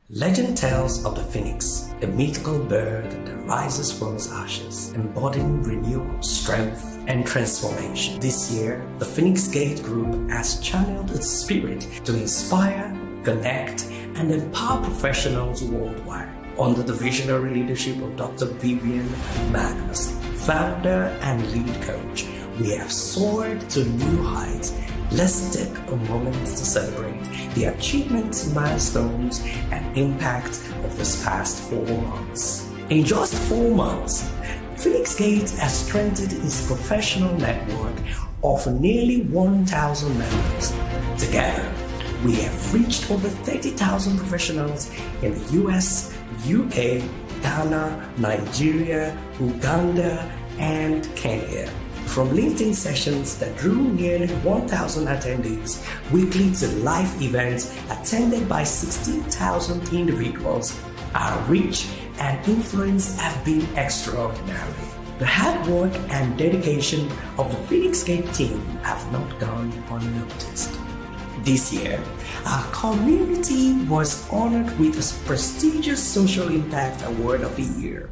Legend tells of the phoenix, a mythical bird that rises from its ashes, embodying renewal, strength, and transformation. This year, the Phoenix Gate Group has channeled its spirit to inspire, connect, and empower professionals worldwide. Under the visionary leadership of Dr. Vivian Magnus, founder and lead coach, we have soared to new heights. Let's take a moment to celebrate the achievements, milestones, and impact of this past 4 months. In just 4 months, Phoenix Gate has strengthened its professional network of nearly 1,000 members. Together, we have reached over 30,000 professionals in the US, UK, Ghana, Nigeria, Uganda, and Kenya. From LinkedIn sessions that drew nearly 1,000 attendees weekly to live events attended by 16,000 individuals, our reach and influence have been extraordinary. The hard work and dedication of the Phoenix Gate team have not gone unnoticed. This year, our community was honored with a prestigious Social Impact Award of the Year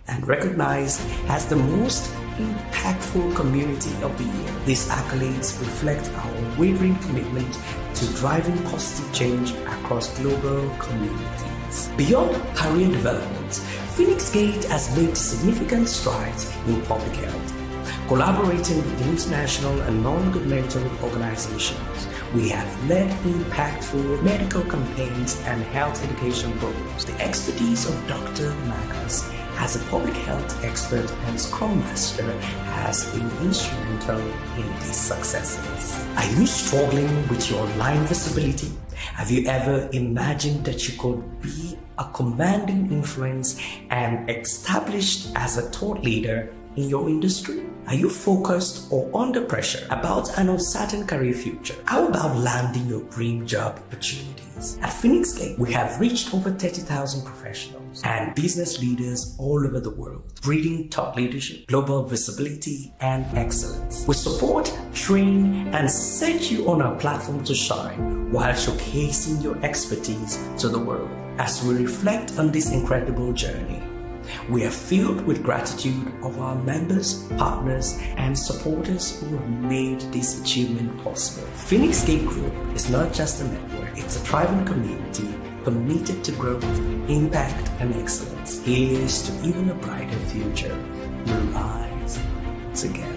and recognized as the most impactful community of the year. These accolades reflect our unwavering commitment to driving positive change across global communities. Beyond career development, Phoenix Gate has made significant strides in public health. Collaborating with international and non-governmental organizations, we have led impactful medical campaigns and health education programs. The expertise of Dr. Magnus as a public health expert and Scrum Master has been instrumental in these successes. Are you struggling with your online visibility? Have you ever imagined that you could be a commanding influence and established as a thought leader in your industry? Are you focused or under pressure about an uncertain career future? How about landing your dream job opportunities? At Phoenix Gate, we have reached over 30,000 professionals and business leaders all over the world, breeding thought leadership, global visibility, and excellence. We support, train, and set you on our platform to shine while showcasing your expertise to the world. As we reflect on this incredible journey, we are filled with gratitude of our members, partners, and supporters who have made this achievement possible. Phoenix Gate Group is not just a network, it's a thriving community committed to growth, impact, and excellence. Here's to even a brighter future. We rise together.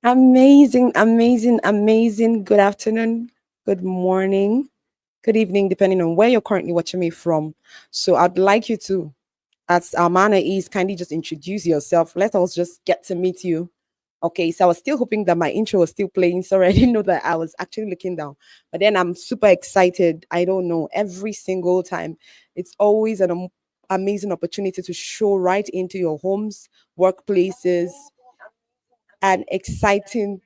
Amazing, amazing, amazing. Good afternoon, good morning, good evening, depending on where you're currently watching me from. So I'd like you to, as our manner is, kindly just introduce yourself. Let us just get to meet you. Okay, so I was still hoping that my intro was still playing. Sorry, I didn't know that I was actually looking down. But then I'm super excited. I don't know, every single time. It's always an amazing opportunity to show right into your homes, workplaces, and exciting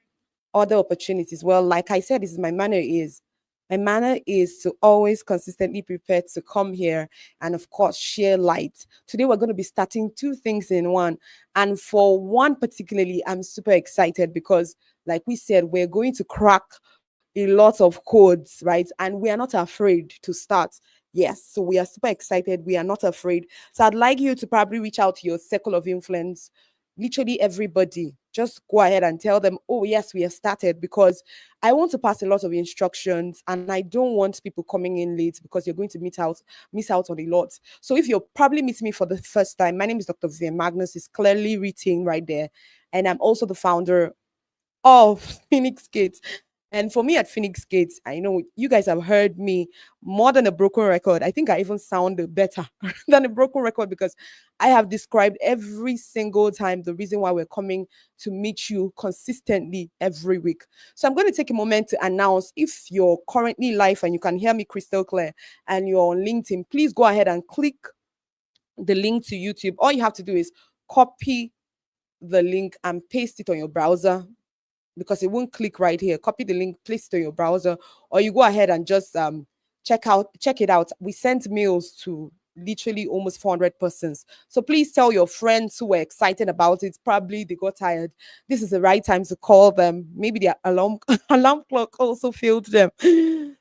other opportunities. Well, like I said, this is my manner is to always consistently prepare to come here and of course share light. Today we're going to be starting two things in one. And for one particularly, I'm super excited because like we said, we're going to crack a lot of codes, right? And we are not afraid to start. Yes, so we are super excited. We are not afraid. So I'd like you to probably reach out to your circle of influence, literally everybody. Just go ahead and tell them, oh yes, we have started, because I want to pass a lot of instructions and I don't want people coming in late because you're going to miss out on a lot. So if you're probably meeting me for the first time, my name is Dr. Vivian Magnus, is clearly written right there. And I'm also the founder of Phoenix Gates. And for me at Phoenix Gates, I know you guys have heard me more than a broken record. I think I even sound better than a broken record because I have described every single time the reason why we're coming to meet you consistently every week. So I'm going to take a moment to announce, if you're currently live and you can hear me crystal clear and you're on LinkedIn, please go ahead and click the link to YouTube. All you have to do is copy the link and paste it on your browser, because it won't click right here. Copy the link, place it on your browser, or you go ahead and just check it out. We sent mails to literally almost 400 persons. So please tell your friends who were excited about it. Probably they got tired. This is the right time to call them. Maybe their alarm alarm clock also failed them.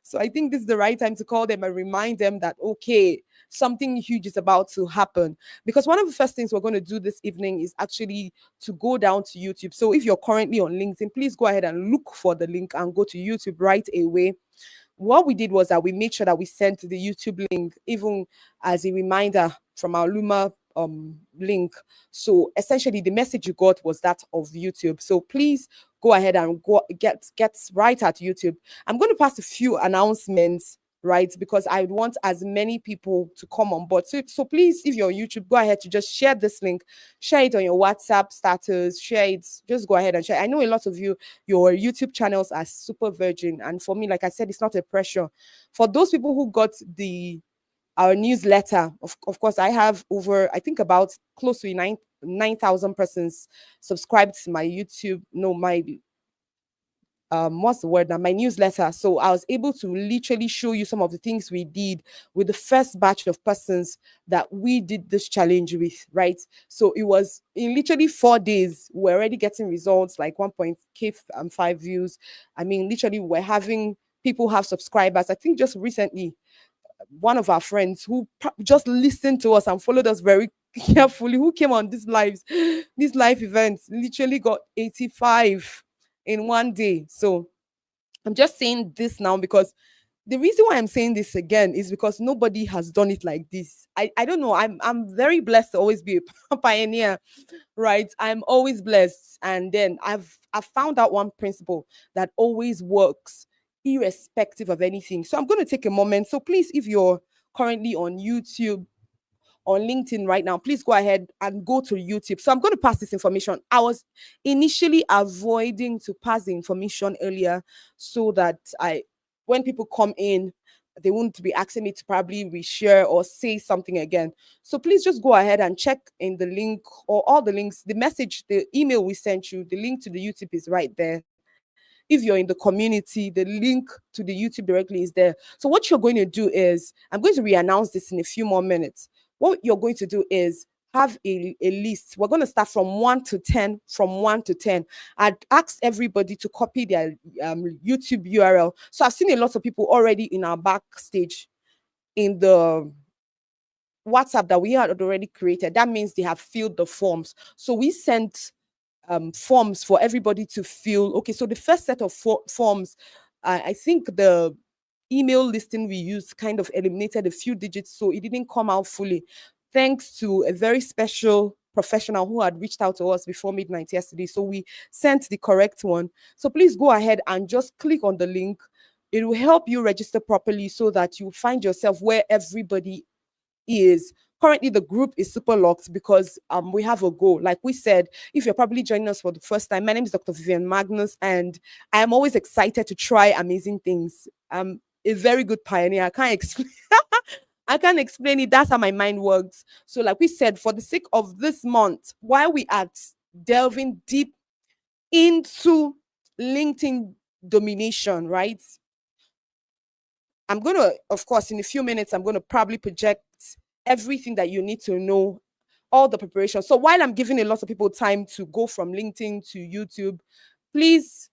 So I think this is the right time to call them and remind them that okay, something huge is about to happen. Because one of the first things we're going to do this evening is actually to go down to YouTube. So if you're currently on LinkedIn, please go ahead and look for the link and go to YouTube right away. What we did was that we made sure that we sent the YouTube link even as a reminder from our Luma link. So essentially the message you got was that of YouTube. So please go ahead and get right at YouTube. I'm going to pass a few announcements, right? Because I would want as many people to come on board. So please, if you're on YouTube, go ahead to just share this link, share it on your WhatsApp status, share it. Just go ahead and share. I know a lot of you, your YouTube channels are super virgin. And for me, like I said, it's not a pressure. For those people who got the our newsletter, of course, I have over, I think about close to 9,000 persons subscribed to my YouTube, no, my what's the word now, my newsletter. So I was able to literally show you some of the things we did with the first batch of persons that we did this challenge with, right? So it was in literally 4 days we're already getting results like 1.5 views. I mean, literally we're having people have subscribers. I think just recently one of our friends who just listened to us and followed us very carefully, who came on these live events, literally got 85 in one day. So I'm just saying this now because the reason why I'm saying this again is because nobody has done it like this. I don't know. I'm very blessed to always be a pioneer, right? I'm always blessed. And then I've found out one principle that always works irrespective of anything. So I'm going to take a moment. So please, if you're currently on YouTube, on LinkedIn right now, please go ahead and go to YouTube. So I'm going to pass this information. I was initially avoiding to pass the information earlier so that when people come in, they won't be asking me to probably reshare or say something again. So please just go ahead and check in the link or all the links, the message, the email we sent you, the link to the YouTube is right there. If you're in the community, the link to the YouTube directly is there. So what you're going to do is, I'm going to re-announce this in a few more minutes. What you're going to do is have a list. We're going to start from 1 to 10, from 1 to 10. I'd ask everybody to copy their YouTube URL. So I've seen a lot of people already in our backstage in the WhatsApp that we had already created. That means they have filled the forms. So we sent forms for everybody to fill. Okay, so the first set of forms, I think the email listing we used kind of eliminated a few digits, so it didn't come out fully. Thanks to a very special professional who had reached out to us before midnight yesterday. So we sent the correct one. So please go ahead and just click on the link. It will help you register properly so that you find yourself where everybody is. Currently the group is super locked because we have a goal. Like we said, if you're probably joining us for the first time, my name is Dr. Vivian Magnus, and I am always excited to try amazing things. I'm a very good pioneer. I can't explain. I can't explain it. That's how my mind works. So, like we said, for the sake of this month, while we are delving deep into LinkedIn domination, right? I'm going to, of course, in a few minutes, I'm going to probably project everything that you need to know, all the preparation. So while I'm giving a lot of people time to go from LinkedIn to YouTube, please,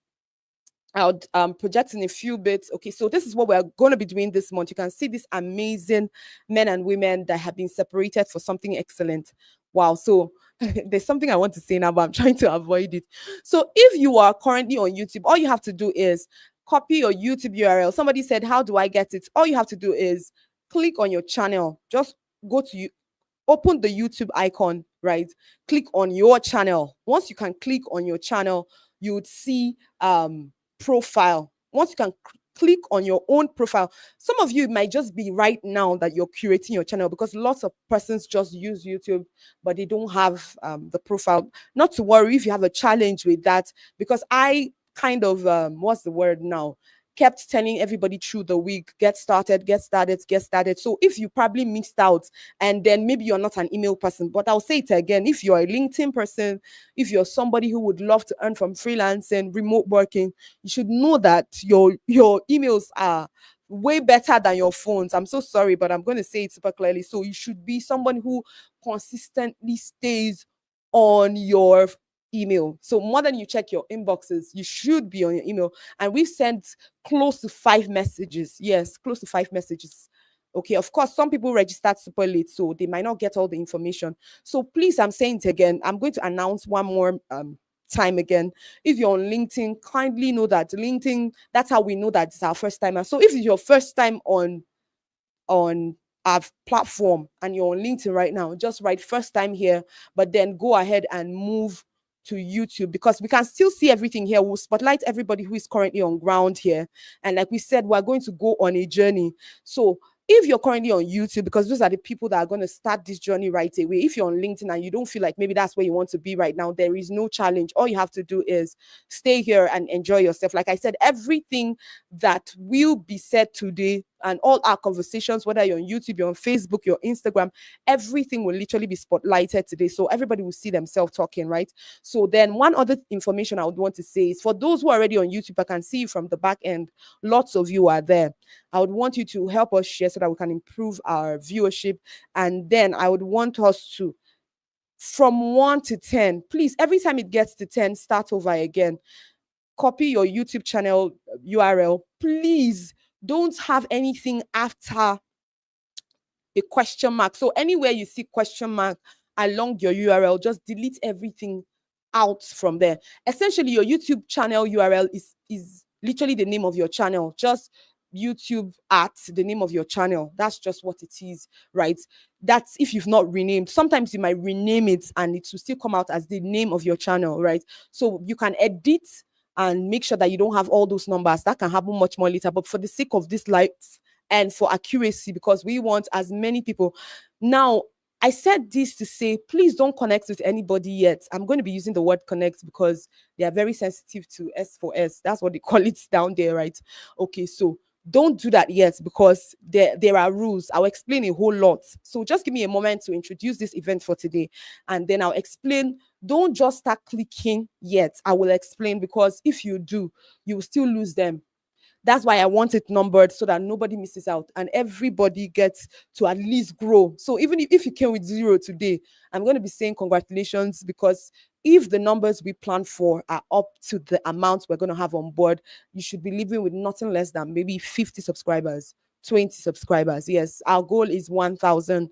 I'll project in a few bits. Okay, so this is what we're going to be doing this month. You can see these amazing men and women that have been separated for something excellent. Wow. So there's something I want to say now, but I'm trying to avoid it. So if you are currently on YouTube, all you have to do is copy your YouTube URL. Somebody said, how do I get it? All you have to do is click on your channel. Just go to you, open the YouTube icon, right? Click on your channel. Once you can click on your channel, you would see profile. Once you can click on your own profile, some of you might just be right now that you're curating your channel, because lots of persons just use YouTube but they don't have the profile. Not to worry if you have a challenge with that, because I kind of what's the word now, kept telling everybody through the week, get started, get started, get started. So if you probably missed out, and then maybe you're not an email person, but I'll say it again, if you're a LinkedIn person, if you're somebody who would love to earn from freelancing, remote working, you should know that your emails are way better than your phones. I'm so sorry, but I'm going to say it super clearly. So you should be someone who consistently stays on your email. So more than you check your inboxes, you should be on your email. And we've sent close to 5 messages. Yes, close to 5 messages. Okay, of course, some people registered super late, so they might not get all the information. So please, I'm saying it again. I'm going to announce one more time again. If you're on LinkedIn, kindly know that LinkedIn, that's how we know that it's our first time. So if it's your first time on our platform and you're on LinkedIn right now, just write first time here, but then go ahead and move to YouTube, because we can still see everything here. We'll spotlight everybody who is currently on ground here. And like we said, we're going to go on a journey. So if you're currently on YouTube, because those are the people that are going to start this journey right away. If you're on LinkedIn and you don't feel like maybe that's where you want to be right now, there is no challenge. All you have to do is stay here and enjoy yourself. Like I said, everything that will be said today and all our conversations, whether you're on YouTube, you're on Facebook, you're on Instagram, everything will literally be spotlighted today. So everybody will see themselves talking, right? So then one other information I would want to say is, for those who are already on YouTube, I can see you from the back end. Lots of you are there. I would want you to help us share so that we can improve our viewership. And then I would want us to, from 1 to 10, please, every time it gets to 10, start over again. Copy your YouTube channel URL. Please don't have anything after a question mark. So anywhere you see question mark along your URL, just delete everything out from there. Essentially, your YouTube channel URL is literally the name of your channel. Just YouTube at the name of your channel. That's just what it is, right? That's if you've not renamed. Sometimes you might rename it and it will still come out as the name of your channel, right? So you can edit and make sure that you don't have all those numbers. That can happen much more later. But for the sake of this life and for accuracy, because we want as many people. Now, I said this to say, please don't connect with anybody yet. I'm going to be using the word connect because they are very sensitive to S for S. That's what they call it down there, right? Okay, so don't do that yet, because there are rules. I'll explain a whole lot. So just give me a moment to introduce this event for today, and then I'll explain. Don't just start clicking yet. I will explain, because if you do, you will still lose them. That's why I want it numbered so that nobody misses out and everybody gets to at least grow. So even if you came with 0 today, I'm going to be saying congratulations, because if the numbers we plan for are up to the amounts we're going to have on board, you should be living with nothing less than maybe 50 subscribers, 20 subscribers. Yes, our goal is 1,000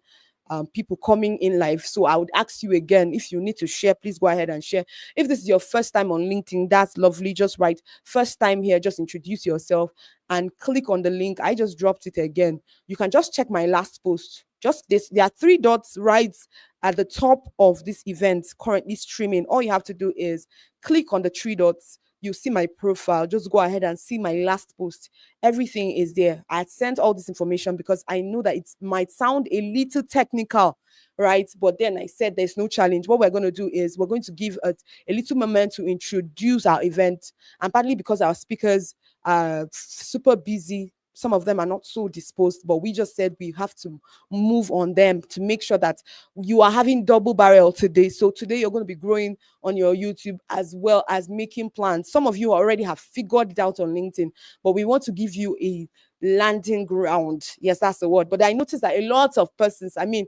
people coming in live. So I would ask you again, if you need to share, please go ahead and share. If this is your first time on LinkedIn, that's lovely. Just write first time here, just introduce yourself and click on the link. I just dropped it again. You can just check my last post. Just this, there are 3 dots right at the top of this event currently streaming, all you have to do is click on the three dots. You see my profile. Just go ahead and see my last post. Everything is there. I sent all this information because I know that it might sound a little technical, right? But then I said there's no challenge. What we're going to do is we're going to give a little moment to introduce our event. And partly because our speakers are super busy, some of them are not so disposed, but we just said we have to move on them to make sure that you are having double barrel today. So today you're going to be growing on your YouTube as well as making plans. Some of you already have figured it out on LinkedIn, but we want to give you a landing ground. Yes, that's the word. But I noticed that a lot of persons, I mean,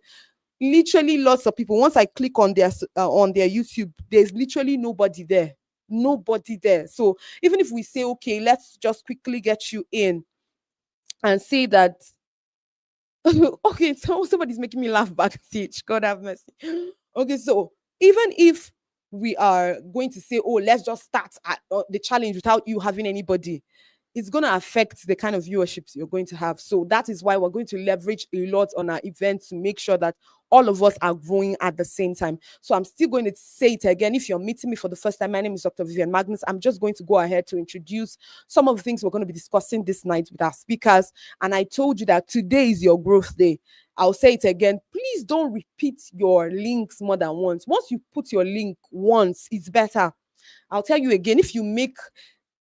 literally lots of people, once I click on their YouTube, there's literally nobody there. Nobody there. So even if we say, okay, let's just quickly get you in and say that okay, so somebody's making me laugh backstage. God have mercy. Okay, so even if we are going to say, oh, let's just start at, the challenge without you having anybody, it's going to affect the kind of viewerships you're going to have. So that is why we're going to leverage a lot on our event to make sure that all of us are growing at the same time. So I'm still going to say it again. If you're meeting me for the first time, my name is Dr. Vivian Magnus. I'm just going to go ahead to introduce some of the things we're going to be discussing this night with our speakers. And I told you that today is your growth day. I'll say it again. Please don't repeat your links more than once. Once you put your link once, it's better. I'll tell you again, if you make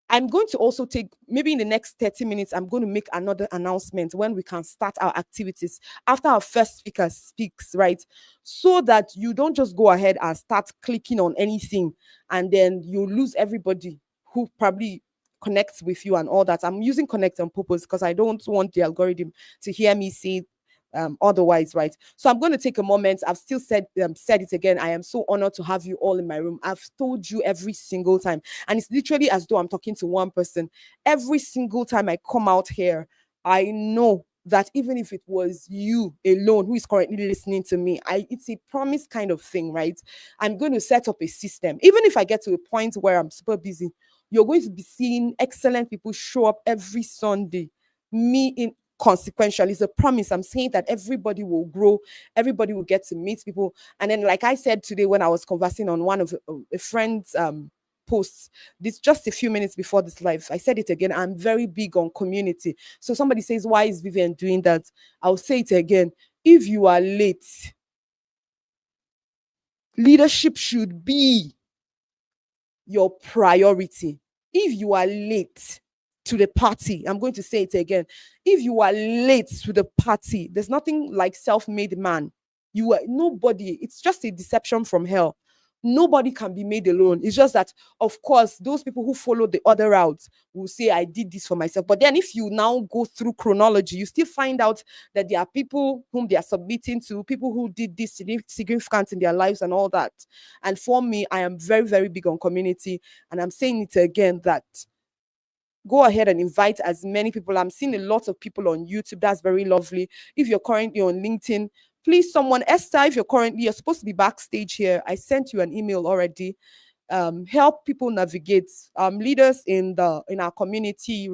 I'm going to also take maybe in the next 30 minutes, I'm going to make another announcement when we can start our activities after our first speaker speaks, right? So that you don't just go ahead and start clicking on anything and then you lose everybody who probably connects with you and all that. I'm using connect on purpose because I don't want the algorithm to hear me say otherwise, right? So I'm going to take a moment. I've still said it again. I am so honored to have you all in my room. I've told you every single time, and it's literally as though I'm talking to one person. Every single time I come out here, I know that even if it was you alone who is currently listening to me, it's a promise kind of thing, right? I'm going to set up a system. Even if I get to a point where I'm super busy, you're going to be seeing excellent people show up every Sunday. Me in consequential is a promise. I'm saying that everybody will grow, everybody will get to meet people. And then, like I said today, when I was conversing on one of a friend's posts, this just a few minutes before this live, I said it again. I'm very big on community. So somebody says, why is Vivian doing that? I'll say it again. If you are late, leadership should be your priority. If you are late to the party, I'm going to say it again. If you are late to the party, there's nothing like self-made man. You are nobody. It's just a deception from hell. Nobody can be made alone. It's just that, of course, those people who follow the other routes will say, I did this for myself. But then if you now go through chronology, you still find out that there are people whom they are submitting to, people who did this significant in their lives and all that. And for me, I am very, very big on community. And I'm saying it again that go ahead and invite as many people. I'm seeing a lot of people on YouTube. That's very lovely. If you're currently on LinkedIn, please, someone, Esther, if you're supposed to be backstage here, I sent you an email already. Help people navigate. Leaders in our community,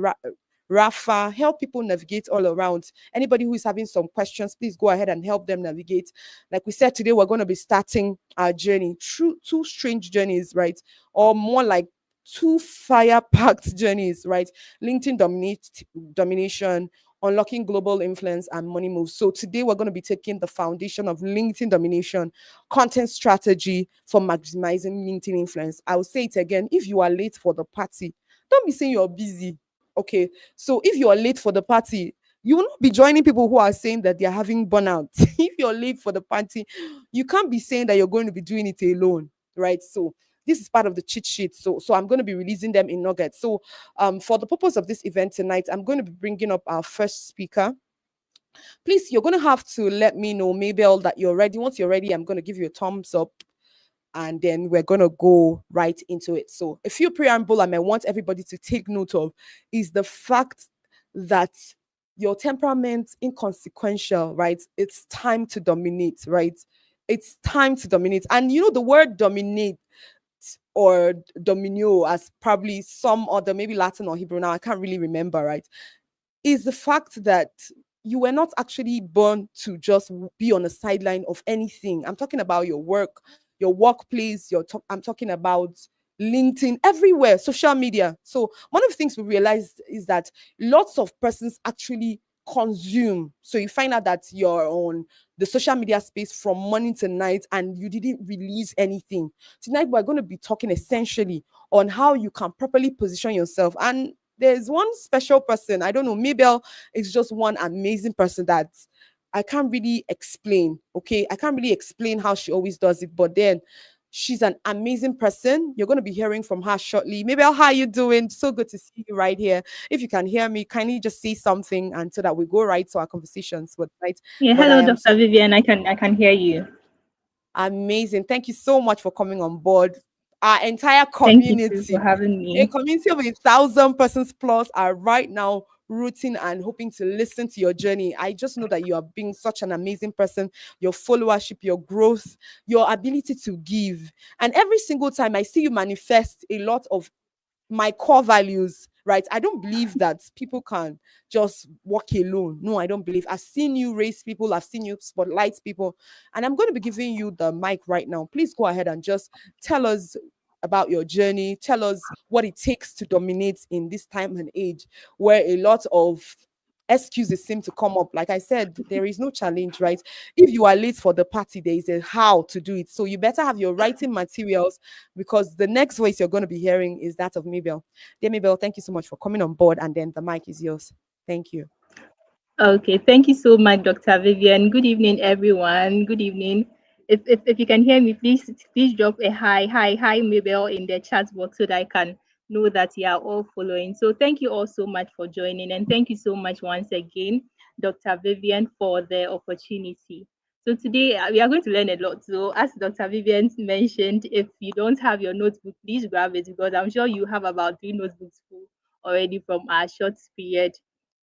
Rafa, help people navigate all around. Anybody who is having some questions, please go ahead and help them navigate. Like we said today, we're going to be starting our journey through two strange journeys, right? Or more like two fire-packed journeys, right? LinkedIn domination, unlocking global influence, and money moves. So today we're going to be taking the foundation of LinkedIn domination, content strategy for maximizing LinkedIn influence. I'll say it again. If you are late for the party, don't be saying you're busy. Okay. So if you are late for the party, you will not be joining people who are saying that they're having burnout. If you're late for the party, you can't be saying that you're going to be doing it alone, right? So this is part of the cheat sheet. So I'm going to be releasing them in nuggets. So for the purpose of this event tonight, I'm going to be bringing up our first speaker. Please, you're going to have to let me know, Mabel, that you're ready. Once you're ready, I'm going to give you a thumbs up and then we're going to go right into it. So a few preamble I might want everybody to take note of is the fact that your temperament inconsequential, right? It's time to dominate, right? It's time to dominate. And you know, the word dominate or dominio, as probably some other, maybe Latin or Hebrew, now I can't really remember, right? Is the fact that you were not actually born to just be on the sideline of anything. I'm talking about your work, your workplace, I'm talking about LinkedIn, everywhere, social media. So one of the things we realized is that lots of persons actually consume. So you find out that you're on the social media space from morning to night and you didn't release anything. Tonight we're going to be talking essentially on how you can properly position yourself. And there's one special person, I don't know, Mabel is just one amazing person that I can't really explain. Okay. I can't really explain how she always does it, but then she's an amazing person. You're going to be hearing from her shortly. Mabel, how you doing? So good to see you right here. If you can hear me, kindly just say something and so that we go right to our conversations. But right, Yeah, but I hello, am Dr. so Vivian. I can hear you. amazing. Thank you so much for coming on board. Our entire Thank you too for community, having a me. community of 1,000 persons plus, are right now rooting and hoping to listen to your journey. I just know that you are being such an amazing person, your followership, your growth, your ability to give. And every single time I see you manifest a lot of my core values, right? I don't believe that people can just walk alone. No, I don't believe. I've seen you raise people, I've seen you spotlight people, and I'm going to be giving you the mic right now. Please go ahead and just tell us about your journey. Tell us what it takes to dominate in this time and age where a lot of excuses seem to come up. Like I said, there is no challenge, right? If you are late for the party, there is a how to do it. So you better have your writing materials because the next voice you're going to be hearing is that of Mabel. Dear Mabel, thank you so much for coming on board, and then the mic is yours. Thank you. Okay, thank you so much, Dr. Vivian. Good evening, everyone. Good evening. If you can hear me, please drop a hi, Mabel in the chat box so that I can know that you are all following. So thank you all so much for joining, and thank you so much once again, Dr. Vivian, for the opportunity. So today we are going to learn a lot. So as Dr. Vivian mentioned, if you don't have your notebook, please grab it because I'm sure you have about 3 notebooks full already from our short period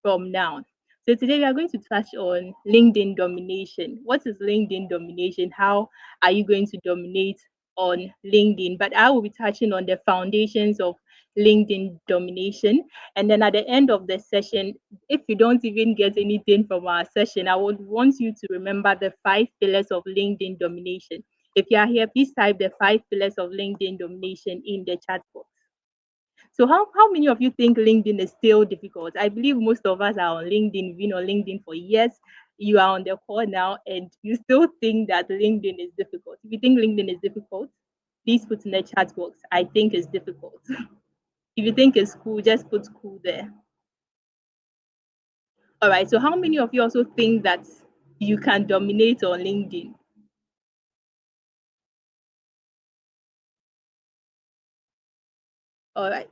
from now. So today we are going to touch on LinkedIn domination. What is LinkedIn domination? How are you going to dominate on LinkedIn? But I will be touching on the foundations of LinkedIn domination. And then at the end of the session, if you don't even get anything from our session, I would want you to remember the 5 pillars of LinkedIn domination. If you are here, please type the 5 pillars of LinkedIn domination in the chat box. So how many of you think LinkedIn is still difficult? I believe most of us are on LinkedIn, been on LinkedIn for years. You are on the call now and you still think that LinkedIn is difficult. If you think LinkedIn is difficult, please put in the chat box. I think it's difficult. If you think it's cool, just put cool there. All right. So how many of you also think that you can dominate on LinkedIn? All right.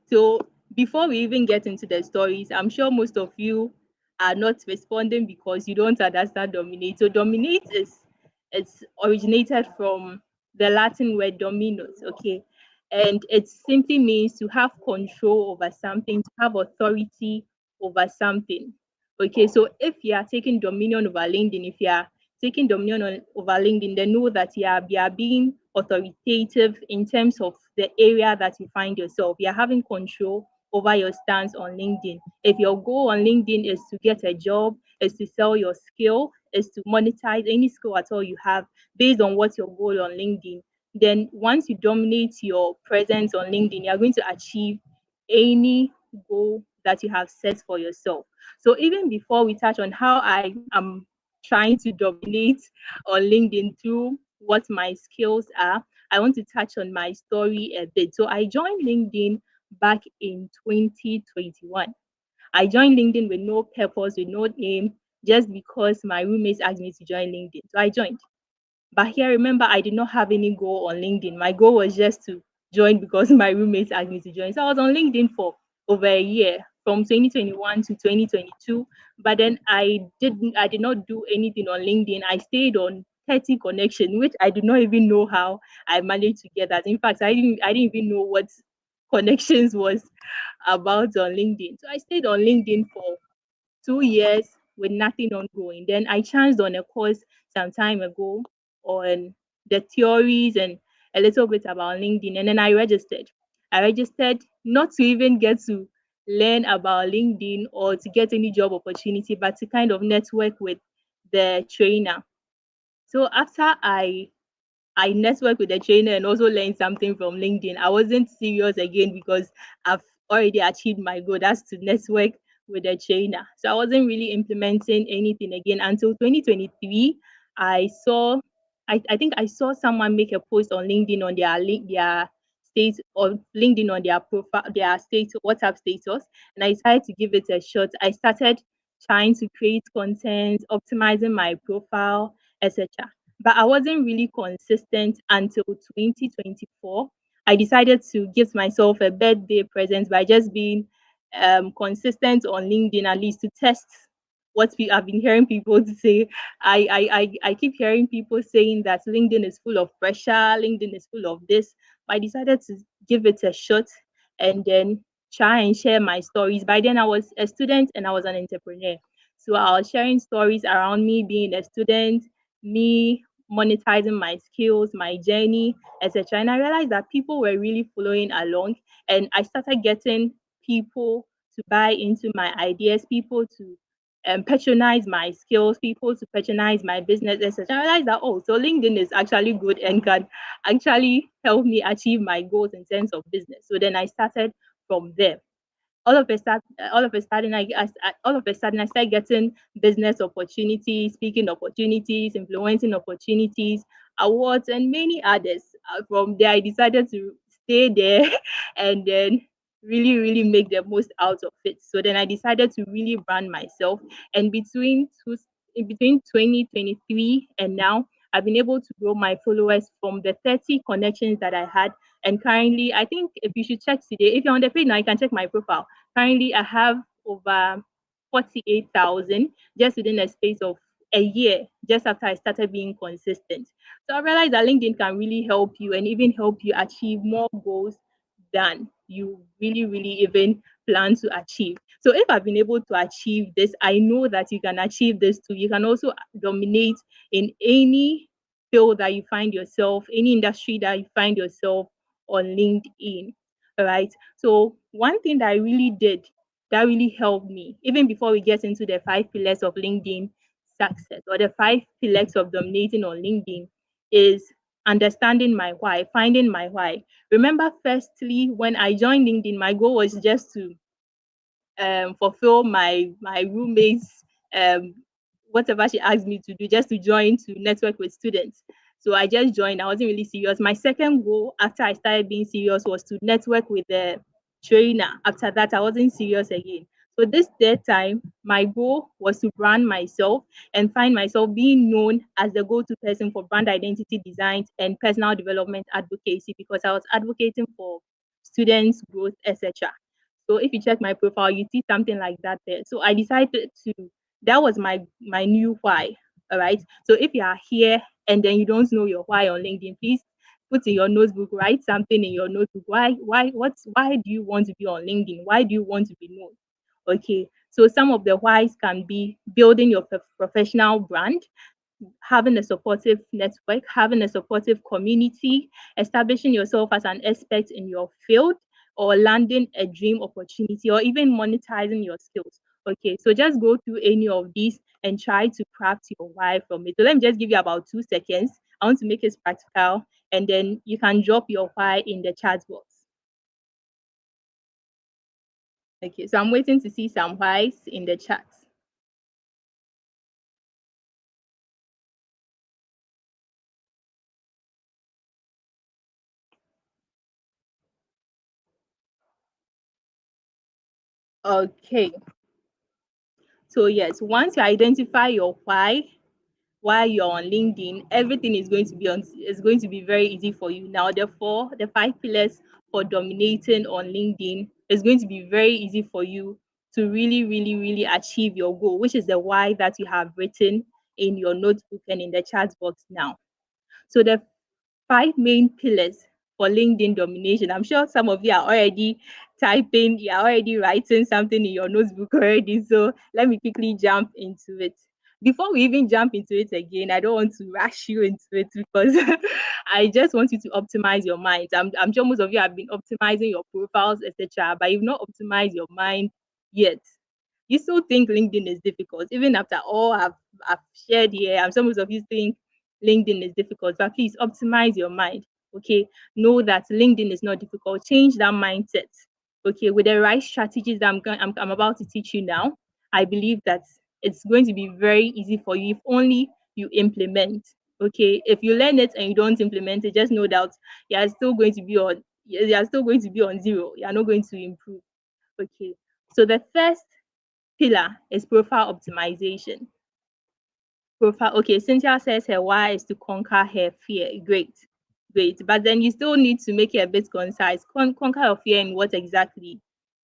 So before we even get into the stories, I'm sure most of you are not responding because you don't understand dominate. So dominate is it's originated from the Latin word dominus, okay? And it simply means to have control over something, to have authority over something. Okay, so if you are taking dominion over LinkedIn, if you are taking dominion over LinkedIn, then know that you are being authoritative in terms of the area that you find yourself. You're having control over your stance on LinkedIn. If your goal on LinkedIn is to get a job, is to sell your skill, is to monetize any skill at all you have based on what's your goal on LinkedIn, then once you dominate your presence on LinkedIn, you're going to achieve any goal that you have set for yourself. So even before we touch on how I am trying to dominate on LinkedIn through what my skills are, I want to touch on my story a bit. So I joined LinkedIn back in 2021. I joined LinkedIn with no purpose, with no aim, just because my roommates asked me to join LinkedIn. So I joined. But here, remember, I did not have any goal on LinkedIn. My goal was just to join because my roommates asked me to join. So I was on LinkedIn for over a year, from 2021 to 2022. But then I did not do anything on LinkedIn. I stayed on 30 connection, which I do not even know how I managed to get that. In fact, I didn't even know what connections was about on LinkedIn. So I stayed on LinkedIn for 2 years with nothing ongoing. Then I chanced on a course some time ago on the theories and a little bit about LinkedIn. And then I registered. I registered not to even get to learn about LinkedIn or to get any job opportunity, but to kind of network with the trainer. So after I networked with the trainer and also learned something from LinkedIn. I wasn't serious again because I've already achieved my goal. That's to network with the trainer. So I wasn't really implementing anything again until 2023. I saw, I think I saw someone make a post on LinkedIn on their link, their state or LinkedIn on their profile, their state WhatsApp status, and I decided to give it a shot. I started trying to create content, optimizing my profile, etc. But I wasn't really consistent until 2024. I decided to give myself a birthday present by just being consistent on LinkedIn, at least to test what I've been hearing people to say. I keep hearing people saying that LinkedIn is full of pressure, LinkedIn is full of this. But I decided to give it a shot and then try and share my stories. By then, I was a student and I was an entrepreneur. So I was sharing stories around me being a student, me monetizing my skills, my journey, etc. And I realized that people were really following along, and I started getting people to buy into my ideas, people to patronize my skills, people to patronize my business, etc. I realized that so LinkedIn is actually good and can actually help me achieve my goals in terms of business. So then I started from there. All of a sudden I started getting business opportunities, speaking opportunities, influencing opportunities, awards, and many others. From there, I decided to stay there and then really make the most out of it. So then I decided to really brand myself. And in between 2023 and now, I've been able to grow my followers from the 30 connections that I had. And currently, I think if you should check today, if you're on the page now, you can check my profile. Currently, I have over 48,000 just within a space of a year, just after I started being consistent. So I realized that LinkedIn can really help you and even help you achieve more goals than you really even plan to achieve. So if I've been able to achieve this, I know that you can achieve this too. You can also dominate in any field that you find yourself, any industry that you find yourself on LinkedIn. All right. So one thing that I really did that really helped me, even before we get into the 5 pillars of LinkedIn success or the 5 pillars of dominating on LinkedIn, is understanding my why, finding my why. Remember, firstly, when I joined LinkedIn, my goal was just to fulfill my roommate's whatever she asked me to do, just to join to network with students. So I just joined. I wasn't really serious. My second goal after I started being serious was to network with the trainer. After that, I wasn't serious again. So this third time, my goal was to brand myself and find myself being known as the go-to person for brand identity design and personal development advocacy, because I was advocating for students' growth, etc. So if you check my profile, you see something like that there. So I decided to, that was my new why. All right. So if you are here and then you don't know your why on LinkedIn, please put in your notebook, write something in your notebook. Why do you want to be on LinkedIn? Why do you want to be known? Okay. So some of the whys can be building your professional brand, having a supportive network, having a supportive community, establishing yourself as an expert in your field, or landing a dream opportunity, or even monetizing your skills. Okay, so just go through any of these and try to craft your why from it. So let me just give you about 2 seconds. I want to make it practical, and then you can drop your why in the chat box. Okay, so I'm waiting to see some whys in the chat. Okay, so yes, once you identify your why while you're on LinkedIn, everything is going to be very easy for you. Now, the 5 pillars for dominating on LinkedIn is going to be very easy for you to really achieve your goal, which is the why that you have written in your notebook and in the chat box now. So the 5 main pillars for LinkedIn domination. I'm sure some of you are already you're already writing something in your notebook already. So let me quickly jump into it. before we even jump into it again, I don't want to rush you into it because I just want you to optimize your mind. I'm sure most of you have been optimizing your profiles, etc., but you've not optimized your mind yet. You still think LinkedIn is difficult, even after all I've shared here. I'm sure most of you think LinkedIn is difficult, but please optimize your mind. Okay, know that LinkedIn is not difficult. Change that mindset. Okay, with the right strategies that I'm about to teach you now, I believe that it's going to be very easy for you if only you implement. Okay, if you learn it and you don't implement it, just know that you are still going to be on zero. You are not going to improve. Okay, so the first pillar is profile optimization. Profile. Okay, Cynthia says her why is to conquer her fear. Great, great. But then you still need to make it a bit concise. Conquer your fear in what exactly?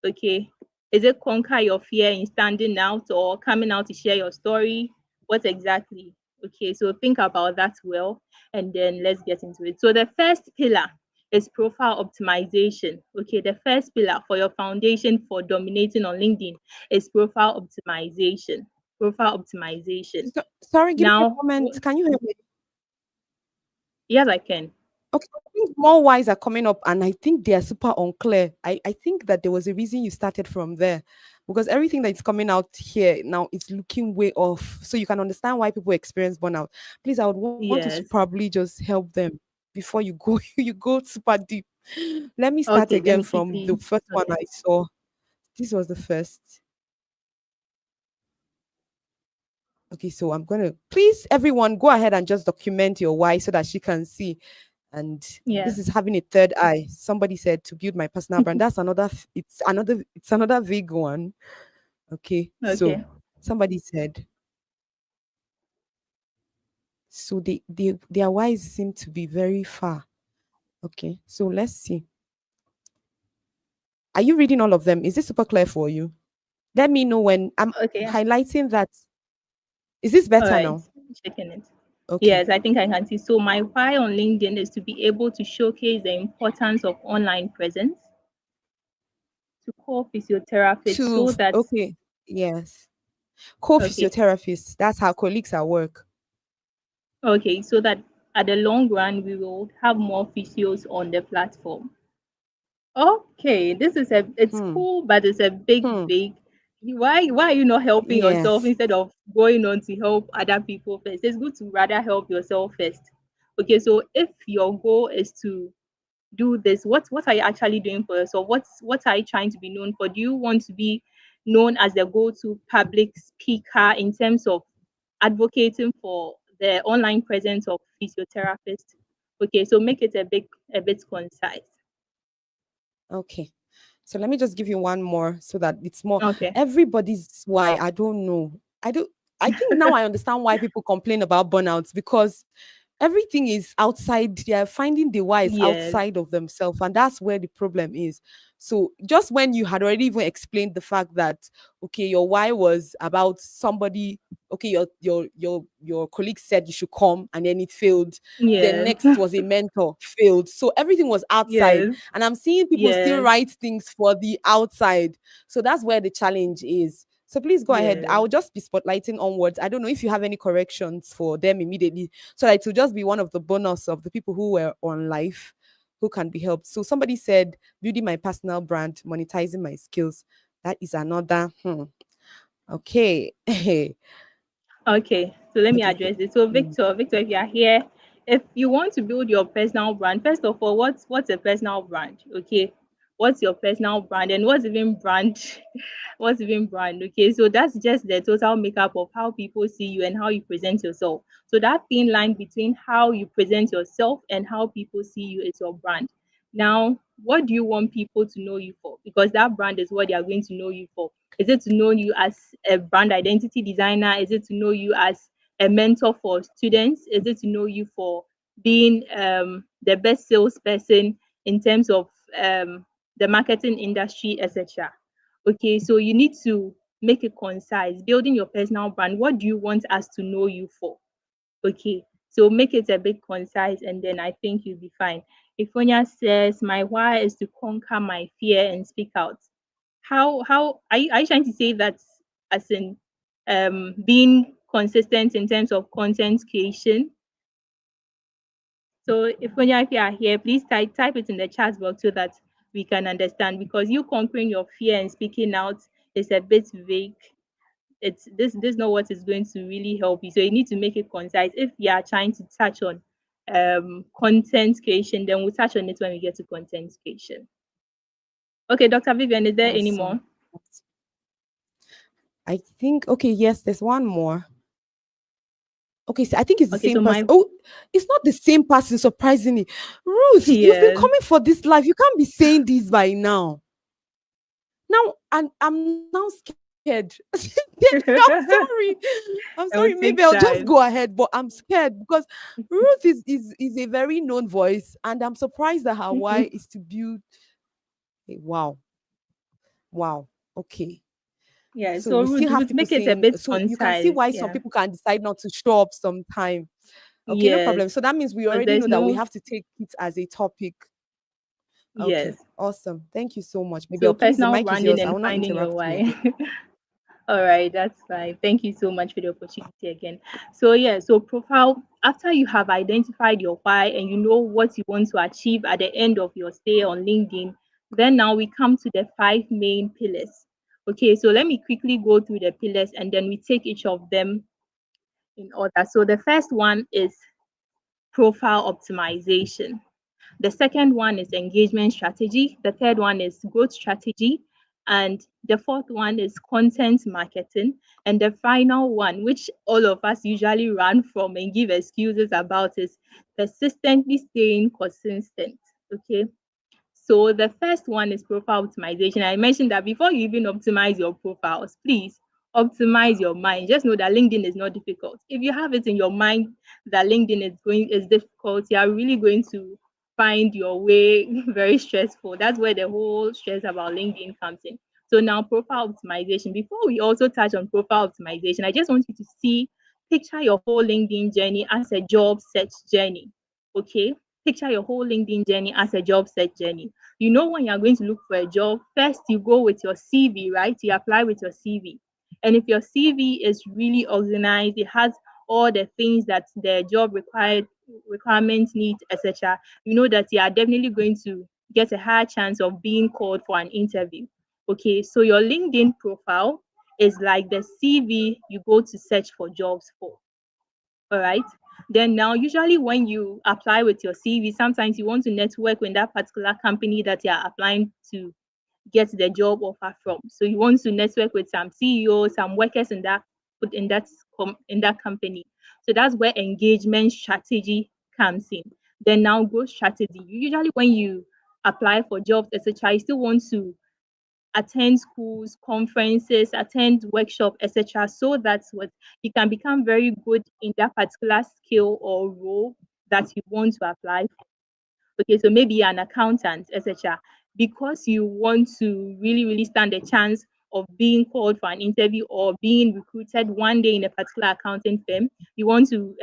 Okay, is it conquer your fear in standing out or coming out to share your story? What exactly? Okay, so think about that well, and then let's get into it. So the first pillar is profile optimization. Okay, the first pillar for your foundation for dominating on LinkedIn is profile optimization. Profile optimization. Sorry, give me a Now, moment. Can you hear me? yes, I can. Okay, I think more whys are coming up, and I think they are super unclear. I think that there was a reason you started from there because everything that's coming out here now is looking way off. So you can understand why people experience burnout. Please, I would want you to Yes. probably just help them before you go you go super deep. Let me start Okay, let again me from the quickly. first one Okay. I saw. This was the first. Okay, so I'm gonna please everyone go ahead and just document your why so that she can see. And Yeah. this is having a third eye. Somebody said to build my personal brand. That's another big one. Okay, so Okay. somebody said so their whys seem to be very far. Okay, so let's see. Are you reading all of them? Is this super clear for you? Let me know when I'm Okay. highlighting that. Is this All better right. now? Checking it. Okay. Yes, I think I can see. So my why on LinkedIn is to be able to showcase the importance of online presence to call physiotherapists To so that okay, yes. okay, Co-physiotherapists. That's how colleagues at work. okay, so that at the long run we will have more physios on the platform. Okay, this is it's Hmm. cool, but it's a big, Hmm. big. Why are you not helping yourself Yes. instead of going on to help other people first? It's good to rather help yourself first. Okay, so if your goal is to do this, what are you actually doing for yourself? What are you trying to be known for? Do you want to be known as the go-to public speaker in terms of advocating for the online presence of physiotherapists? Okay, so make it a bit concise. Okay. So let me just give you one more so that it's more Okay. everybody's why I don't know. I think now I understand why people complain about burnouts because everything is outside. They are finding the whys Yes. outside of themselves, and that's where the problem is. So just when you had already even explained the fact that okay, your why was about somebody, okay, your colleague said you should come and then it failed. Then Yes. next was a mentor failed. So everything was outside, Yes. and I'm seeing people still Yes. write things for the outside. So that's where the challenge is. So please go ahead. Yes. I'll just be spotlighting onwards. I don't know if you have any corrections for them immediately so that it will just be one of the bonus of the people who were on live who can be helped. So somebody said, building my personal brand, monetizing my skills. That is another. Okay. okay. Okay, so let me So, address it. So mm, Victor, if you are here, if you want to build your personal brand, first of all, what's a personal brand? Okay, what's your personal brand and what's even brand? What's even brand? Okay, so that's just the total makeup of how people see you and how you present yourself. So that thin line between how you present yourself and how people see you is your brand. Now, what do you want people to know you for? Because that brand is what they are going to know you for. Is it to know you as a brand identity designer? Is it to know you as a mentor for students? Is it to know you for being the best salesperson in terms of the marketing industry, etc.? Okay, so you need to make it concise. Building your personal brand. What do you want us to know you for? Okay, so make it a bit concise, and then I think you'll be fine. Ifonia says, "My why is to conquer my fear and speak out." How are you trying to say that as in being consistent in terms of content creation. So if when if you are here, please type it in the chat box so that we can understand, because you conquering your fear and speaking out is a bit vague. It's this is not what is going to really help you. So you need to make it concise. If you are trying to touch on content creation, then we'll touch on it when we get to content creation. Okay, Dr. Vivian, is there any more? Awesome. I think, okay, yes, there's one more. Okay, so I think it's the Okay, same so person. my Oh, it's not the same person, surprisingly. Ruth, you've been yes. coming for this life. You can't be saying this by now. Now, and I'm now scared. I'm sorry. It will Maybe I'll take just go time. ahead, but I'm scared because Ruth is a very known voice, and I'm surprised that her why is to build. Wow, wow. Okay. Yeah, So so we still Ruth, have Ruth, people make it a saying, bit so you can see concise. why some Yeah. people can decide not to show up sometime. Okay, no Yes. problem. So that means we Because already there's know that we no have to take it as a topic. yes. Okay, awesome. Thank you so much. Maybe, So please, the personal mic is branding yours. I and will not finding your interrupt you why. again. All right, that's fine. Thank you so much for the opportunity again. So yeah, so profile after you have identified your why and you know what you want to achieve at the end of your stay on LinkedIn, then now we come to the five main pillars. Okay, so let me quickly go through the pillars and then we take each of them in order. So the first one is profile optimization. The second one is engagement strategy. The third one is growth strategy. And the fourth one is content marketing. And the final one, which all of us usually run from and give excuses about, is persistently staying consistent. Okay. So the first one is profile optimization. I mentioned that before you even optimize your profiles, please optimize your mind. Just know that LinkedIn is not difficult. If you have it in your mind that LinkedIn is difficult, you are really going to find your way very stressful. That's where the whole stress about LinkedIn comes in. So now profile optimization. Before we also touch on profile optimization, I just want you to picture your whole LinkedIn journey as a job search journey. Okay, picture your whole LinkedIn journey as a job search journey. You know, when you're going to look for a job, first you go with your CV, right? You apply with your CV. And if your CV is really organized, it has all the things that the job requirements need, etc., you know that you are definitely going to get a higher chance of being called for an interview. Okay, so your LinkedIn profile is like the CV you go to search for jobs for. All right. Then now, usually when you apply with your CV, sometimes you want to network with that particular company that you are applying to get the job offer from. So you want to network with some CEOs, some workers in that company. So that's where engagement strategy comes in. Then now growth strategy. Usually when you apply for jobs, etc., you still want to attend schools, conferences, attend workshop, etc. So that's what you can become very good in that particular skill or role that you want to apply for. Okay, so maybe you're an accountant, etc. Because you want to really, really stand a chance of being called for an interview or being recruited one day in a particular accounting firm, you want to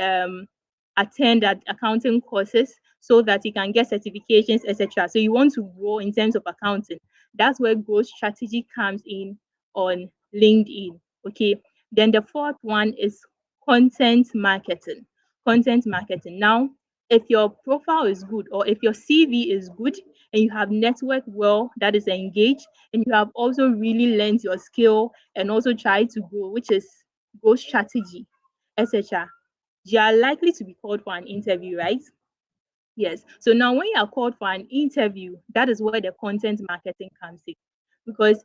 attend that accounting courses so that you can get certifications, etc. So you want to grow in terms of accounting. That's where growth strategy comes in on LinkedIn. Okay. Then the fourth one is content marketing. Content marketing. Now, if your profile is good or if your CV is good and you have networked well, that is engaged, and you have also really learned your skill and also tried to grow, which is growth strategy, etc., you are likely to be called for an interview, right? Yes. So now when you are called for an interview, that is where the content marketing comes in. Because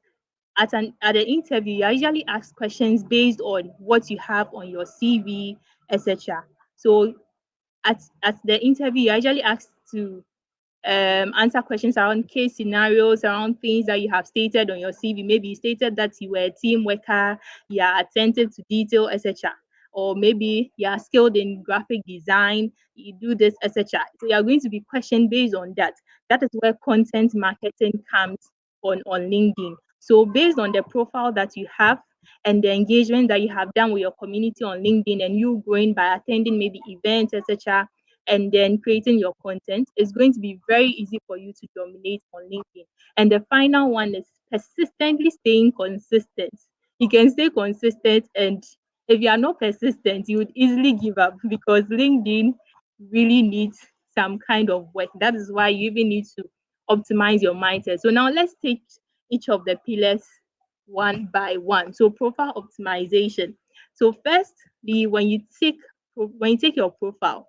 at an interview, you are usually asked questions based on what you have on your CV, etc. So at the interview, you're usually asked to answer questions around case scenarios, around things that you have stated on your CV. Maybe you stated that you were a team worker, you are attentive to detail, etc. Or maybe you are skilled in graphic design, you do this, etc. So you are going to be questioned based on that. That is where content marketing comes on LinkedIn. So based on the profile that you have and the engagement that you have done with your community on LinkedIn and you growing by attending maybe events, etc., and then creating your content, it's going to be very easy for you to dominate on LinkedIn. And the final one is persistently staying consistent. You can stay consistent and if you are not persistent, you would easily give up because LinkedIn really needs some kind of work. That is why you even need to optimize your mindset. So now let's take each of the pillars one by one. So profile optimization. So first, the when you take your profile,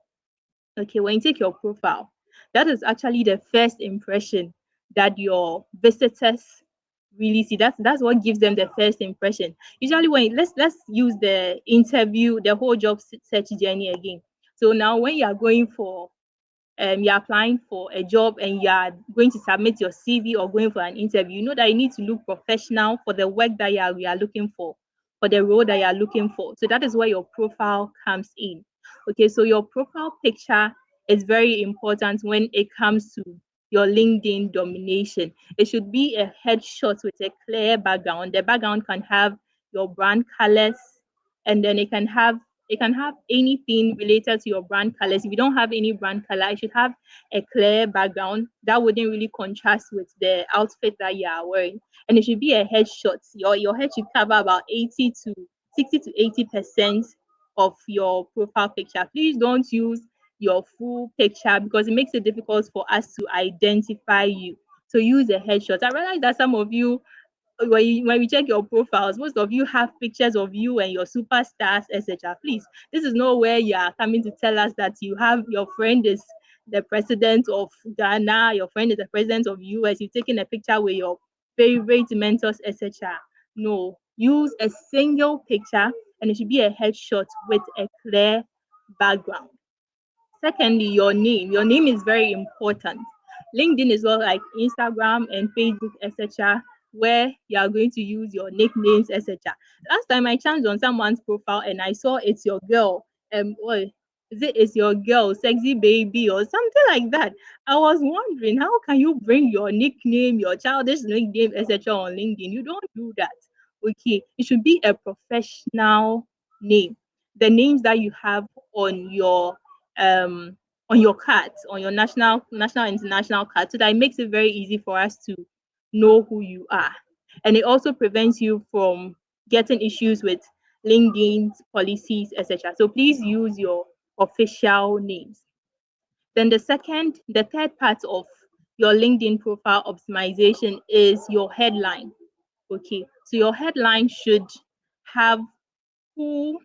okay, when you take your profile, that is actually the first impression that your visitors really see. That's what gives them the first impression. Usually, when let's use the interview, the whole job search journey again. So now, when you are going for you're applying for a job and you are going to submit your CV or going for an interview, you know that you need to look professional for the work that you are looking for the role that you are looking for. So that is where your profile comes in. Okay, so your profile picture is very important when it comes to your LinkedIn domination. It should be a headshot with a clear background. The background can have your brand colors, and then it can have anything related to your brand colors. If you don't have any brand color, it should have a clear background that wouldn't really contrast with the outfit that you are wearing. And it should be a headshot. Your head should cover about 80 to 60 to 80% of your profile picture. Please don't use your full picture because it makes it difficult for us to identify you. So use a headshot. I realize that some of you, when we check your profiles, most of you have pictures of you and your superstars, etc. Please, this is not where you are coming to tell us that you have your friend is the president of Ghana, your friend is the president of US, you're taking a picture with your favorite mentors, etc. No, use a single picture and it should be a headshot with a clear background. Secondly, your name. Your name is very important. LinkedIn is not like Instagram and Facebook, etc., where you are going to use your nicknames, etc. Last time I chanced on someone's profile and I saw it's your girl. What is it? It's your girl, sexy baby, or something like that. I was wondering how can you bring your nickname, your childish nickname, etc., on LinkedIn? You don't do that. Okay, it should be a professional name. The names that you have on your um cards, on your national and international cards, so that it makes it very easy for us to know who you are. And it also prevents you from getting issues with LinkedIn's policies, etc. So please use your official names. Then the third part of your LinkedIn profile optimization is your headline. Okay, so your headline should have who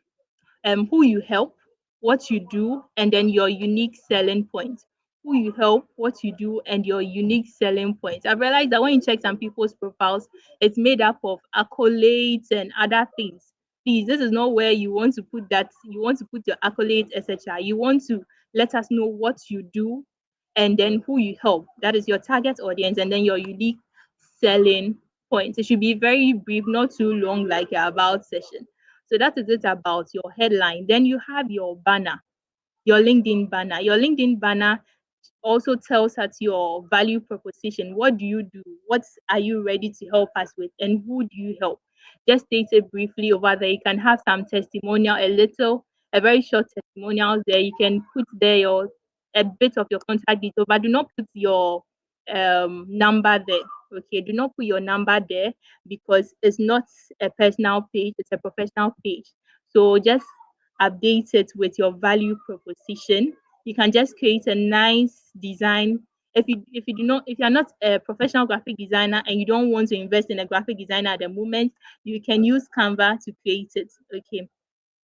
who you help, what you do, and then your unique selling point. Who you help, what you do, and your unique selling point. I've realized that when you check some people's profiles, it's made up of accolades and other things. Please, this is not where you want to put that. You want to put your accolades, etc. You want to let us know what you do and then who you help. That is your target audience, and then your unique selling points. It should be very brief, not too long, like your about session. So that is it about your headline. Then you have your banner, your LinkedIn banner. Your LinkedIn banner also tells us your value proposition. What do you do? What are you ready to help us with? And who do you help? Just state it briefly over there. You can have some testimonial, a very short testimonial there. You can put there your a bit of your contact detail, but do not put your number there. Okay, do not put your number there because it's not a personal page, it's a professional page. So just update it with your value proposition. You can just create a nice design. If you're not a professional graphic designer and you don't want to invest in a graphic designer at the moment, you can use Canva to create it. Okay,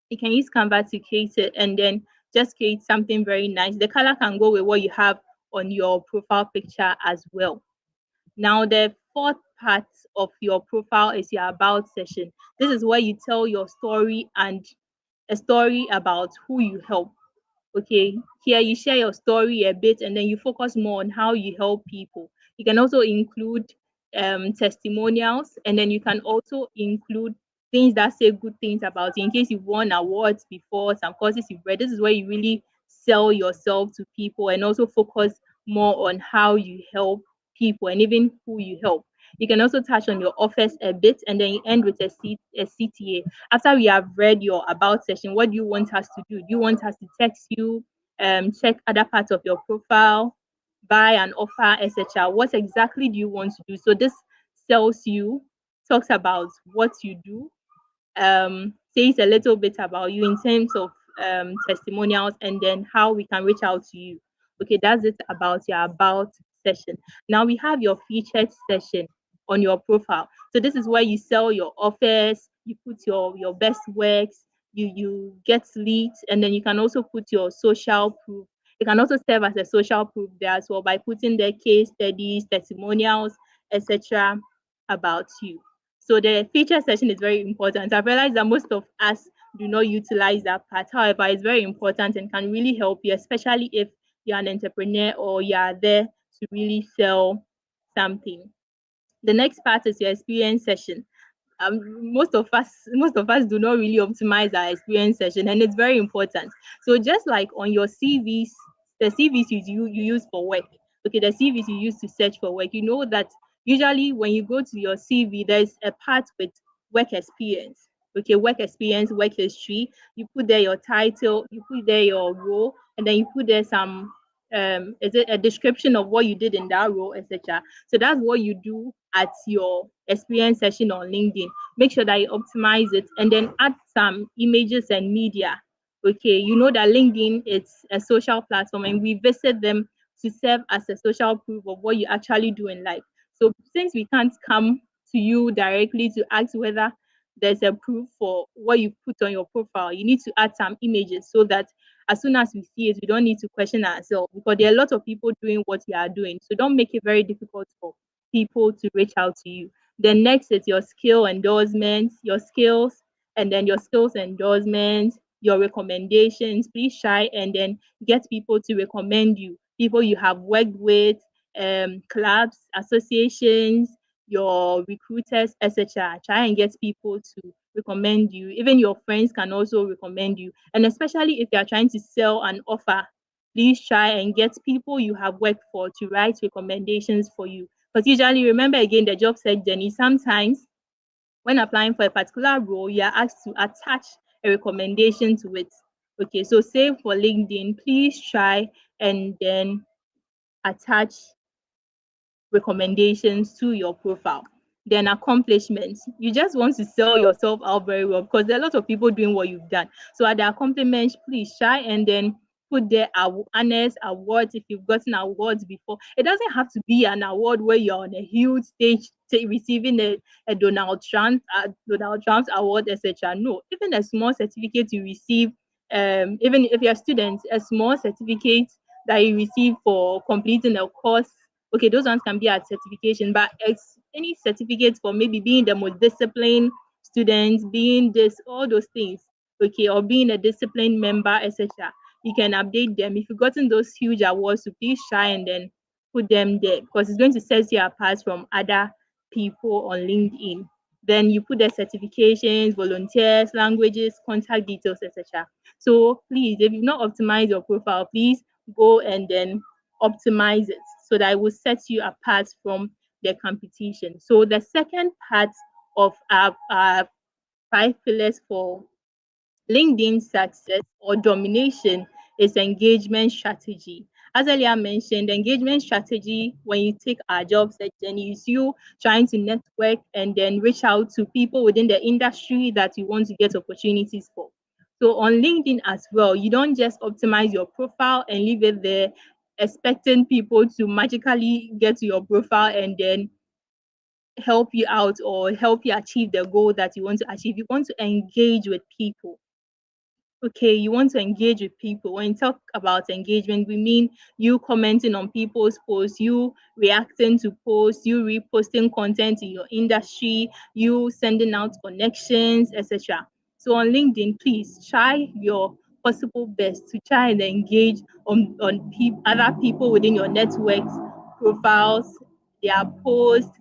you can use Canva to create it and then just create something very nice. The color can go with what you have on your profile picture as well. Now, the fourth part of your profile is your about session. This is where you tell your story and a story about who you help. Okay, here you share your story a bit and then you focus more on how you help people. You can also include testimonials, and then you can also include things that say good things about you in case you've won awards before, some courses you've read. This is where you really sell yourself to people and also focus more on how you help people and even who you help. You can also touch on your offers a bit and then you end with a CTA. After we have read your about session, what do you want us to do? Do you want us to text you, check other parts of your profile, buy an offer, etc.? What exactly do you want to do? So this sells you, talks about what you do, says a little bit about you in terms of testimonials, and then how we can reach out to you. Okay, that's it about your about session. Now we have your featured session on your profile. So this is where you sell your offers, you put your best works, you get leads, and then you can also put your social proof. You can also serve as a social proof there as well by putting their case studies, testimonials, etc. about you. So the feature session is very important. I've realized that most of us do not utilize that part. However, it's very important and can really help you, especially if you're an entrepreneur or you are there to really sell something. The next part is your experience session. Most of us do not really optimize our experience session, and it's very important. So just like on your CVs, the CVs you use for work, okay, the CVs you use to search for work, you know that usually when you go to your CV, there's a part with work experience. Okay, work experience, work history. You put there your title, you put there your role, and then you put there some is it a description of what you did in that role, etc. So that's what you do at your experience session on LinkedIn. Make sure that you optimize it and then add some images and media. Okay, you know that LinkedIn is a social platform and we visit them to serve as a social proof of what you actually do in life. So since we can't come to you directly to ask whether there's a proof for what you put on your profile, you need to add some images so that as soon as we see it, we don't need to question ourselves because there are a lot of people doing what you are doing. So don't make it very difficult for people to reach out to you. Then next is your skill endorsements, your skills, and then your skills endorsements, your recommendations. Please try and then get people to recommend you, people you have worked with, clubs, associations, your recruiters, etc. Try and get people to recommend you. Even your friends can also recommend you. And especially if you are trying to sell an offer, please try and get people you have worked for to write recommendations for you. Because usually, remember again, the job search journey, sometimes when applying for a particular role, you are asked to attach a recommendation to it. Okay, so say for LinkedIn, please try and then attach recommendations to your profile. Then accomplishments. You just want to sell yourself out very well because there are a lot of people doing what you've done. So at the accomplishments, please try and then put there honors, awards if you've gotten awards before. It doesn't have to be an award where you're on a huge stage receiving a Donald Trump's award, etc. No, even a small certificate you receive, even if you're a student, a small certificate that you receive for completing a course. Okay, those ones can be at certification, but any certificates for maybe being the most disciplined student, being this, all those things, okay, or being a disciplined member, etc. You can update them. If you've gotten those huge awards, so please try and then put them there because it's going to set you apart from other people on LinkedIn. Then you put the certifications, volunteers, languages, contact details, etc. So please, if you've not optimized your profile, please go and then optimize it so that it will set you apart from the competition. So the second part of our 5 pillars for LinkedIn success or domination is engagement strategy. As earlier mentioned, the engagement strategy, when you take our job search journey, is you trying to network and then reach out to people within the industry that you want to get opportunities for. So on LinkedIn as well, you don't just optimize your profile and leave it there, expecting people to magically get to your profile and then help you out or help you achieve the goal that you want to achieve. You want to engage with people. Okay, you want to engage with people. When you talk about engagement, we mean you commenting on people's posts, you reacting to posts, you reposting content in your industry, you sending out connections, etc. So on LinkedIn, please try your possible best to try and engage on other people within your networks, profiles, their posts,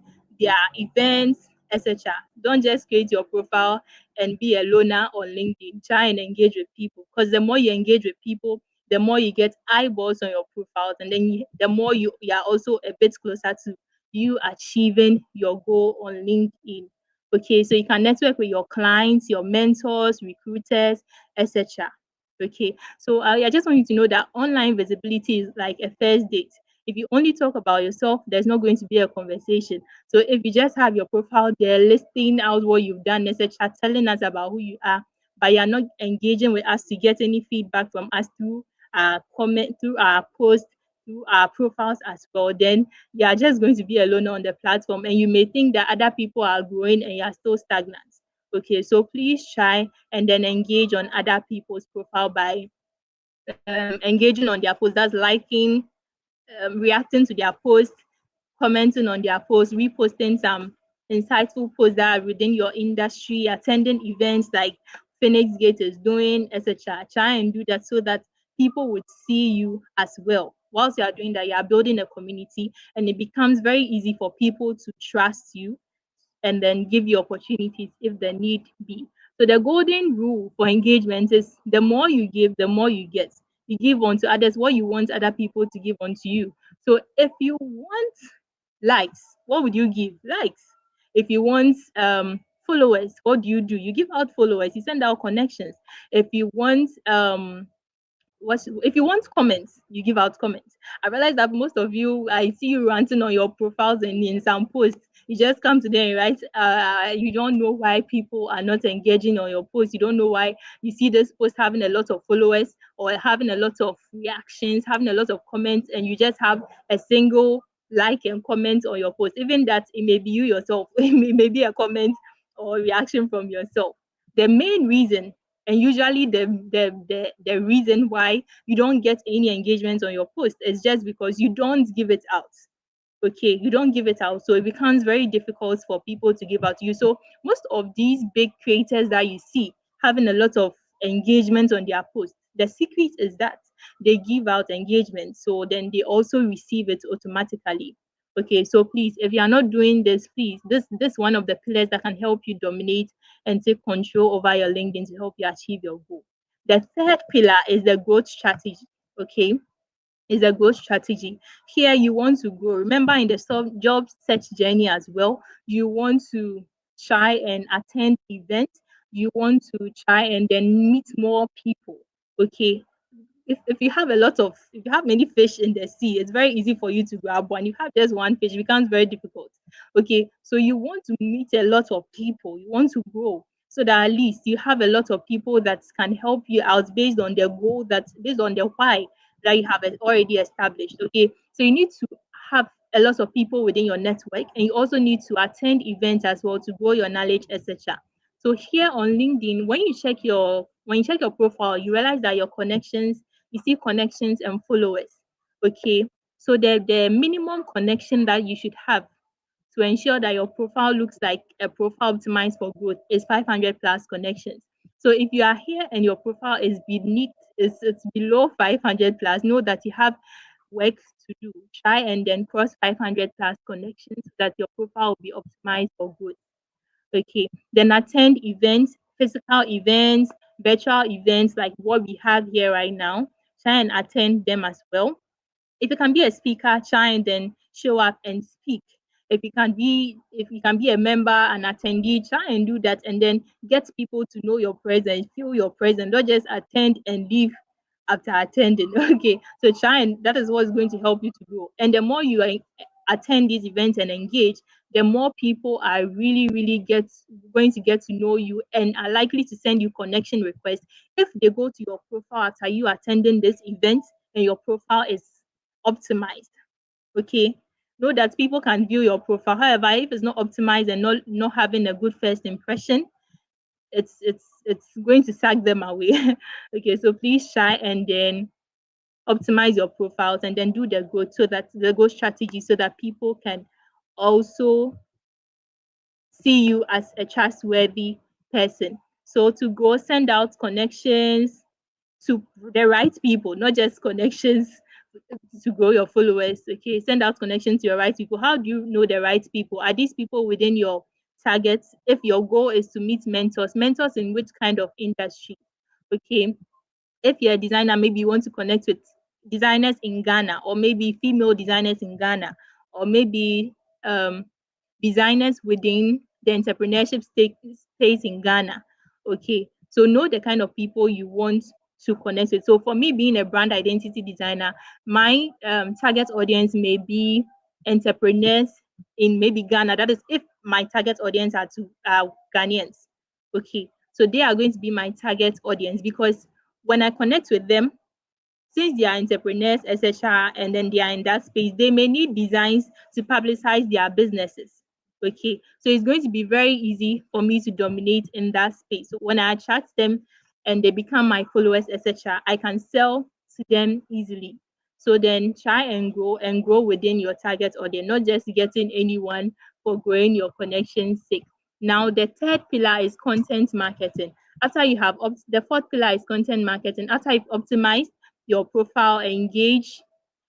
their events, etc. Don't just create your profile and be a loner on LinkedIn. Try and engage with people because the more you engage with people, the more you get eyeballs on your profiles, and then the more you are also a bit closer to you achieving your goal on LinkedIn. Okay, so you can network with your clients, your mentors, recruiters, etc. Okay, so I just want you to know that online visibility is like a first date. If you only talk about yourself, there's not going to be a conversation. So if you just have your profile there, listing out what you've done, etc., telling us about who you are, but you're not engaging with us to get any feedback from us through our comment, through our post, through our profiles as well, then you are just going to be alone on the platform, and you may think that other people are growing and you are still stagnant. Okay, so please try and then engage on other people's profile by engaging on their posts. That's liking, reacting to their posts, commenting on their posts, reposting some insightful posts that are within your industry, attending events like Phoenix Gate is doing, etc. Try and do that so that people would see you as well. Whilst you are doing that, you are building a community, and it becomes very easy for people to trust you and then give you opportunities if the need be. So the golden rule for engagement is the more you give, the more you get. You give unto others what you want other people to give unto you. So if you want likes, what would you give? Likes. If you want followers, what do? You give out followers, you send out connections. If you want what if you want comments, you give out comments. I realize that most of you, I see you ranting on your profiles and in some posts, you just come to them and write, you don't know why people are not engaging on your post. You don't know why you see this post having a lot of followers or having a lot of reactions, having a lot of comments, and you just have a single like and comment on your post. Even that, it may be you yourself, it may be a comment or reaction from yourself. The main reason, and usually the reason why you don't get any engagement on your post is just because you don't give it out. Okay, you don't give it out, so it becomes very difficult for people to give out to you. So most of these big creators that you see having a lot of engagement on their posts, the secret is that they give out engagement, so then they also receive it automatically. Okay, so please, if you are not doing this, please, this one of the pillars that can help you dominate and take control over your LinkedIn to help you achieve your goal. The third pillar is the growth strategy. Okay, is a growth strategy. Here you want to grow. Remember, in the job search journey as well, you want to try and attend events. You want to try and then meet more people. Okay, if you have a lot of if you have many fish in the sea, it's very easy for you to grab one. If you have just one fish, it becomes very difficult. Okay, so you want to meet a lot of people, you want to grow, so that at least you have a lot of people that can help you out based on their goal, that based on their why that you have already established. Okay, so you need to have a lot of people within your network, and you also need to attend events as well to grow your knowledge, etc. So here on LinkedIn, when you check your profile, you realize that your connections, you see connections and followers. Okay, so the minimum connection that you should have to ensure that your profile looks like a profile optimized for growth is 500 plus connections. So if you are here and your profile is beneath, it's below 500 plus, know that you have work to do. Try and then cross 500 plus connections so that your profile will be optimized for growth. Okay, then attend events, physical events, virtual events like what we have here right now. Try and attend them as well. If you can be a speaker, try and then show up and speak. If you can be a member, an attendee, try and do that, and then get people to know your presence, feel your presence, not just attend and leave after attending. Okay, so try, and that is what's going to help you to grow. And the more you attend these events and engage, the more people are really going to get to know you and are likely to send you connection requests if they go to your profile after you attending this event and your profile is optimized. Okay, know that people can view your profile. However, if it's not optimized and not having a good first impression, it's going to sack them away. Okay, so please try and then optimize your profiles and then do the growth strategy so that people can also see you as a trustworthy person. So to go, send out connections to the right people, not just connections to grow your followers. Okay, send out connections to your right people. How do you know the right people? Are these people within your targets? If your goal is to meet mentors in which kind of industry? Okay, if you're a designer, maybe you want to connect with designers in Ghana, or maybe female designers in Ghana, or maybe um, designers within the entrepreneurship space in Ghana. Okay, so know the kind of people you want to connect with. So for me, being a brand identity designer, my target audience may be entrepreneurs in maybe Ghana. That is if my target audience are Ghanaians. Okay. So they are going to be my target audience because when I connect with them, since they are entrepreneurs, etc., and then they are in that space, they may need designs to publicize their businesses. Okay, so it's going to be very easy for me to dominate in that space. So when I attract them and they become my followers, etc., I can sell to them easily. So then try and grow within your target audience, not just getting anyone for growing your connection's sake. Now, the third pillar is content marketing. After you have the fourth pillar is content marketing. After you've optimized your profile, engage,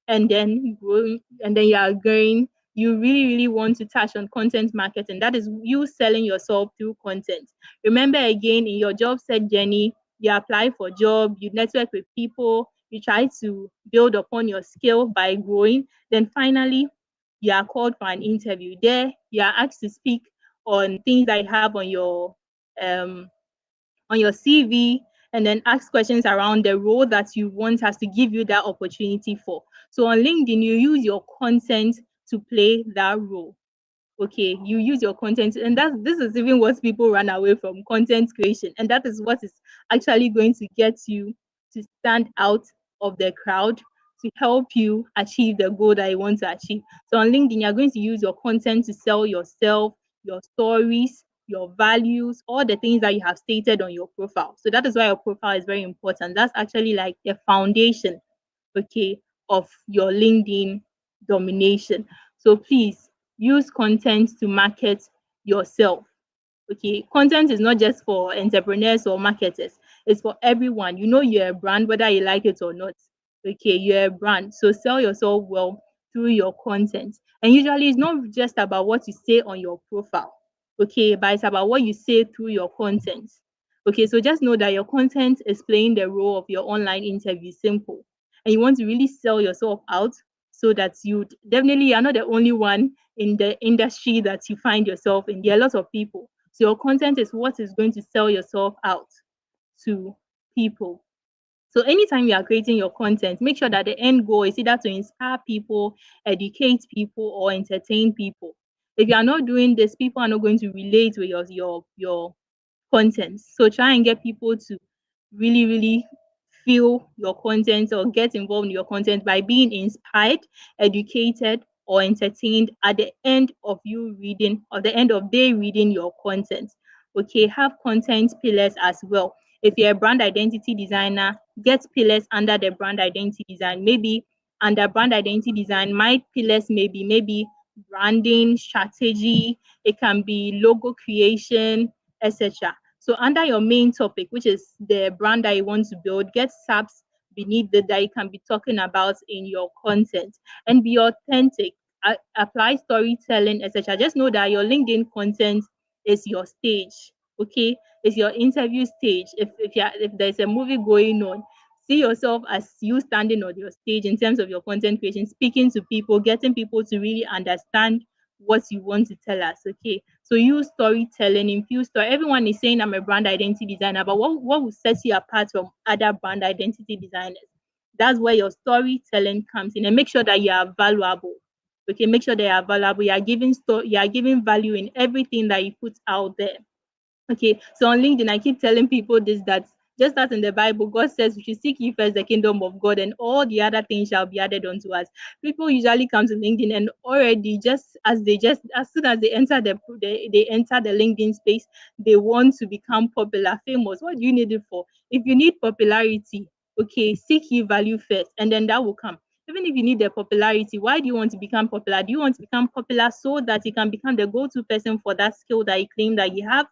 and then growing, and then you are growing, you really, really want to touch on content marketing. That is you selling yourself through content. Remember again, in your job search journey, you apply for job, you network with people, you try to build upon your skill by growing. Then finally, you are called for an interview. There, you are asked to speak on things that you have um on your CV, and then ask questions around the role that you want us to give you that opportunity for. So on LinkedIn, you use your content to play that role. Okay, you use your content, and that this is even what people run away from, content creation, and that is what is actually going to get you to stand out of the crowd, to help you achieve the goal that you want to achieve. So on LinkedIn, you're going to use your content to sell yourself, your stories, your values, all the things that you have stated on your profile. So that is why your profile is very important. That's actually like the foundation, okay, of your LinkedIn domination. So please use content to market yourself. Okay, content is not just for entrepreneurs or marketers, it's for everyone. You know, you're a brand, whether you like it or not. Okay, you're a brand, so sell yourself well through your content. And usually, it's not just about what you say on your profile, okay, but it's about what you say through your content. Okay, so just know that your content is playing the role of your online interview. Simple. And you want to really sell yourself out so that you definitely are not the only one in the industry that you find yourself in. There are lots of people. So your content is what is going to sell yourself out to people. So anytime you are creating your content, make sure that the end goal is either to inspire people, educate people, or entertain people. If you are not doing this, people are not going to relate with your content. So try and get people to really, really feel your content or get involved in your content by being inspired, educated, or entertained at the end of you reading, or the end of they reading your content. Okay, have content pillars as well. If you're a brand identity designer, get pillars under the brand identity design. Maybe under brand identity design, my pillars may be maybe branding, strategy, it can be logo creation, etc. So under your main topic, which is the brand that you want to build, get subs beneath that you can be talking about in your content, and be authentic. Apply storytelling, etc. Just know that your LinkedIn content is your stage. Okay, it's your interview stage. If there's a movie going on, see yourself as you standing on your stage in terms of your content creation, speaking to people, getting people to really understand what you want to tell us. Okay, so use storytelling, infuse story. Everyone is saying I'm a brand identity designer, but what will set you apart from other brand identity designers? That's where your storytelling comes in, and make sure that you are valuable. Okay, make sure they are valuable. You are giving value in everything that you put out there. Okay, so on LinkedIn, I keep telling people this, that just as in the Bible, God says we should seek ye first the kingdom of God, and all the other things shall be added unto us. People usually come to LinkedIn and already just as soon as they enter they enter the LinkedIn space, they want to become popular, famous. What do you need it for? If you need popularity, okay, seek ye value first, and then that will come. Even if you need the popularity, why do you want to become popular? Do you want to become popular so that you can become the go-to person for that skill that you claim that you have?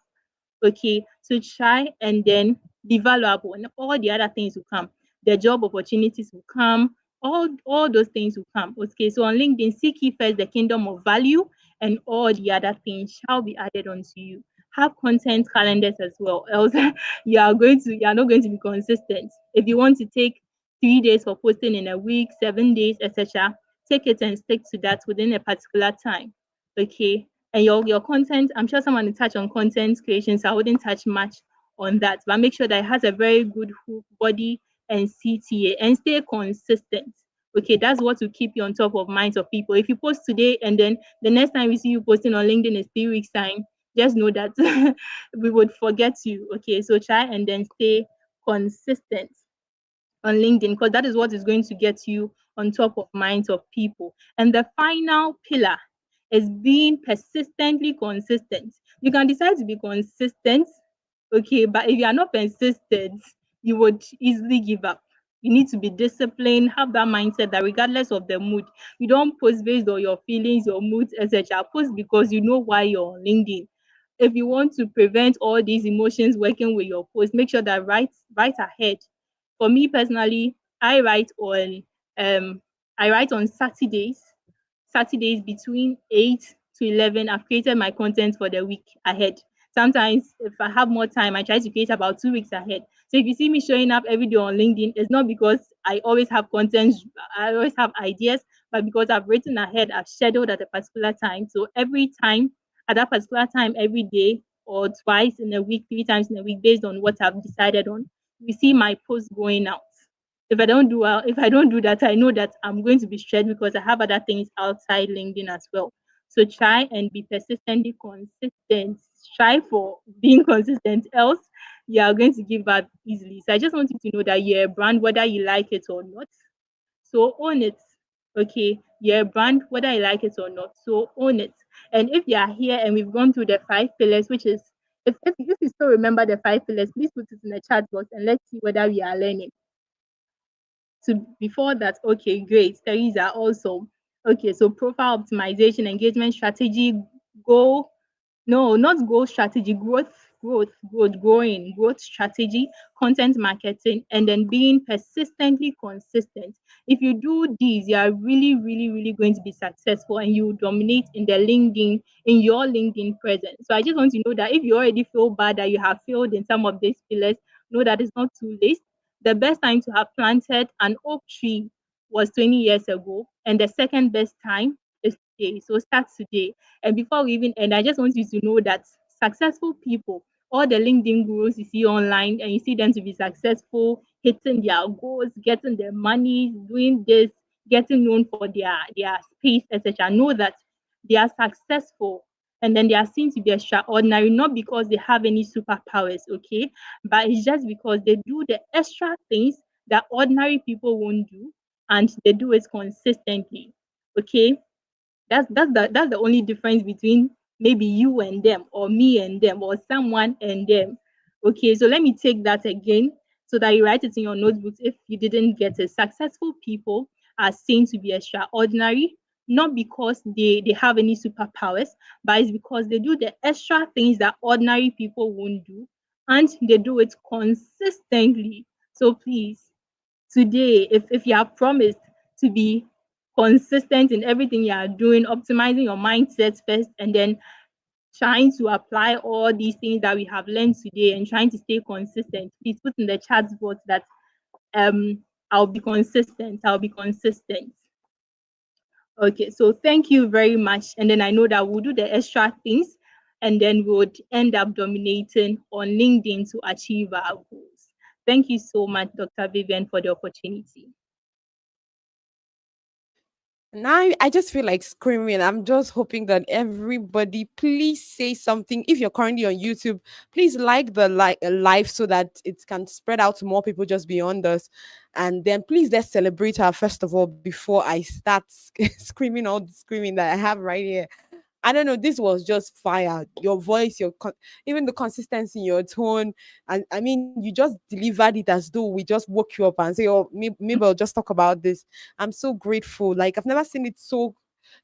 Okay, to try and then be valuable, and all the other things will come. The job opportunities will come, all those things will come. Okay, so on LinkedIn, seek ye first the kingdom of value, and all the other things shall be added unto you. Have content calendars as well, else you are not going to be consistent. If you want to take 3 days for posting in a week, 7 days, etc., take it and stick to that within a particular time. Okay, and your content, I'm sure someone will touch on content creation, so I wouldn't touch much on that, but make sure that it has a very good hook body, and CTA, and stay consistent. Okay, that's what will keep you on top of minds of people. If you post today and then the next time we see you posting on LinkedIn is 3 weeks time, just know that we would forget you. Okay, so try and then stay consistent on LinkedIn, because that is what is going to get you on top of minds of people. And the final pillar is being persistently consistent. You can decide to be consistent, okay, but if you are not persistent, you would easily give up. You need to be disciplined, have that mindset that regardless of the mood, you don't post based on your feelings, your moods, etc. Post because you know why you're on LinkedIn. If you want to prevent all these emotions working with your post, make sure that right ahead. For me personally, I write on um Saturdays. Saturdays between 8 to 11, I've created my content for the week ahead. Sometimes, if I have more time, I try to create about 2 weeks ahead. So if you see me showing up every day on LinkedIn, it's not because I always have content, I always have ideas, but because I've written ahead, I've scheduled at a particular time. So every time, at that particular time, every day, or twice in a week, 3 times in a week, based on what I've decided on, you see my post going out. If I don't do that, I know that I'm going to be stressed because I have other things outside LinkedIn as well. So try and be persistently consistent. Try for being consistent, else you are going to give up easily. So I just want you to know that you're a brand, whether you like it or not. So own it. Okay, you're a brand, whether you like it or not. So own it. And if you are here and we've gone through the 5 pillars, which is if you still remember the 5 pillars, please put it in the chat box and let's see whether we are learning. To before that, okay, great. Teresa also. Okay, so profile optimization, engagement strategy, goal, no, not goal strategy, growth strategy, content marketing, and then being persistently consistent. If you do these, you are really, really, really going to be successful and you will dominate in the LinkedIn, in your LinkedIn presence. So I just want you to know that if you already feel bad that you have failed in some of these pillars, know that it's not too late. The best time to have planted an oak tree was 20 years ago, and the second best time is today. So start today. And before we even end, I just want you to know that successful people, all the LinkedIn gurus you see online, and you see them to be successful, hitting their goals, getting their money, doing this, getting known for their space, etc. Know that they are successful and then they are seen to be extraordinary, not because they have any superpowers, okay? But it's just because they do the extra things that ordinary people won't do, and they do it consistently. Okay, that's the only difference between maybe you and them, or me and them, or someone and them. Okay, so let me take that again so that you write it in your notebooks if you didn't get it. Successful people are seen to be extraordinary, not because they have any superpowers, but it's because they do the extra things that ordinary people won't do, and they do it consistently. So please, today, if you have promised to be consistent in everything you are doing, optimizing your mindset first, and then trying to apply all these things that we have learned today and trying to stay consistent, please put in the chat box that um I'll be consistent. I'll be consistent. Okay, so thank you very much. And then I know that we'll do the extra things and then we would end up dominating on LinkedIn to achieve our goals. Thank you so much, Dr. Vivian, for the opportunity. Now I just feel like screaming. I'm just hoping that everybody please say something. If you're currently on YouTube, please like the live so that it can spread out to more people just beyond us. And then please let's celebrate her first of all before I start screaming all the screaming that I have right here. I don't know. This was just fire. Your voice, even the consistency in your tone, and I mean, you just delivered it as though we just woke you up and say, "Oh, maybe I'll just talk about this." I'm so grateful. Like I've never seen it so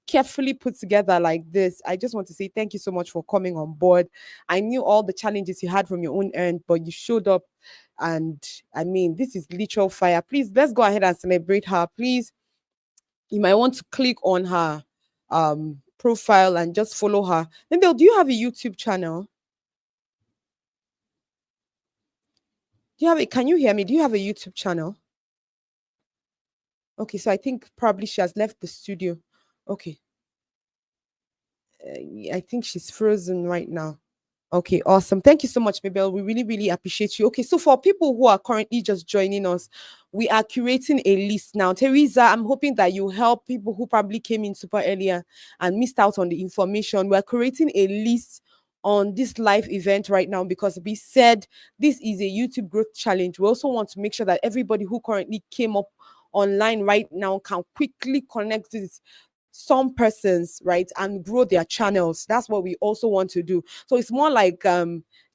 carefully put together like this. I just want to say thank you so much for coming on board. I knew all the challenges you had from your own end, but you showed up, and I mean, this is literal fire. Please, let's go ahead and celebrate her. Please, you might want to click on her profile and just follow her. Mabel, do you have a YouTube channel? Do you have it? Can you hear me? Do you have a YouTube channel? Okay, so I think probably she has left the studio. Okay, I think she's frozen right now. Okay, awesome. Thank you so much, Mabel. We really, really appreciate you. Okay, so for people who are currently just joining us, we are curating a list now. Teresa, I'm hoping that you help people who probably came in super earlier and missed out on the information. We're creating a list on this live event right now because we said this is a YouTube growth challenge. We also want to make sure that everybody who currently came up online right now can quickly connect with some persons, right, and grow their channels. That's what we also want to do. So it's more like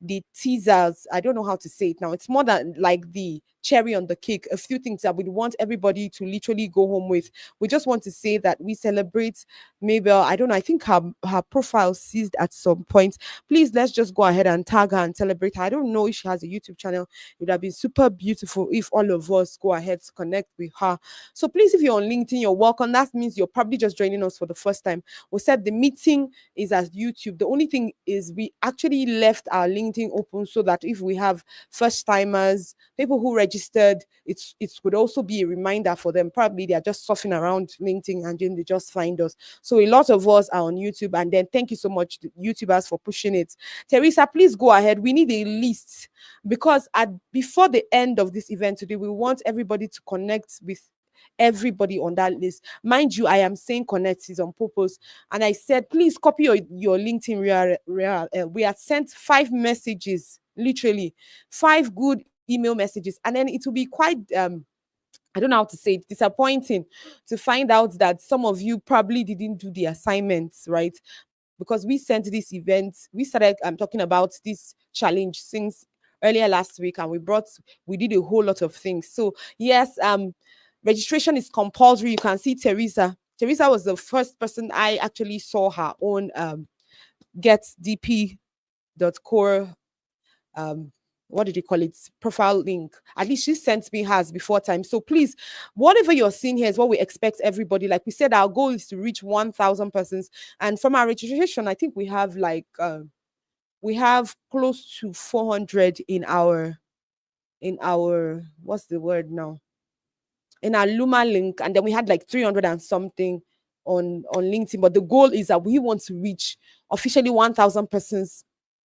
the teasers. I don't know how to say it now. It's more than like the cherry on the cake, a few things that we want everybody to literally go home with. We just want to say that we celebrate Mabel. I don't know, I think her profile ceased at some point. Please, let's just go ahead and tag her and celebrate her. I don't know if she has a YouTube channel. It would have been super beautiful if all of us go ahead to connect with her. So please, if you're on LinkedIn, you're welcome. That means you're probably just joining us for the first time. We said the meeting is as YouTube. The only thing is we actually left our LinkedIn open so that if we have first timers, people who registered, it would also be a reminder for them. Probably they are just surfing around LinkedIn and then they just find us. So a lot of us are on YouTube, and then thank you so much to YouTubers for pushing it. Teresa, please go ahead. We need a list because at before the end of this event today, we want everybody to connect with everybody on that list. Mind you, I am saying connect is on purpose. And I said, please copy your LinkedIn we had sent 5 messages, literally 5 good email messages. And then it will be quite I don't know how to say it, disappointing to find out that some of you probably didn't do the assignments, right? Because we sent this event, we started talking about this challenge since earlier last week, and we did a whole lot of things. So yes, registration is compulsory. You can see Teresa. Teresa was the first person I actually saw her own getdp.core what did you call it, profile link. At least she sent me hers before time. So please, whatever you're seeing here is what we expect everybody. Like we said, our goal is to reach 1,000 persons, and from our registration I think we have like we have close to 400 in our what's the word now, in our Luma link, and then we had like 300 and something on LinkedIn. But the goal is that we want to reach officially 1,000 persons.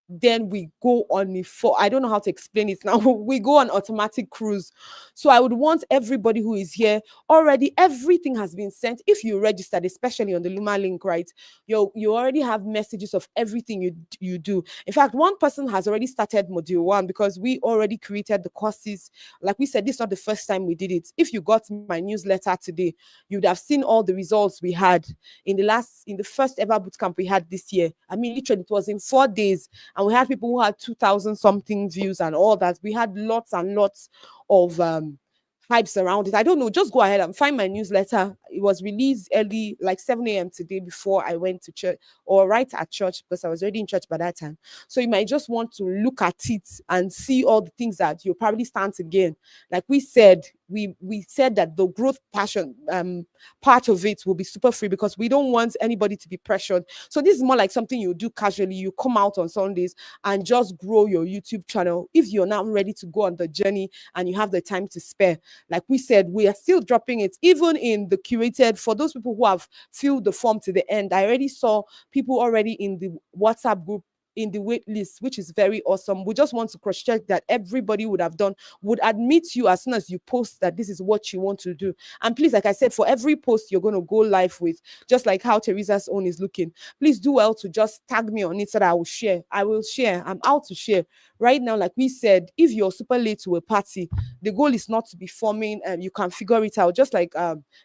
Then we go on a for I don't know how to explain it now. We go on automatic cruise. So I would want everybody who is here already. Everything has been sent. If you registered, especially on the Luma link, right? You already have messages of everything you do. In fact, one person has already started module 1 because we already created the courses. Like we said, this is not the first time we did it. If you got my newsletter today, you'd have seen all the results we had in the first ever bootcamp we had this year. I mean, literally, it was in 4 days, and we had people who had 2,000 something views and all that. We had lots and lots of hypes around it. I don't know. Just go ahead and find my newsletter. It was released early, like 7 a.m. today before I went to church, or right at church, because I was already in church by that time. So you might just want to look at it and see all the things that you'll probably stand to gain. Like we said, we said that the growth passion part of it will be super free because we don't want anybody to be pressured. So this is more like something you do casually. You come out on Sundays and just grow your YouTube channel. If you're now ready to go on the journey and you have the time to spare, like we said, we are still dropping it even in the curated. For those people who have filled the form to the end, I already saw people already in the WhatsApp group in the wait list, which is very awesome. We just want to cross check that everybody would admit you as soon as you post that this is what you want to do. And please, like I said, for every post you're going to go live with, just like how Teresa's own is looking, please do well to just tag me on it so that I will share. I'm out to share right now. Like we said, if you're super late to a party, the goal is not to be forming and you can figure it out. Just like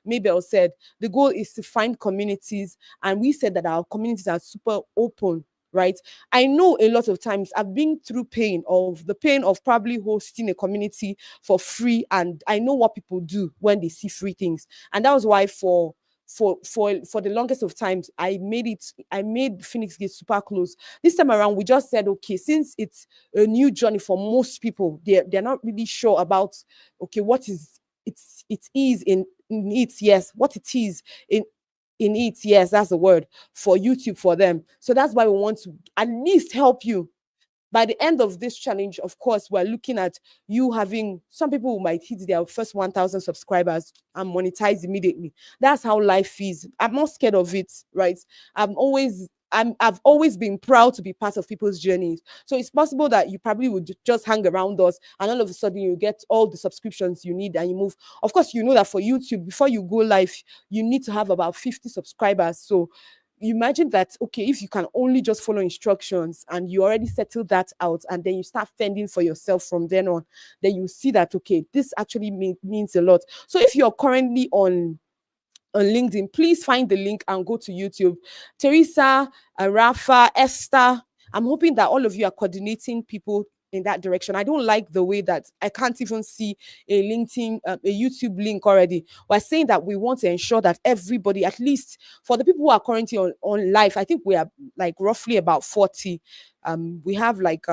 Mabel said, the goal is to find communities, and we said that our communities are super open, right? I know a lot of times I've been through the pain of probably hosting a community for free, and I know what people do when they see free things. And that was why for the longest of times I made Phoenix Gate super close. This time around we just said, okay, since it's a new journey for most people, they're not really sure about, okay, what is it is in it, yes, what it is in it, yes, that's the word for YouTube for them. So that's why we want to at least help you. By the end of this challenge, of course, we're looking at you having, some people who might hit their first 1,000 subscribers and monetize immediately. That's how life is. I'm not scared of it, right? I'm always I've always been proud to be part of people's journeys. So it's possible that you probably would just hang around us, and all of a sudden you get all the subscriptions you need and you move. Of course, you know that for YouTube, before you go live, you need to have about 50 subscribers. So you imagine that, okay, if you can only just follow instructions and you already settle that out, and then you start fending for yourself from then on, then you see that, okay, this actually means a lot. So if you're currently on LinkedIn, please find the link and go to YouTube. Teresa, Rafa, Esther, I'm hoping that all of you are coordinating people in that direction. I don't like the way that I can't even see a LinkedIn, a YouTube link already. We're saying that we want to ensure that everybody, at least for the people who are currently on live, I think we are like roughly about 40. We have like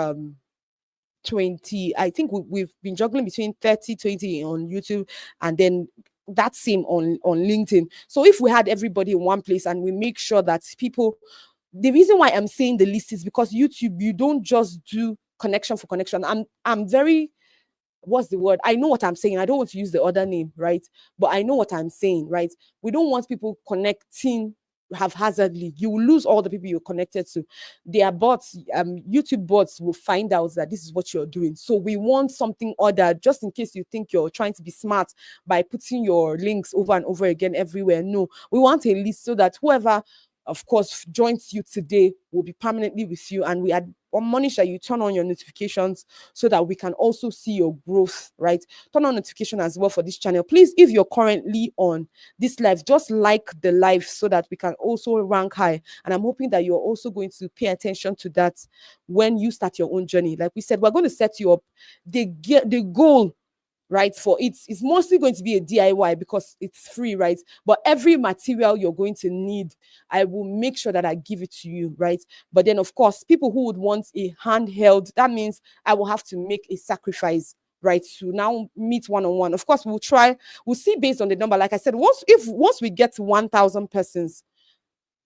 20. I think we've been juggling between 30, 20 on YouTube, and then that same on LinkedIn. So if we had everybody in one place and we make sure that people, the reason why I'm saying the list is because YouTube, you don't just do connection for connection. I'm very, what's the word? I know what I'm saying. I don't want to use the other name, right? But I know what I'm saying, right? We don't want people connecting haphazardly. You will lose all the people you're connected to. Their bots, YouTube bots will find out that this is what you're doing. So we want something other, just in case you think you're trying to be smart by putting your links over and over again everywhere. No, we want a list so that whoever, of course, joins you today will be permanently with you, and we admonish that you turn on your notifications so that we can also see your growth, right? Turn on notification as well for this channel. Please, if you're currently on this live, just like the live so that we can also rank high. And I'm hoping that you're also going to pay attention to that when you start your own journey. Like we said, we're going to set you up. The goal, right, for it's mostly going to be a DIY because it's free, right? But every material you're going to need, I will make sure that I give it to you, right? But then, of course, people who would want a handheld, that means I will have to make a sacrifice, right, to now meet one-on-one. Of course, we'll see based on the number. Like I said, once we get to 1,000 persons,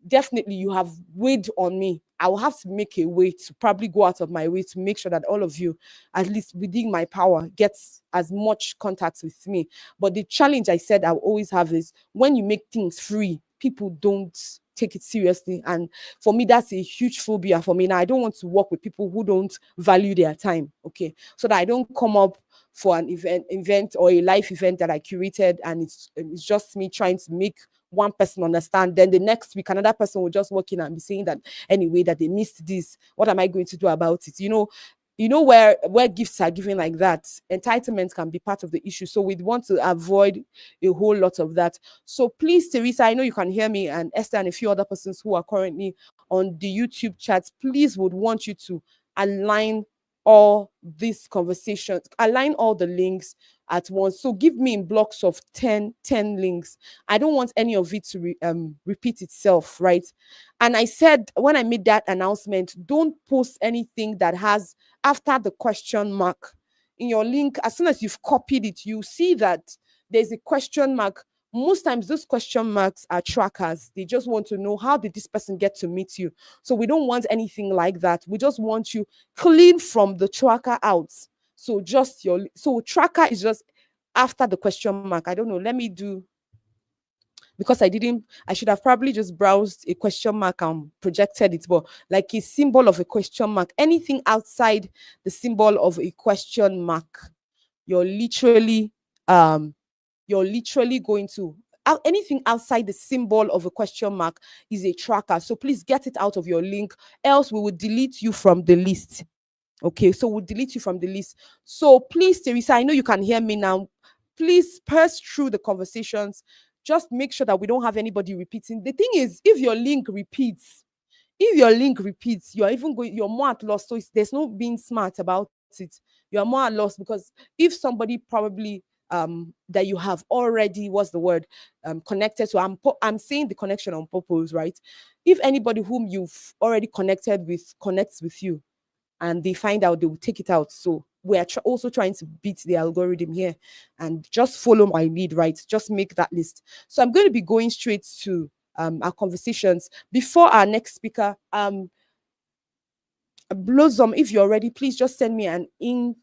definitely you have weighed on me. I will have to make a way to probably go out of my way to make sure that all of you, at least within my power, gets as much contact with me. But the challenge I said I will always have is when you make things free, people don't take it seriously. And for me, that's a huge phobia for me. Now, I don't want to work with people who don't value their time. Okay. So that I don't come up for an event or a live event that I curated and it's just me trying to make one person understand, then the next week another person will just walk in and be saying that anyway that they missed this, what am I going to do about it? Where gifts are given like that, entitlement can be part of the issue. So we want to avoid a whole lot of that. So please, Teresa, I know you can hear me, and Esther and a few other persons who are currently on the YouTube chats, please would want you to align all these conversations, align all the links at once. So give me in blocks of 10 links. I don't want any of it to repeat itself, right? And I said, when I made that announcement, don't post anything that has after the question mark in your link. As soon as you've copied it, you see that there's a question mark. Most times those question marks are trackers. They just want to know, how did this person get to meet you? So we don't want anything like that. We just want you clean from the tracker out. So tracker is just after the question mark. I don't know. Let me do, because I should have probably just browsed a question mark and projected it, but like a symbol of a question mark, anything outside the symbol of a question mark, you're literally um going to anything outside the symbol of a question mark is a tracker. So please get it out of your link, else we will delete you from the list. Okay, so we'll delete you from the list. So please, Teresa, I know you can hear me now. Please pass through the conversations. Just make sure that we don't have anybody repeating. The thing is, if your link repeats, you're more at loss. So there's no being smart about it. You're more at loss because if somebody probably that you have already, what's the word, connected to, I'm saying the connection on purpose, right? If anybody whom you've already connected with connects with you, and they find out, they will take it out. So we are also trying to beat the algorithm here and just follow my lead, right? Just make that list. So I'm going to be going straight to our conversations. Before our next speaker, Blossom, if you're ready, please just send me an in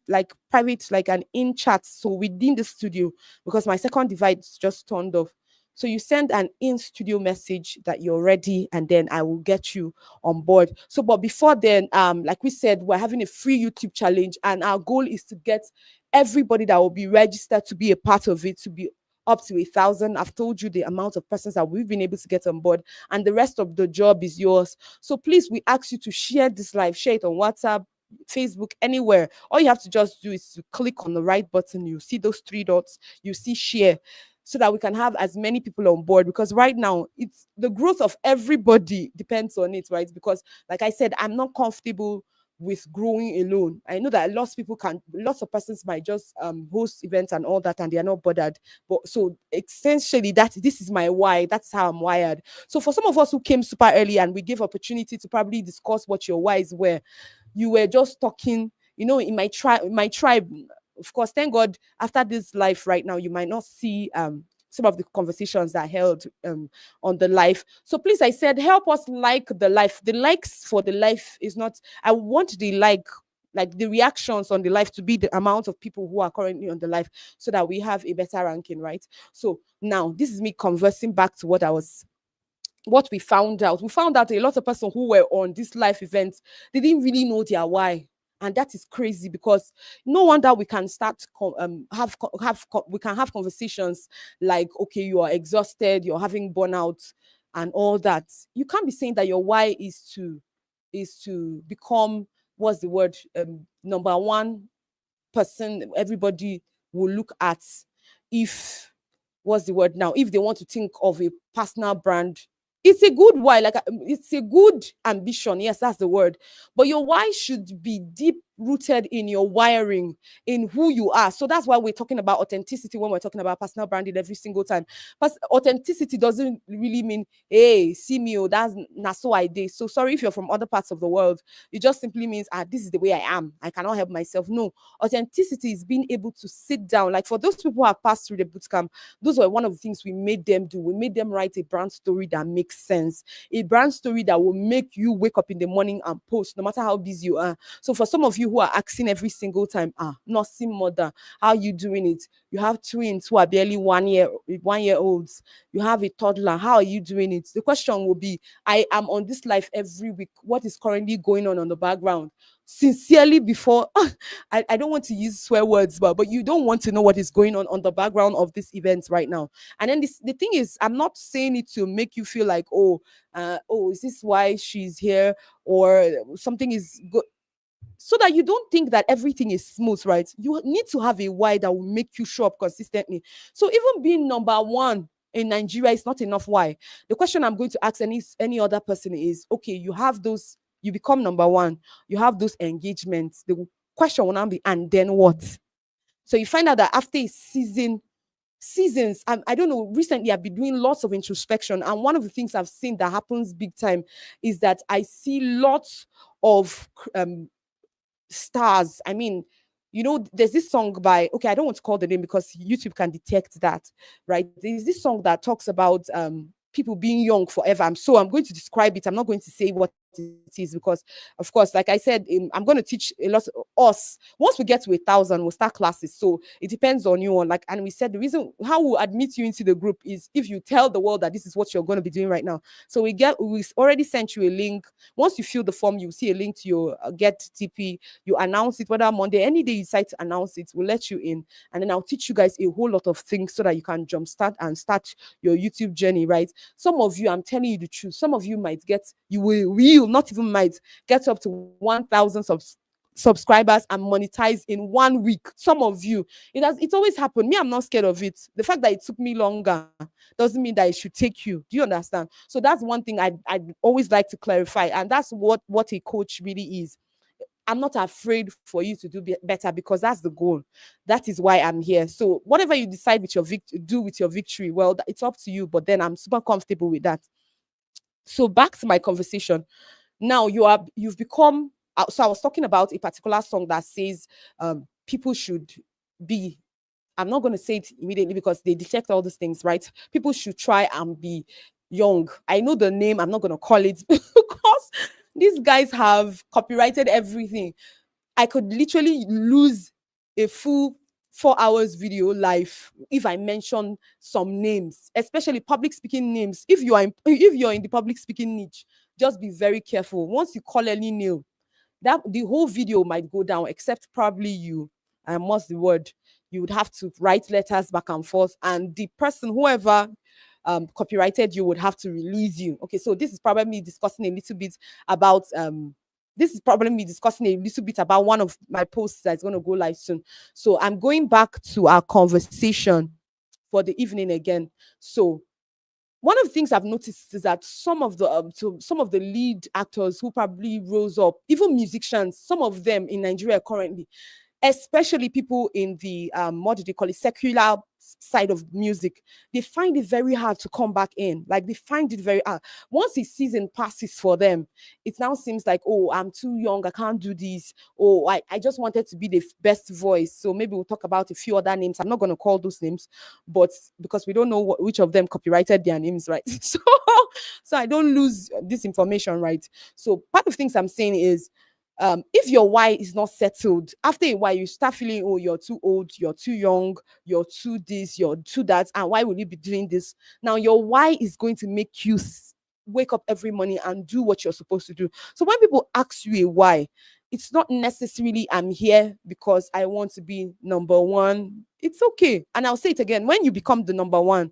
like private, like an in chat. So within the studio, because my second device just turned off. So you send an in studio message that you're ready, and then I will get you on board. So, but before then, like we said, we're having a free YouTube challenge, and our goal is to get everybody that will be registered to be a part of it to be up to 1,000. I've told you the amount of persons that we've been able to get on board, and the rest of the job is yours. So please, we ask you to share this live, share it on WhatsApp, Facebook, anywhere. All you have to just do is to click on the right button. You see those three dots, you see share, so that we can have as many people on board. Because right now, it's the growth of everybody depends on it, right? Because like I said, I'm not comfortable with growing alone. I know that lots of persons might just host events and all that, and they are not bothered. But so essentially, this is my why. That's how I'm wired. So for some of us who came super early and we give opportunity to probably discuss what your whys were, you were just talking, in my tribe. Of course, thank God, after this life right now, you might not see some of the conversations that are held on the life. So please, I said, help us like the life. The likes for the life is not, I want the like the reactions on the life to be the amount of people who are currently on the life, so that we have a better ranking, right? So now this is me conversing back to what we found out. We found out a lot of people who were on this life event, they didn't really know their why. And that is crazy, because no wonder we can start we can have conversations like, okay, you are exhausted, you're having burnout and all that. You can't be saying that your why is to become, what's the word, number one person everybody will look at. If What's the word now, if they want to think of a personal brand, it's a good why, like it's a good ambition, yes, that's the word. But your why should be deep rooted in your wiring, in who you are. So that's why we're talking about authenticity when we're talking about personal branding every single time. But authenticity doesn't really mean, hey, see me, oh, that's not so I did. So sorry if you're from other parts of the world. It just simply means, this is the way I am, I cannot help myself. No, authenticity is being able to sit down. Like for those people who have passed through the boot camp, those were one of the things we made them do. We made them write a brand story that makes sense, a brand story that will make you wake up in the morning and post, no matter how busy you are. So for some of you who are asking every single time, nursing mother, how are you doing it? You have twins who are barely 1 year olds. You have a toddler. How are you doing it? The question will be, I am on this life every week. What is currently going on the background? Sincerely, before I don't want to use swear words, but you don't want to know what is going on the background of this event right now. And then the thing is, I'm not saying it to make you feel like, is this why she's here, or something is good, so that you don't think that everything is smooth, right? You need to have a why that will make you show up consistently. So even being number one in Nigeria is not enough. Why? The question I'm going to ask any other person is, okay, you become number one, you have those engagements. The question will now be, and then what? So you find out that after a seasons, I don't know, recently I've been doing lots of introspection, and one of the things I've seen that happens big time is that I see lots of stars. I mean, there's this song by, okay, I don't want to call the name because YouTube can detect that, right? There's this song that talks about people being young forever. I'm going to describe it. I'm not going to say what it is, because of course, like I said, I'm going to teach a lot of us. Once we get to 1,000, we'll start classes. So it depends on you. And we said the reason how we'll admit you into the group is if you tell the world that this is what you're going to be doing right now. So we already sent you a link. Once you fill the form, you'll see a link to your get TP. You announce it, whether Monday, any day you decide to announce it, we'll let you in. And then I'll teach you guys a whole lot of things so that you can jumpstart and start your YouTube journey, right? Some of you, I'm telling you the truth, some of you will not even might get up to 1,000 subscribers and monetize in 1 week. Some of you, it's always happened. Me, I'm not scared of it. The fact that it took me longer doesn't mean that it should take you. Do you understand? So that's one thing I'd always like to clarify, and that's what a coach really is. I'm not afraid for you to do better, because that's the goal. That is why I'm here. So whatever you decide with your do with your victory, well, it's up to you. But then I'm super comfortable with that. So back to my conversation. Now you've become. So I was talking about a particular song that says people should be. I'm not going to say it immediately because they detect all these things, right? People should try and be young. I know the name. I'm not going to call it because these guys have copyrighted everything. I could literally lose a full 4 hours video live if I mention some names, especially public speaking names. If you're in the public speaking niche, just be very careful. Once you call any name, that the whole video might go down, except probably you, and what's the word, you would have to write letters back and forth, and the person, whoever copyrighted you, would have to release you. Okay, so this is probably me discussing a little bit about one of my posts that's going to go live soon. So I'm going back to our conversation for the evening again. So one of the things I've noticed is that some of the lead actors who probably rose up, even musicians, some of them in Nigeria currently, especially people in the what do they call it, secular side of music, they find it very hard to come back in. Like, they find it very hard. Once the season passes for them, it now seems like, oh, I'm too young, I can't do this. Oh, I just wanted to be the best voice. So maybe we'll talk about a few other names. I'm not going to call those names, but because we don't know which of them copyrighted their names, right? So I don't lose this information, right? So part of things I'm saying is, if your why is not settled, after a while you start feeling, oh, you're too old, you're too young, you're too this, you're too that, and why will you be doing this? Now your why is going to make you wake up every morning and do what you're supposed to do. So when people ask you a why, it's not necessarily I'm here because I want to be number one. It's okay. And I'll say it again, when you become the number one,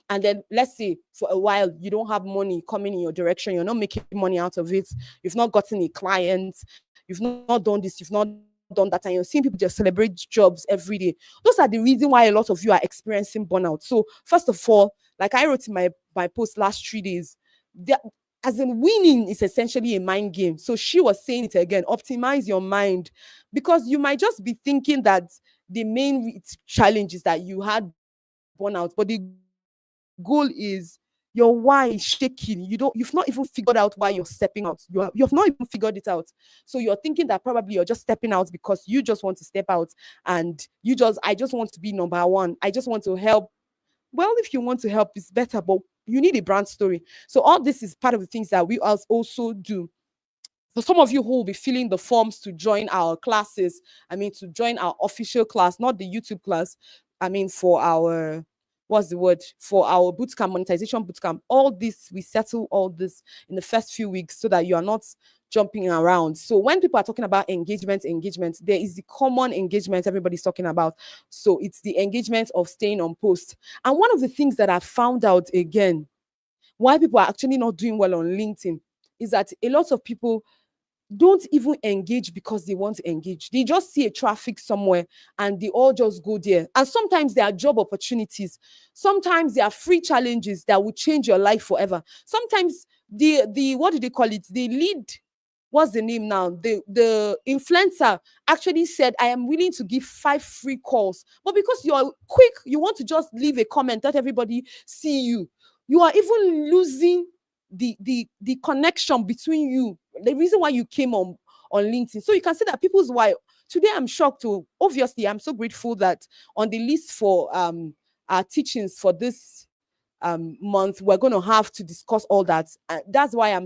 and then let's say for a while you don't have money coming in your direction, you're not making money out of it, you've not gotten a client, you've not done this, you've not done that, and you're seeing people just celebrate jobs every day. Those are the reason why a lot of you are experiencing burnout. So first of all, like I wrote in my post last 3 days, as in, winning is essentially a mind game. So she was saying it again, optimize your mind, because you might just be thinking that the main challenge is that you had burnout, but the goal is your why is shaking. You've not even figured out why you're stepping out. You've not even figured it out. So you're thinking that probably you're just stepping out because you just want to step out, and I just want to be number one. I just want to help. Well, if you want to help, it's better, but you need a brand story. So all this is part of the things that we also do. For some of you who will be filling the forms to join our classes, to join our official class, not the YouTube class, for our, what's the word, for our bootcamp, monetization bootcamp, all this, we settle all this in the first few weeks so that you are not jumping around. So when people are talking about engagement, there is the common engagement everybody's talking about. So it's the engagement of staying on post. And one of the things that I found out again, why people are actually not doing well on LinkedIn, is that a lot of people don't even engage because they want to engage. They just see a traffic somewhere and they all just go there. And sometimes there are job opportunities. Sometimes there are free challenges that will change your life forever. Sometimes the what do they call it? The lead, what's the name now? The influencer actually said, I am willing to give 5 free calls. But because you're quick, you want to just leave a comment, let everybody see you. You are even losing the connection between you, the reason why you came on LinkedIn. So you can see that people's why. Today I'm shocked to, obviously I'm so grateful that on the list for our teachings for this month, we're going to have to discuss all that. That's why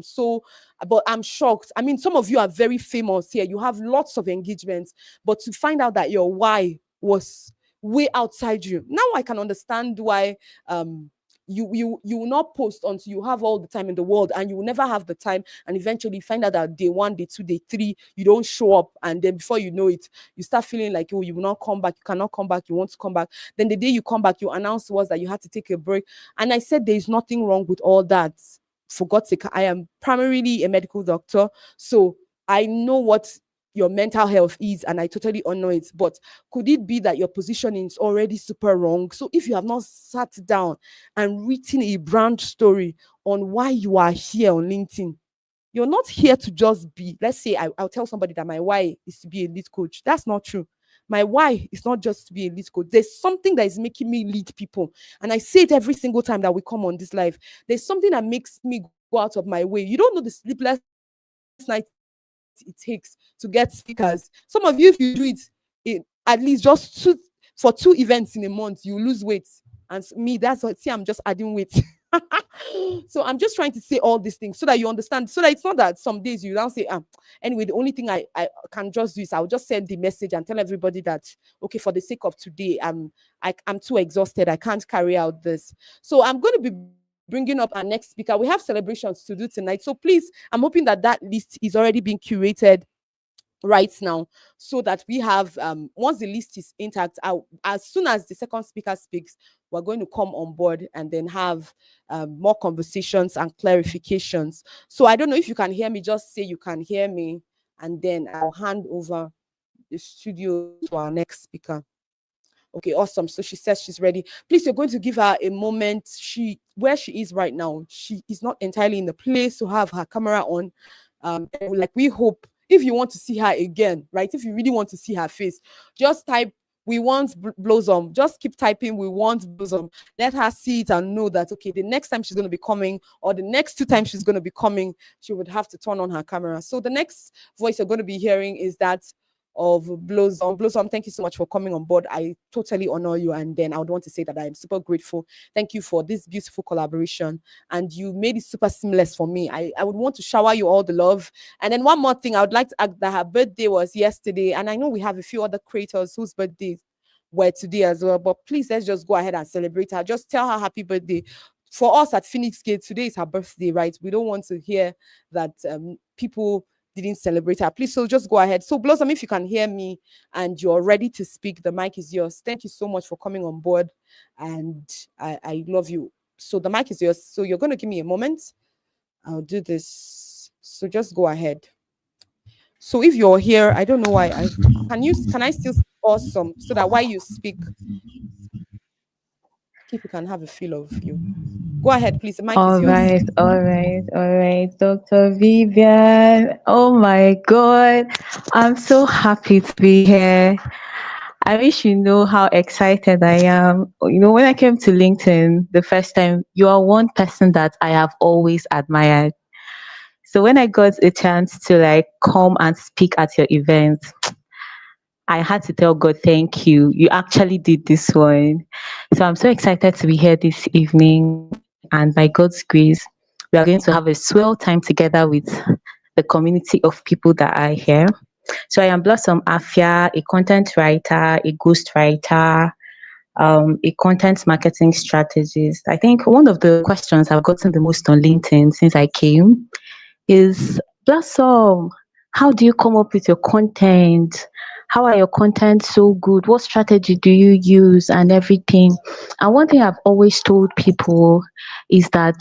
but I'm shocked. Some of you are very famous here, you have lots of engagements, but to find out that your why was way outside you, now I can understand why you will not post until you have all the time in the world, and you will never have the time, and eventually find out that day 1, day 2, day 3 you don't show up, and then before you know it, you start feeling like, oh, you will not come back, you cannot come back, you want to come back. Then the day you come back, you announce to us that you had to take a break. And I said there is nothing wrong with all that. For God's sake, I am primarily a medical doctor, so I know what your mental health is, and I totally honor it. But could it be that your positioning is already super wrong? So if you have not sat down and written a brand story on why you are here on LinkedIn, you're not here to just be, let's say I'll tell somebody that my why is to be a lead coach. That's not true. My why is not just to be a lead coach. There's something that is making me lead people. And I say it every single time that we come on this live. There's something that makes me go out of my way. You don't know the sleepless night it takes to get speakers. Some of you, if you do it at least just for 2 events in a month, you lose weight. And me, that's what, see, I'm just adding weight. So I'm just trying to say all these things so that you understand, so that it's not that some days you now say, anyway, the only thing I can just do is I'll just send the message and tell everybody that, okay, for the sake of today, I'm too exhausted, I can't carry out this. So I'm going to be bringing up our next speaker. We have celebrations to do tonight, so please, I'm hoping that that list is already being curated right now, so that we have, once the list is intact, as soon as the second speaker speaks, we're going to come on board and then have more conversations and clarifications. So I don't know if you can hear me, just say you can hear me, and then I'll hand over the studio to our next speaker. Okay, awesome. So she says she's ready. Please, you're going to give her a moment. Where she is right now, she is not entirely in the place to have her camera on. Like, we hope, if you want to see her again, right? If you really want to see her face, just type "we want Blossom." Just keep typing "we want Blossom." Let her see it and know that, okay, the next time she's going to be coming, or the next two times she's going to be coming, she would have to turn on her camera. So the next voice you're going to be hearing is that of Blossom. Blossom, thank you so much for coming on board. I totally honor you. And then I would want to say that I'm super grateful. Thank you for this beautiful collaboration. And you made it super seamless for me. I would want to shower you all the love. And then one more thing, I would like to add that her birthday was yesterday. And I know we have a few other creators whose birthdays were today as well. But please, let's just go ahead and celebrate her. Just tell her happy birthday. For us at Phoenix Gate, today is her birthday, right? We don't want to hear that people didn't celebrate her. Please, so just go ahead. So Blossom, if you can hear me and you're ready to speak, the mic is yours. Thank you so much for coming on board, and I love you. So the mic is yours. So you're going to give me a moment. I'll do this. So just go ahead. So if you're here, I don't know why can I still awesome, so that while you speak, people can have a feel of you. Go ahead, please. The mic is All yours. right, all right, all right, Dr. Vivian. Oh my God, I'm so happy to be here. I wish you know how excited I am. When I came to LinkedIn the first time, you are one person that I have always admired. So when I got a chance to like come and speak at your event, I had to tell God, thank you. You actually did this one. So I'm so excited to be here this evening. And by God's grace, we are going to have a swell time together with the community of people that are here. So I am Blossom Afia, a content writer, a ghostwriter, a content marketing strategist. I think one of the questions I've gotten the most on LinkedIn since I came is, Blossom, how do you come up with your content? How are your content so good? What strategy do you use and everything? And one thing I've always told people is that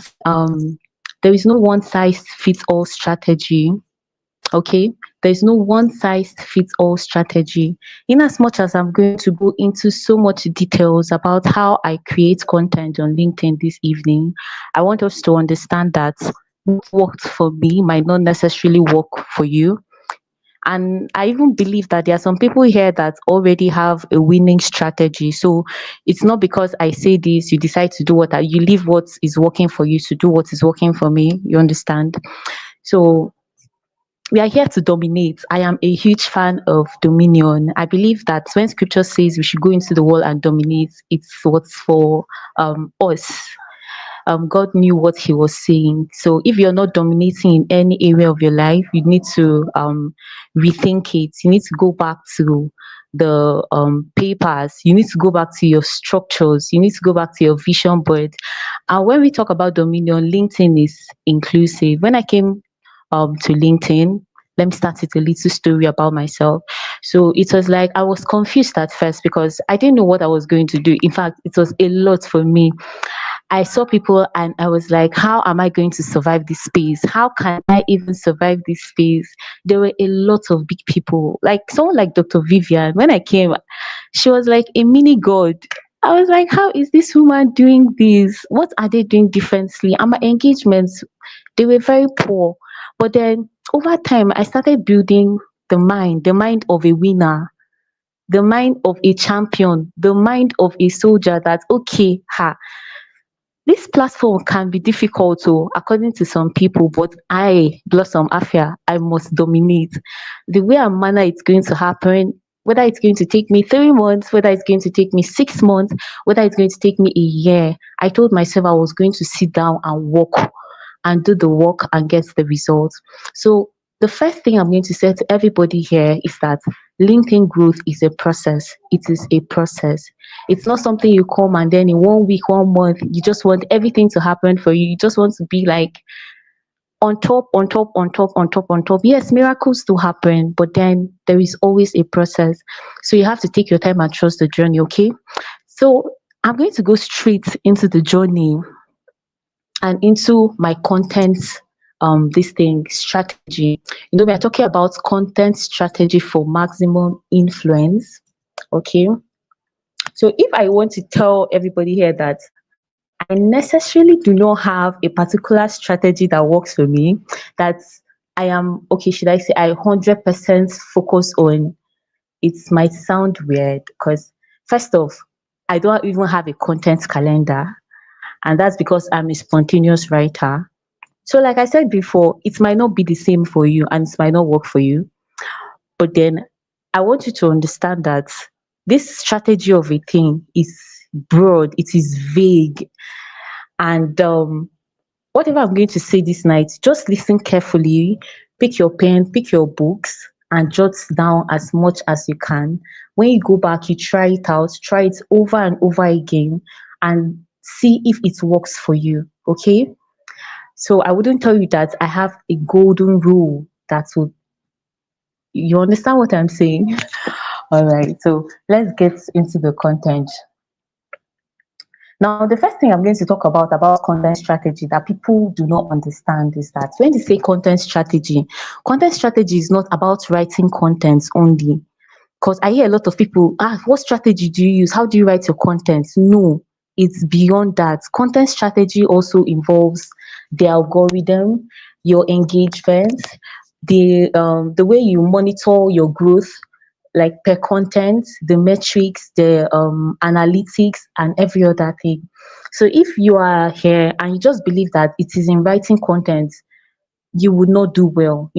there is no one size fits all strategy. Okay, there's no one size fits all strategy. In as much as I'm going to go into so much details about how I create content on LinkedIn this evening, I want us to understand that what worked for me might not necessarily work for you. And I even believe that there are some people here that already have a winning strategy. So it's not because I say this, you decide to do you leave what is working for you to do what is working for me. You understand? So we are here to dominate. I am a huge fan of dominion. I believe that when scripture says we should go into the world and dominate, it's what's for us. God knew what He was saying. So if you're not dominating in any area of your life, you need to rethink it. You need to go back to the papers. You need to go back to your structures. You need to go back to your vision board. And when we talk about dominion, LinkedIn is inclusive. When I came to LinkedIn, let me start with a little story about myself. So it was like I was confused at first because I didn't know what I was going to do. In fact, it was a lot for me. I saw people and I was like, how am I going to survive this space? How can I even survive this space? There were a lot of big people, like someone like Dr. Vivian. When I came, she was like a mini god. I was like, how is this woman doing this? What are they doing differently? And my engagements, they were very poor. But then over time, I started building the mind of a winner, the mind of a champion, the mind of a soldier that, okay, this platform can be difficult according to some people, but I, Blossom Afia, I must dominate. The way and manner it's going to happen, Whether it's going to take me 3 months, whether it's going to take me 6 months, whether it's going to take me a year, I told myself I was going to sit down and work and do the work and get the results. So the first thing I'm going to say to everybody here is that LinkedIn growth is a process. It is a process. It's not something you come and then in 1 week, 1 month, you just want everything to happen for you. You just want to be like on top, on top, on top, on top, on top. Yes, miracles do happen, but then there is always a process. So you have to take your time and trust the journey, okay? So I'm going to go straight into the journey and into my content this thing strategy. We are talking about content strategy for maximum influence. Okay. So if I want to tell everybody here that I necessarily do not have a particular strategy that works for me, that I am okay, should I say I 100% focus on, it might sound weird because first off, I don't even have a content calendar, and that's because I'm a spontaneous writer. So, like I said before, it might not be the same for you and it might not work for you. But then I want you to understand that this strategy of a thing is broad, it is vague. And whatever I'm going to say this night, just listen carefully, pick your pen, pick your books, and jot down as much as you can. When you go back, you try it out, try it over and over again, and see if it works for you. Okay? So I wouldn't tell you that I have a golden rule that would, you understand what I'm saying? All right, so let's get into the content. Now, the first thing I'm going to talk about content strategy that people do not understand is that when they say content strategy is not about writing content only. Because I hear a lot of people, what strategy do you use? How do you write your content? No, it's beyond that. Content strategy also involves the algorithm, your engagement, the way you monitor your growth, like per content, the metrics, the analytics, and every other thing. So if you are here and you just believe that it is in writing content, you would not do well.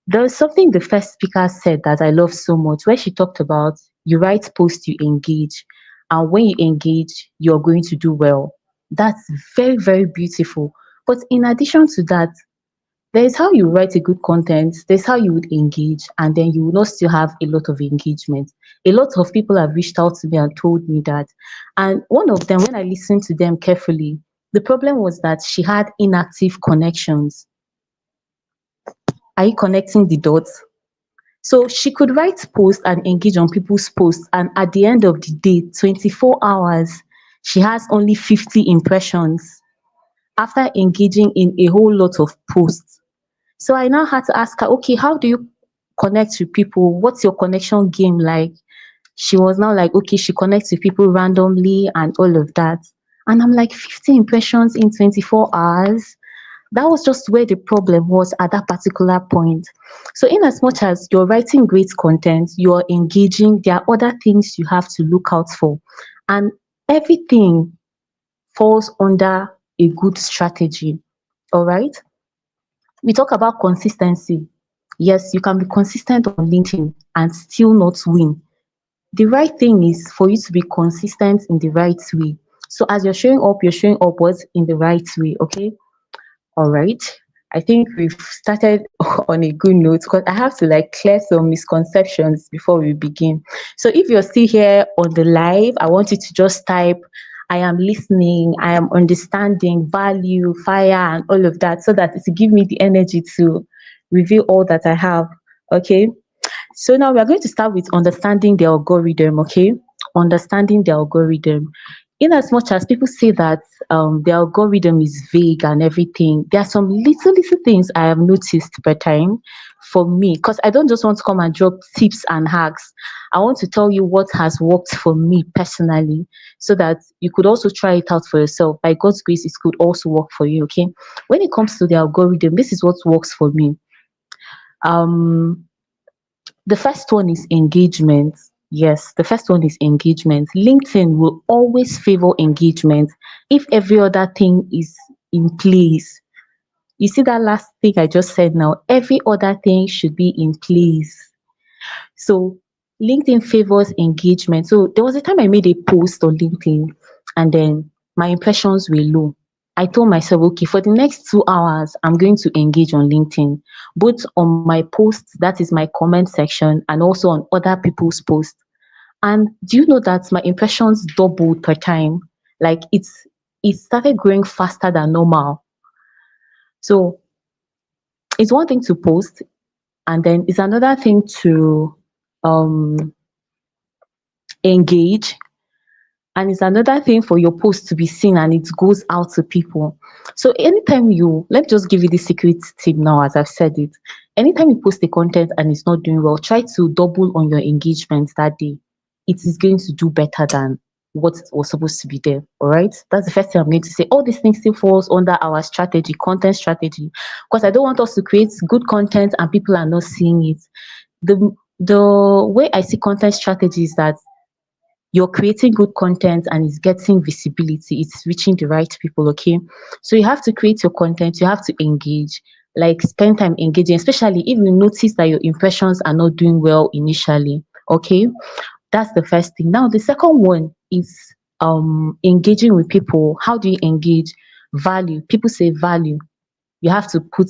There's something the first speaker said that I love so much, where she talked about you write post, you engage, and when you engage, you're going to do well. That's very, very beautiful. But in addition to that, there's how you write a good content, there's how you would engage, and then you will not still have a lot of engagement. A lot of people have reached out to me and told me that. And one of them, when I listened to them carefully, the problem was that she had inactive connections. Are you connecting the dots? So she could write posts and engage on people's posts, and at the end of the day, 24 hours, she has only 50 impressions after engaging in a whole lot of posts. So I now had to ask her, okay, how do you connect with people? What's your connection game like? She was now like, okay, she connects with people randomly and all of that. And I'm like, 50 impressions in 24 hours? That was just where the problem was at that particular point. So, in as much as you're writing great content, you're engaging, there are other things you have to look out for. And everything falls under a good strategy. All right. We talk about consistency. Yes, you can be consistent on LinkedIn and still not win. The right thing is for you to be consistent in the right way. So as you're showing up what's in the right way, okay? All right. I think we've started on a good note because I have to like clear some misconceptions before we begin. So if you're still here on the live, I want you to just type I am listening, I am understanding, value, fire, and all of that so that it will give me the energy to reveal all that I have. Okay. So now we are going to start with understanding the algorithm, okay? Understanding the algorithm. In as much as people say that the algorithm is vague and everything, there are some little things I have noticed per time for me, because I don't just want to come and drop tips and hacks. I want to tell you what has worked for me personally so that you could also try it out for yourself. By God's grace, it could also work for you, okay? When it comes to the algorithm, this is what works for me. Um, the first one is engagement. Yes, the first one is engagement. LinkedIn will always favor engagement if every other thing is in place. You see that last thing I just said now? Every other thing should be in place. So LinkedIn favors engagement. So there was a time I made a post on LinkedIn and then my impressions were low. I told myself, okay, for the next 2 hours, I'm going to engage on LinkedIn, both on my posts, that is my comment section, and also on other people's posts. And do you know that my impressions doubled per time? Like it started growing faster than normal. So it's one thing to post, and then it's another thing to um engage, and it's another thing for your post to be seen and it goes out to people. So anytime you, let me just give you the secret tip now, as I've said it. Anytime you post a content and it's not doing well, try to double on your engagement that day. It is going to do better than what was supposed to be there. All right. That's the first thing I'm going to say. All these things still falls under our strategy, content strategy. Because I don't want us to create good content and people are not seeing it. The way I see content strategy is that you're creating good content and it's getting visibility, it's reaching the right people. Okay, so you have to create your content, you have to engage, like spend time engaging, especially if you notice that your impressions are not doing well initially. Okay, that's the first thing. Now the second one is engaging with people. How do you engage? Value. People say value. You have to put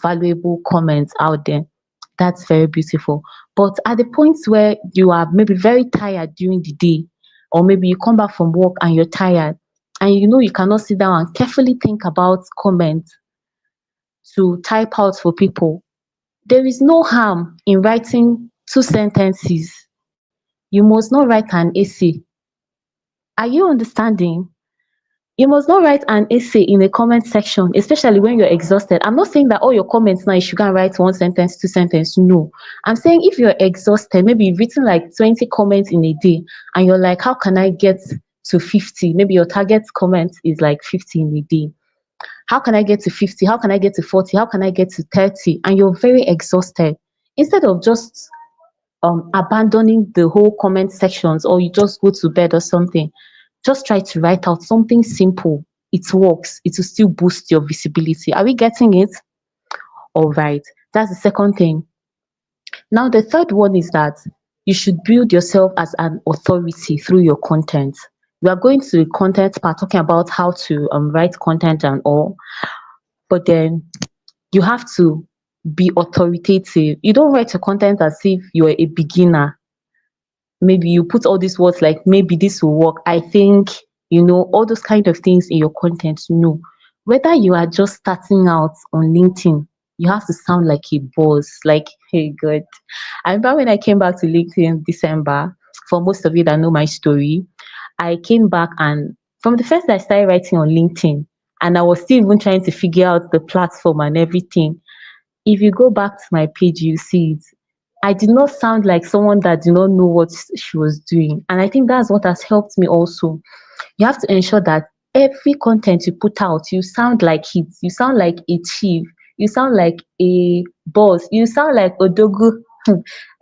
valuable comments out there. That's very beautiful. But at the point where you are maybe very tired during the day, or maybe you come back from work and you're tired, and you know you cannot sit down and carefully think about comments to type out for people, there is no harm in writing 2 sentences. You must not write an essay. Are you understanding? You must not write an essay in a comment section, especially when you're exhausted. I'm not saying that all your comments now you should go and write 1 sentence, 2 sentences. No. I'm saying if you're exhausted, maybe you've written like 20 comments in a day, and you're like, how can I get to 50? Maybe your target comment is like 50 in a day. How can I get to 50? How can I get to 40? How can I get to 30? And you're very exhausted. Instead of just abandoning the whole comment sections, or you just go to bed or something, just try to write out something simple. It works. It will still boost your visibility. Are we getting it? All right. That's the second thing. Now the third one is that you should build yourself as an authority through your content. We are going to the content part, talking about how to write content and all, but then you have to be authoritative. You don't write your content as if you're a beginner. Maybe you put all these words like maybe this will work, I think, all those kind of things in your content. No, whether you are just starting out on LinkedIn, you have to sound like a boss, like, hey, good. I remember when I came back to LinkedIn in December. For most of you that know my story, I came back, and from the first day I started writing on LinkedIn, and I was still even trying to figure out the platform and everything. If you go back to my page, you see it. I did not sound like someone that did not know what she was doing. And I think that's what has helped me also. You have to ensure that every content you put out, you sound like it. You sound like a chief. You sound like a boss. You sound like Odogu.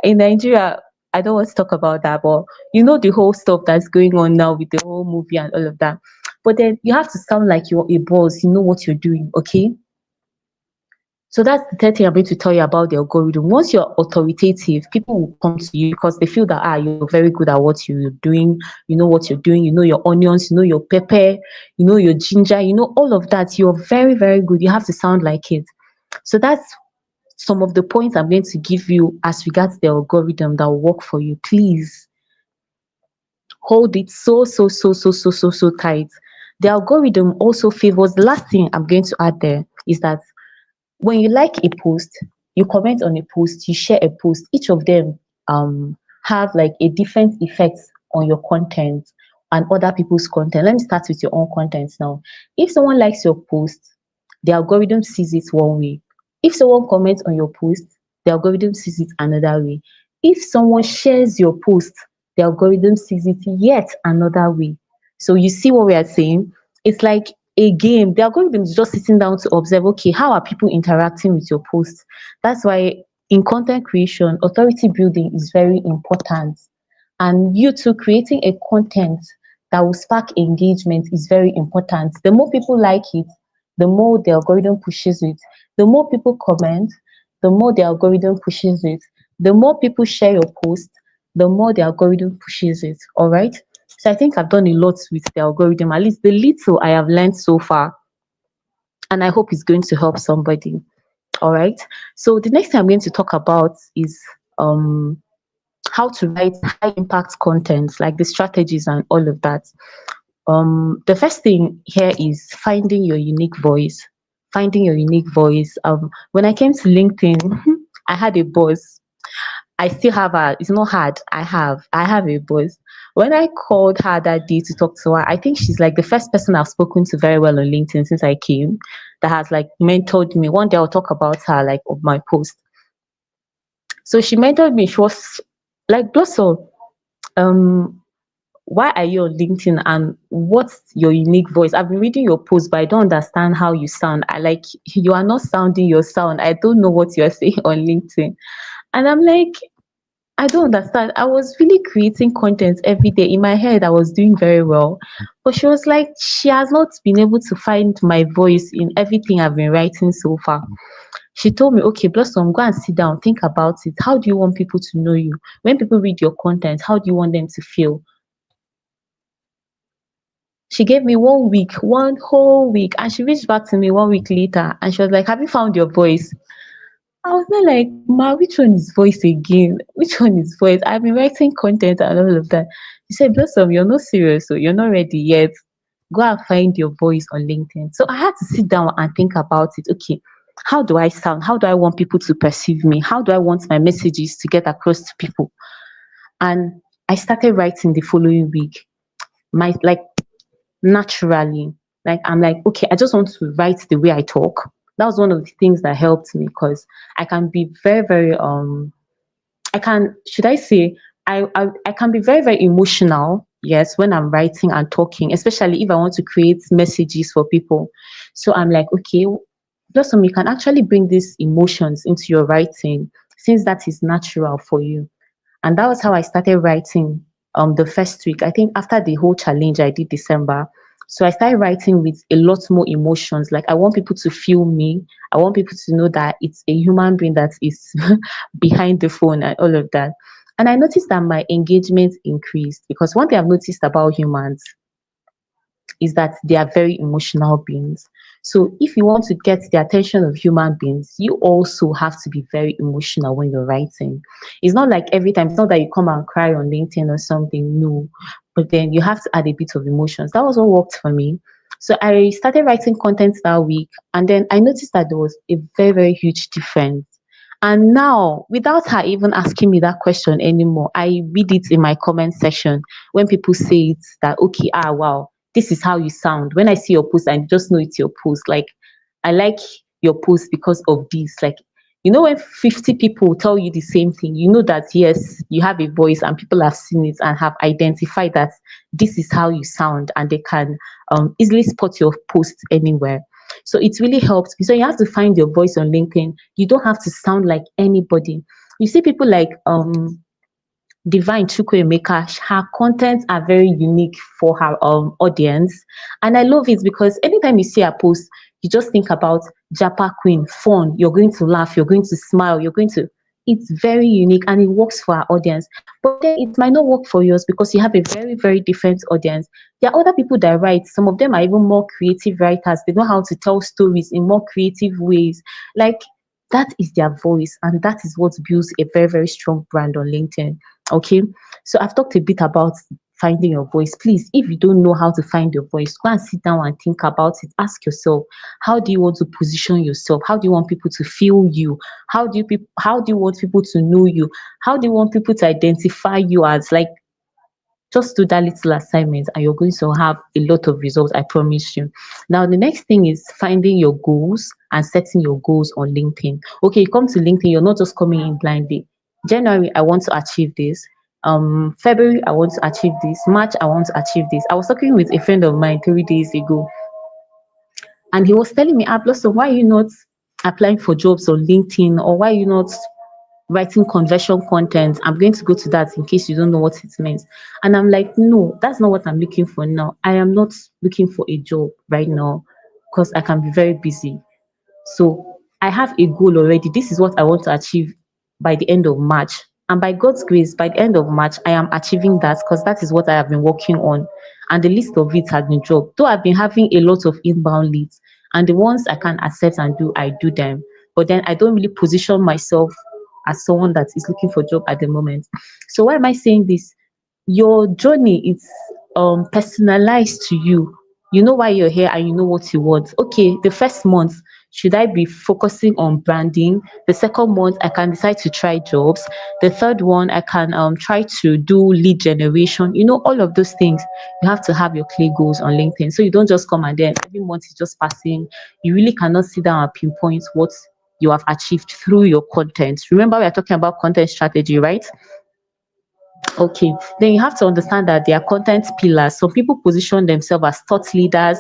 In Nigeria, I don't want to talk about that, but you know the whole stuff that's going on now with the whole movie and all of that. But then you have to sound like you're a boss. You know what you're doing, okay? So that's the third thing I'm going to tell you about the algorithm. Once you're authoritative, people will come to you because they feel that you're very good at what you're doing, you know what you're doing, you know your onions, you know your pepper, you know your ginger, you know all of that. You're very, very good. You have to sound like it. So that's some of the points I'm going to give you as regards the algorithm that will work for you. Please hold it so tight. The algorithm also favors, the last thing I'm going to add there is that when you like a post, you comment on a post, you share a post, each of them have like a different effect on your content and other people's content. Let me start with your own content now. If someone likes your post, the algorithm sees it one way. If someone comments on your post, the algorithm sees it another way. If someone shares your post, the algorithm sees it yet another way. So you see what we are saying? It's like a game. The algorithm is just sitting down to observe, okay, how are people interacting with your post? That's why in content creation, authority building is very important. And you too, creating a content that will spark engagement is very important. The more people like it, the more the algorithm pushes it. The more people comment, the more the algorithm pushes it. The more people share your post, the more the algorithm pushes it. All right. So I think I've done a lot with the algorithm, at least the little I have learned so far, and I hope it's going to help somebody. All right. So the next thing I'm going to talk about is um how to write high impact content, like the strategies and all of that. The first thing here is finding your unique voice. Finding your unique voice. When I came to LinkedIn, I had a boss. I still have her. It's not hard. I have a boss. When I called her that day to talk to her, I think she's like the first person I've spoken to very well on LinkedIn since I came, that has like mentored me. One day I'll talk about her like of my post. So she mentored me. She was like, Blossom, um, why are you on LinkedIn and what's your unique voice? I've been reading your post, but I don't understand how you sound. I like you are not sounding your sound. I don't know what you're saying on LinkedIn. And I'm like, I don't understand. I was really creating content every day. In my head, I was doing very well. But she was like, she has not been able to find my voice in everything I've been writing so far. She told me, okay, Blossom, go and sit down, think about it. How do you want people to know you? When people read your content, how do you want them to feel? She gave me 1 week, one whole week, and she reached back to me 1 week later and she was like, have you found your voice? I was not like, Ma, which one is voice again? Which one is voice? I've been writing content and all of that. She said, Blossom, you're not serious, so you're not ready yet. Go and find your voice on LinkedIn. So I had to sit down and think about it. Okay, how do I sound? How do I want people to perceive me? How do I want my messages to get across to people? And I started writing the following week. My like naturally. Like I'm like, okay, I just want to write the way I talk. That was one of the things that helped me because I can be very, very I can should I say I can be very, very emotional, yes, when I'm writing and talking, especially if I want to create messages for people. So I'm like, okay, Blossom, you can actually bring these emotions into your writing since that is natural for you. And that was how I started writing the first week. I think after the whole challenge I did December. So I started writing with a lot more emotions. Like I want people to feel me. I want people to know that it's a human being that is behind the phone and all of that. And I noticed that my engagement increased because one thing I've noticed about humans is that they are very emotional beings. So if you want to get the attention of human beings, you also have to be very emotional when you're writing. It's not like every time, it's not that you come and cry on LinkedIn or something, no. But then you have to add a bit of emotions. That was what worked for me. So I started writing content that week, and then I noticed that there was a very, very huge difference. And now, without her even asking me that question anymore, I read it in my comment section when people say it that, okay, wow, this is how you sound. When I see your post, I just know it's your post. Like, I like your post because of this. Like, when 50 people tell you the same thing, you know that yes, you have a voice and people have seen it and have identified that this is how you sound and they can easily spot your post anywhere. So it really helps. So you have to find your voice on LinkedIn. You don't have to sound like anybody. You see people like Divine Chukwuemeka, her contents are very unique for her audience. And I love it because anytime you see a post, you just think about Japa Queen, fun, you're going to laugh, you're going to smile, it's very unique and it works for our audience. But then it might not work for yours because you have a very, very different audience. There are other people that write, some of them are even more creative writers. They know how to tell stories in more creative ways. Like that is their voice, and that is what builds a very, very strong brand on LinkedIn. Okay, so I've talked a bit about finding your voice. Please, if you don't know how to find your voice, go and sit down and think about it. Ask yourself, how do you want to position yourself? How do you want people to feel you? How do you want people to know you? How do you want people to identify you as? Like, just do that little assignment and you're going to have a lot of results, I promise you. Now, the next thing is finding your goals and setting your goals on LinkedIn. Okay, you come to LinkedIn, you're not just coming in blindly. January, I want to achieve this. February, I want to achieve this. March, I want to achieve this. I was talking with a friend of mine 3 days ago, and he was telling me, Blossom, why are you not applying for jobs on LinkedIn, or why are you not writing conversion content? I'm going to go to that in case you don't know what it means. And I'm like, no, that's not what I'm looking for now. I am not looking for a job right now because I can be very busy. So I have a goal already. This is what I want to achieve by the end of March. And by God's grace, by the end of March, I am achieving that because that is what I have been working on. And the list of it has been dropped. Though I've been having a lot of inbound leads, and the ones I can accept and do, I do them. But then I don't really position myself as someone that is looking for a job at the moment. So why am I saying this? Your journey is personalized to you. You know why you're here and you know what you want. Okay, the first month, should I be focusing on branding? The second month, I can decide to try jobs. The third one, I can try to do lead generation. You know, all of those things. You have to have your clear goals on LinkedIn. So you don't just come and then every month is just passing. You really cannot sit down and pinpoint what you have achieved through your content. Remember, we are talking about content strategy, right? Okay, then you have to understand that they are content pillars. Some people position themselves as thought leaders,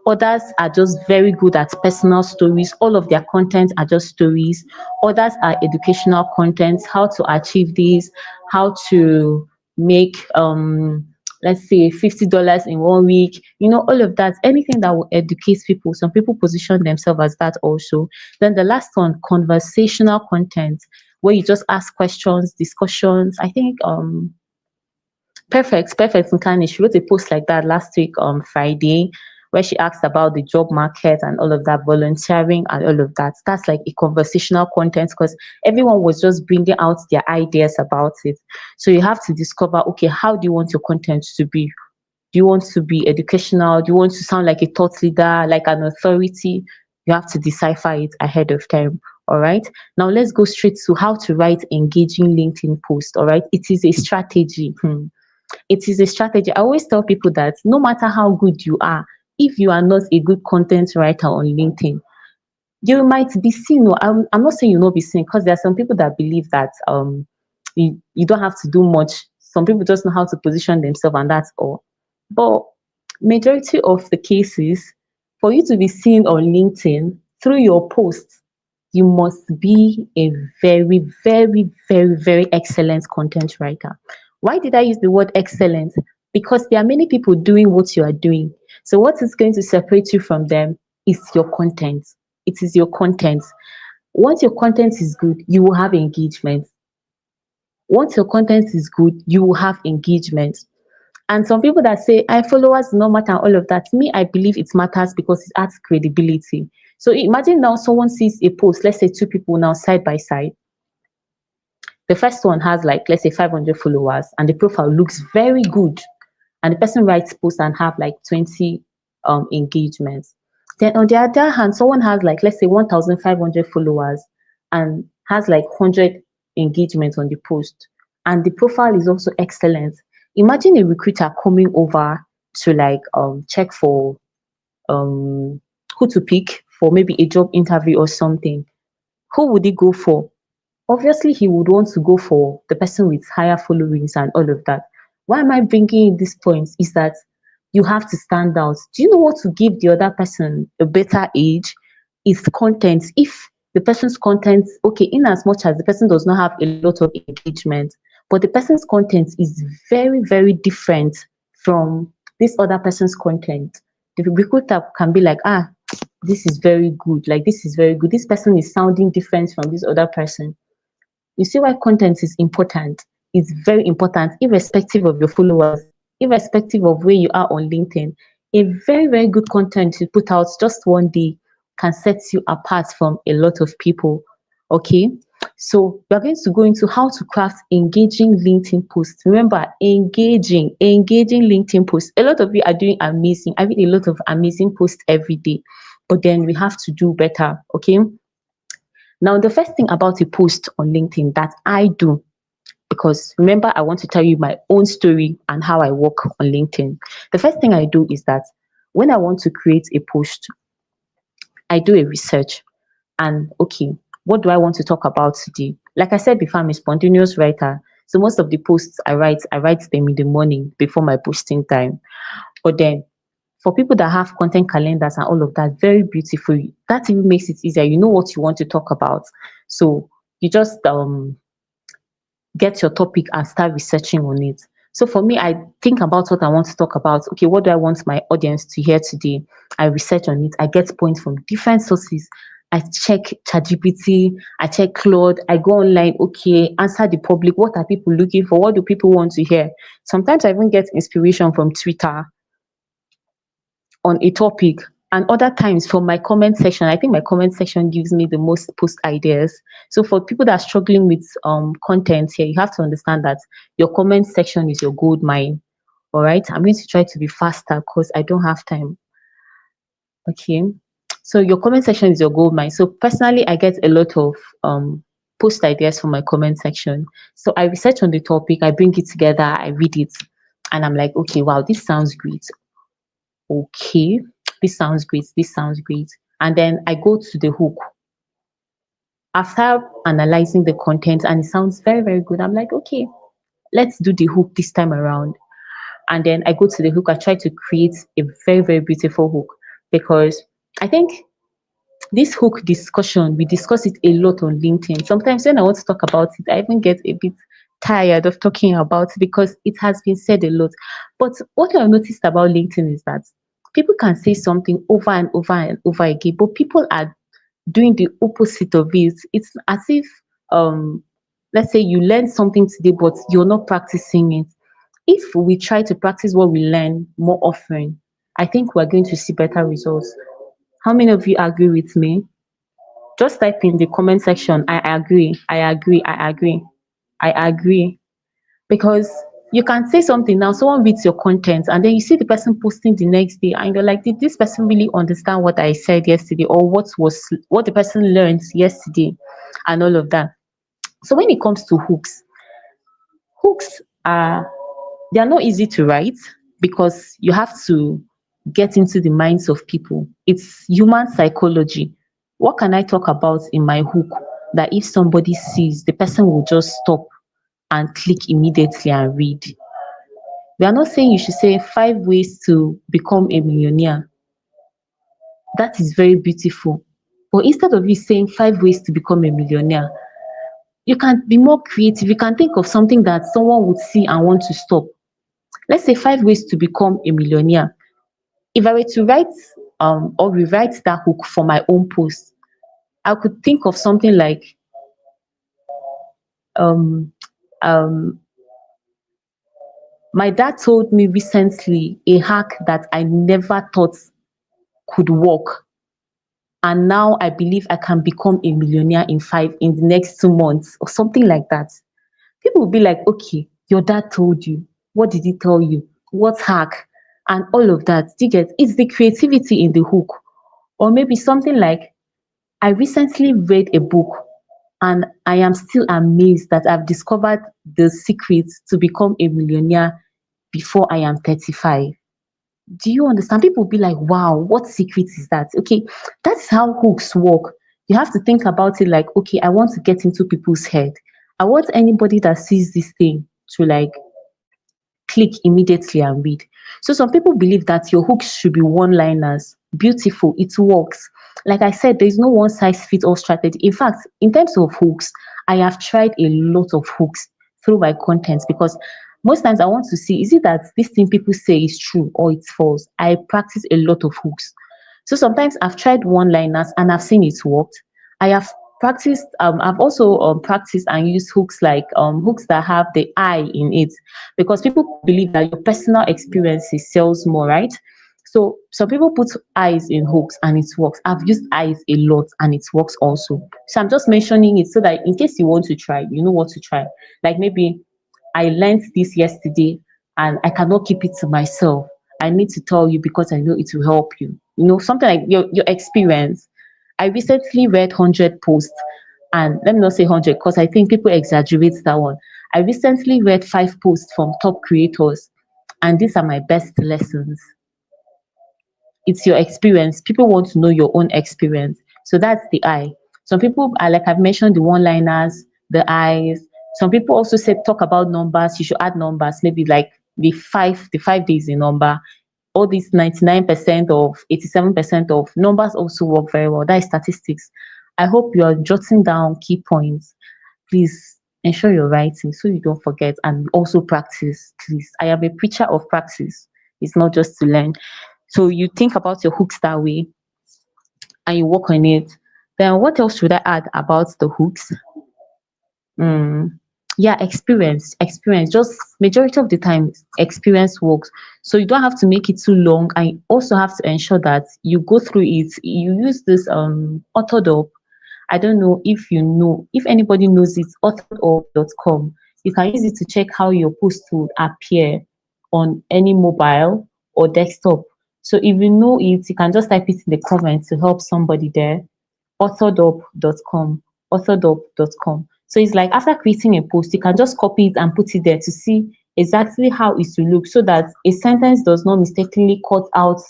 others are just very good at personal stories. All of their content are just stories. Others are educational content, how to achieve this, how to make let's say $50 in 1 week, you know, all of that, anything that will educate people. Some people position themselves as that also. Then the last one, conversational content, where you just ask questions, discussions. I think Perfect Nkani, she wrote a post like that last week on Friday, where she asked about the job market and all of that, volunteering and all of that. That's like a conversational content because everyone was just bringing out their ideas about it. So you have to discover, okay, how do you want your content to be? Do you want to be educational? Do you want to sound like a thought leader, like an authority? You have to decipher it ahead of time. All right. Now let's go straight to how to write engaging LinkedIn post. All right. It is a strategy. It is a strategy. I always tell people that no matter how good you are, if you are not a good content writer on LinkedIn, you might be seen. No, I'm not saying you'll not be seen because there are some people that believe that you don't have to do much. Some people just know how to position themselves and that's all. But majority of the cases, for you to be seen on LinkedIn through your posts, you must be a very, very, very, very excellent content writer. Why did I use the word excellent? Because there are many people doing what you are doing. So what is going to separate you from them is your content. It is your content. Once your content is good, you will have engagement. Once your content is good, you will have engagement. And some people that say, I followers no matter all of that. Me, I believe it matters because it adds credibility. So imagine now someone sees a post, let's say two people now side by side. The first one has like, let's say 500 followers and the profile looks very good. And the person writes post and have like 20 engagements. Then on the other hand, someone has like, let's say 1,500 followers and has like 100 engagements on the post. And the profile is also excellent. Imagine a recruiter coming over to like check for um who to pick for maybe a job interview or something. Who would he go for? Obviously he would want to go for the person with higher followings and all of that. Why am I bringing in this point is that you have to stand out. Do you know what to give the other person a better age? Is content. If the person's content, okay, in as much as the person does not have a lot of engagement, but the person's content is very, very different from this other person's content. The recruiter can be like, this is very good, like this is very good. This person is sounding different from this other person. You see why content is important. It's very important, irrespective of your followers, irrespective of where you are on LinkedIn. A very, very good content you put out just one day can set you apart from a lot of people. Okay. So we're going to go into how to craft engaging LinkedIn posts. Remember, engaging LinkedIn posts. A lot of you are doing amazing. I read a lot of amazing posts every day, but then we have to do better. Okay. Now, the first thing about a post on LinkedIn that I do, because remember, I want to tell you my own story and how I work on LinkedIn. The first thing I do is that when I want to create a post, I do a research and okay, what do I want to talk about today? Like I said before, I'm a spontaneous writer. So most of the posts I write them in the morning before my posting time. But then for people that have content calendars and all of that, very beautiful. That even makes it easier. You know what you want to talk about. So you just get your topic and start researching on it. So for me, I think about what I want to talk about. Okay, what do I want my audience to hear today? I research on it. I get points from different sources. I check ChatGPT, I check Claude, I go online, okay, answer the public. What are people looking for? What do people want to hear? Sometimes I even get inspiration from Twitter on a topic, and other times from my comment section. I think my comment section gives me the most post ideas. So for people that are struggling with content here, you have to understand that your comment section is your gold mine. All right, I'm going to try to be faster because I don't have time. Okay. So your comment section is your gold mine. So personally, I get a lot of post ideas from my comment section. So I research on the topic, I bring it together, I read it, and I'm like, okay, wow, this sounds great. Okay, this sounds great. This sounds great. And then I go to the hook. After analyzing the content and it sounds very, very good, I'm like, okay, let's do the hook this time around. And then I go to the hook. I try to create a very, very beautiful hook because I think this hook discussion, we discuss it a lot on LinkedIn. Sometimes when I want to talk about it, I even get a bit tired of talking about it because it has been said a lot. But what I've noticed about LinkedIn is that people can say something over and over and over again, but people are doing the opposite of it. It's as if let's say you learn something today, but you're not practicing it. If we try to practice what we learn more often, I think we're going to see better results. How many of you agree with me? Just type in the comment section, I agree, I agree, I agree, I agree. Because you can say something now, someone reads your content, and then you see the person posting the next day, and you're like, did this person really understand what I said yesterday, or what the person learned yesterday, and all of that. So when it comes to hooks, hooks are they are not easy to write because you have to get into the minds of people. It's human psychology. What can I talk about in my hook that if somebody sees, the person will just stop and click immediately and read? We are not saying you should say 5 ways to become a millionaire. That is very beautiful. But instead of you saying 5 ways to become a millionaire, you can be more creative. You can think of something that someone would see and want to stop. Let's say 5 ways to become a millionaire. If I were to write or rewrite that hook for my own post, I could think of something like um um my dad told me recently a hack that I never thought could work, and now I believe I can become a millionaire in the next 2 months or something like that. People will be like, okay, your dad told you. What did he tell you? What hack? And all of that. Do you get? It's the creativity in the hook. Or maybe something like, I recently read a book and I am still amazed that I've discovered the secrets to become a millionaire before I am 35. Do you understand? People will be like, wow, what secret is that? Okay, that's how hooks work. You have to think about it like, okay, I want to get into people's head. I want anybody that sees this thing to like click immediately and read. So some people believe that your hooks should be one-liners. Beautiful, it works. Like I said, there's no one size fits all strategy. In fact, in terms of hooks, I have tried a lot of hooks through my content because most times I want to see, is it that this thing people say is true or it's false? I practice a lot of hooks. So sometimes I've tried one-liners and I've seen it worked. I have practiced, I've also practiced and used hooks like hooks that have the I in it, because people believe that your personal experiences sells more, right? So some people put eyes in hooks and it works. I've used eyes a lot and it works also. So I'm just mentioning it so that in case you want to try, you know what to try. Like maybe I learned this yesterday and I cannot keep it to myself. I need to tell you because I know it will help you. You know, something like your experience. I recently read 100 posts, and let me not say 100 because I think people exaggerate that one. I recently read 5 posts from top creators, and these are my best lessons. It's your experience. People want to know your own experience. So that's the I. Some people are like I've mentioned the one-liners, the I's. Some people also say talk about numbers. You should add numbers, maybe like the 5 days in number. All these 99% of 87% of numbers also work very well. That is statistics. I hope you are jotting down key points. Please ensure you're writing so you don't forget, and also practice, please. I am a preacher of practice. It's not just to learn. So you think about your hooks that way and you work on it. That is the I. Some people are like I've mentioned the one-liners, the I's. Some people also say talk about numbers. You should add numbers, maybe like the 5 days in number. All these 99% of 87% of numbers also work very well. That is statistics. I hope you are jotting down key points. Please ensure you're writing so you don't forget, and also practice. I am a preacher of practice. It's not just to learn. Then what else should I add about the hooks? Mm, yeah, experience. Just majority of the time, experience works. So you don't have to make it too long. I also have to ensure that you go through it. You use this orthodox. I don't know if anybody knows it, orthodox.com. You can use it to check how your post would appear on any mobile or desktop. So if you know it, you can just type it in the comments to help somebody there. Orthodox.com, orthodox.com. So it's like after creating a post, you can just copy it and put it there to see exactly how it will look so that a sentence does not mistakenly cut out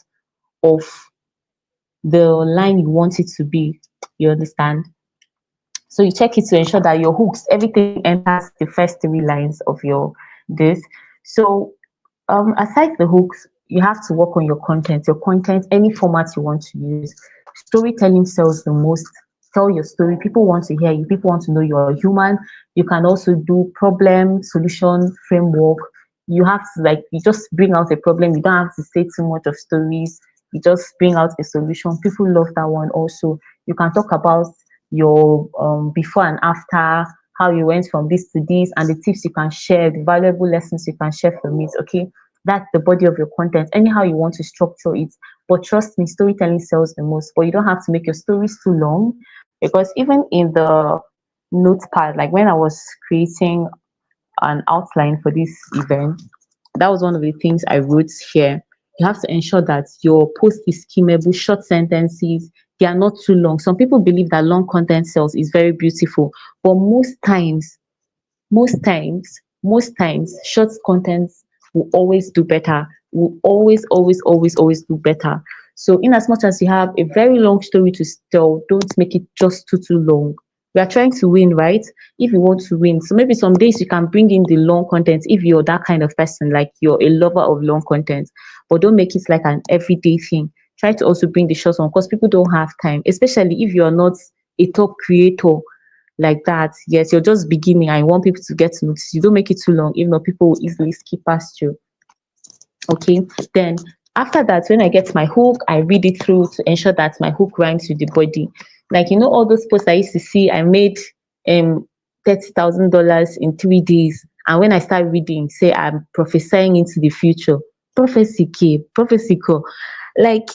of the line you want it to be. You understand? So you check it to ensure that your hooks, everything enters the first three lines of your this. So aside the hooks, you have to work on your content. Your content, any format you want to use. Storytelling sells the most. Tell your story. People want to hear you. People want to know you're human. You can also do problem solution framework. You have to like you just bring out a problem. You don't have to say too much of stories. You just bring out a solution. People love that one also. You can talk about your before and after, how you went from this to this, and the tips you can share, the valuable lessons you can share from it. Okay, that's the body of your content. Anyhow you want to structure it, but trust me, storytelling sells the most. But you don't have to make your stories too long, because even in the notepad, like when I was creating an outline for this event, that was one of the things I wrote here. You have to ensure that your post is skimmable, short sentences, they are not too long. Some people believe that long content sells is very beautiful, but most times, short contents will always do better, will always do better. So in as much as you have a very long story to tell, don't make it just too long. We are trying to win, right? If you want to win, so maybe some days you can bring in the long content if you're that kind of person, like you're a lover of long content, but don't make it like an everyday thing. Try to also bring the short one, because people don't have time, especially if you're not a top creator like that. Yes, you're just beginning and you want people to get to notice you. Don't make it too long, if not people will easily skip past you. Okay, then after that, when I get my hook, I read it through to ensure that my hook rhymes with the body. Like all those posts I used to see, I made $30,000 in 3 days, and when I start reading, say I'm prophesying into the future. Prophecy k prophecy ko. Like,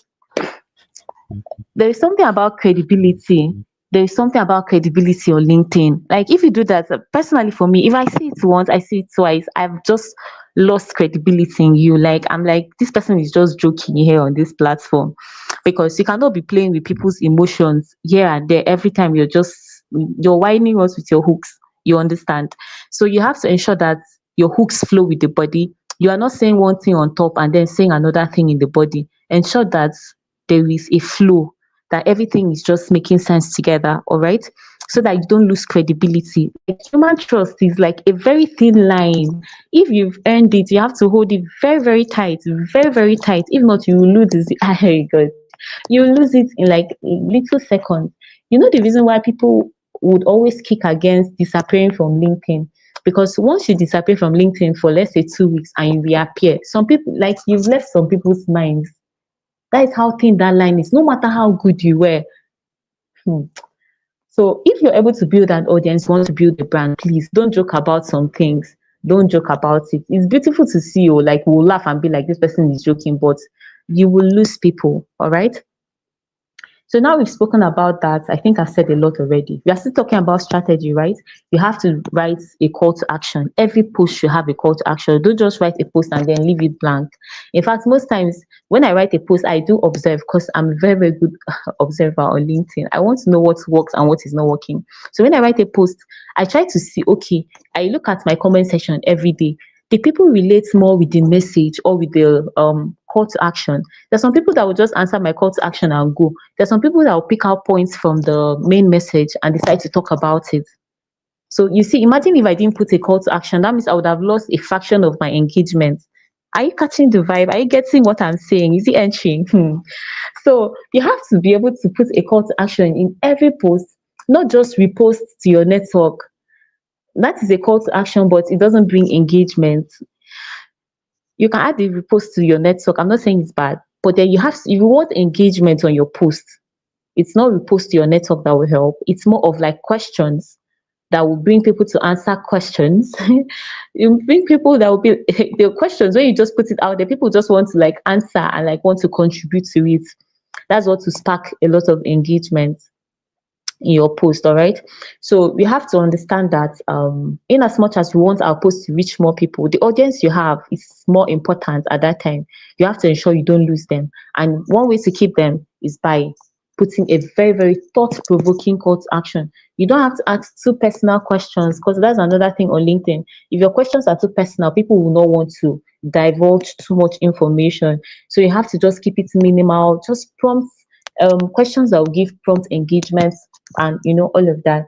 there is something about credibility. There is something about credibility on LinkedIn. Like if you do that, personally for me, if I see it once, I see it twice, I've just lost credibility in you. Like I'm like, this person is just joking here on this platform, because you cannot be playing with people's emotions here and there every time. You're whining us with your hooks. You understand? So you have to ensure that your hooks flow with the body. You are not saying one thing on top and then saying another thing in the body. Ensure that there is a flow, that everything is just making sense together, all right? So that you don't lose credibility. Like human trust is like a very thin line. If you've earned it, you have to hold it very, very tight, very, very tight. If not, you will lose it. Oh my God. You will lose it in like little seconds. You know the reason why people would always kick against disappearing from LinkedIn? Because once you disappear from LinkedIn for let's say 2 weeks and you reappear, some people, like, you've left some people's minds. That is how thin that line is, no matter how good you were. Hmm. So if you're able to build an audience, you want to build a brand, please don't joke about some things. Don't joke about it. It's beautiful to see you, like we'll laugh and be like, this person is joking, but you will lose people. All right. So now we've spoken about that. I think I've said a lot already. We are still talking about strategy, right? You have to write a call to action. Every post should have a call to action. Don't just write a post and then leave it blank. In fact, most times when I write a post, I do observe, because I'm a very, very good observer on LinkedIn. I want to know what works and what is not working. So when I write a post, I try to see, okay, I look at my comment section every day. The people relate more with the message or with the call to action. There's some people that will just answer my call to action and go. There's some people that will pick out points from the main message and decide to talk about it. So you see, imagine if I didn't put a call to action, that means I would have lost a fraction of my engagement. Are you catching the vibe? Are you getting what I'm saying? Is it entering? So you have to be able to put a call to action in every post, not just repost to your network. That is a call to action, but it doesn't bring engagement. You can add the repost to your network. I'm not saying it's bad, but then you have, if you want engagement on your post, It's not repost to your network that will help. It's more of like questions that will bring people to answer questions. You bring people that will be the questions when you just put it out there, people just want to like answer and like want to contribute to it. That's what to spark a lot of engagement in your post. All right, so we have to understand that in as much as we want our post to reach more people, the audience you have is more important at that time. You have to ensure you don't lose them, and one way to keep them is by putting a very very thought-provoking call to action. You don't have to ask too personal questions, because that's another thing on LinkedIn. If your questions are too personal, people will not want to divulge too much information. So you have to just keep it minimal, just prompt questions that will give prompt engagement, and all of that.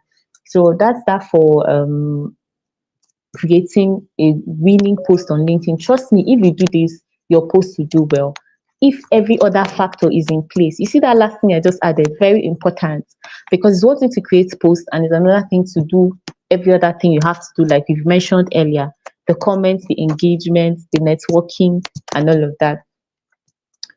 So that's that for creating a winning post on LinkedIn. Trust me, if you do this, your post will do well. If every other factor is in place, you see that last thing I just added, very important, because it's one thing to create posts and it's another thing to do every other thing you have to do, like you've mentioned earlier, the comments, the engagement, the networking, and all of that.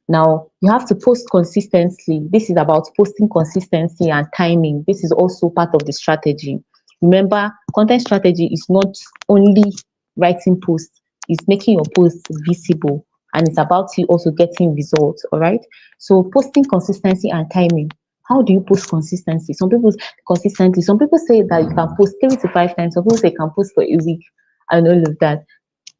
Now, you have to post consistently. This is about posting consistency and timing. This is also part of the strategy. Remember, content strategy is not only writing posts, it's making your posts visible, and it's about you also getting results. All right. So, posting consistency and timing. How do you post consistency? Some people say that you can post 3 to 5 times. Some people say you can post for a week and all of that.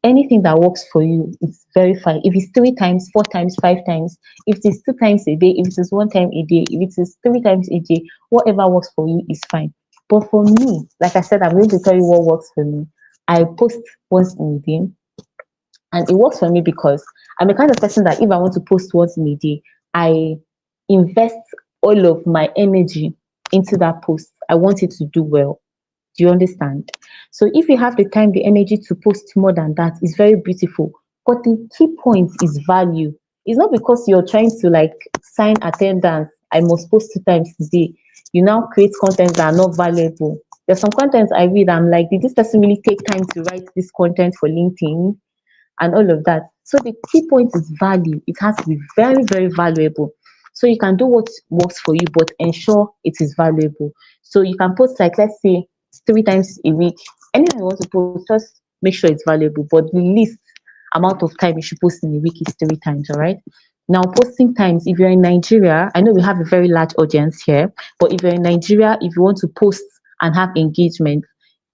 Anything that works for you is very fine. If it's 3 times, 4 times, 5 times, if it is 2 times a day, if it is 1 time a day, if it is 3 times a day, whatever works for you is fine. But for me, like I said, I'm going to tell you what works for me. I post once in a day, and it works for me because I'm the kind of person that if I want to post once in a day, I invest all of my energy into that post. I want it to do well. Do you understand? So if you have the time, the energy to post more than that, it's very beautiful. But the key point is value. It's not because you're trying to like sign attendance, I must post 2 times a day. You now create content that are not valuable. There's some content I read, I'm like, did this person really take time to write this content for LinkedIn? And all of that. So the key point is value. It has to be very, very valuable. So you can do what works for you, but ensure it is valuable. So you can post like, let's say, 3 times a week. Anything you want to post, just make sure it's valuable. But the least amount of time you should post in a week is 3 times. All right. Now, posting times, if you're in Nigeria, I know we have a very large audience here, but if you're in Nigeria, if you want to post and have engagement,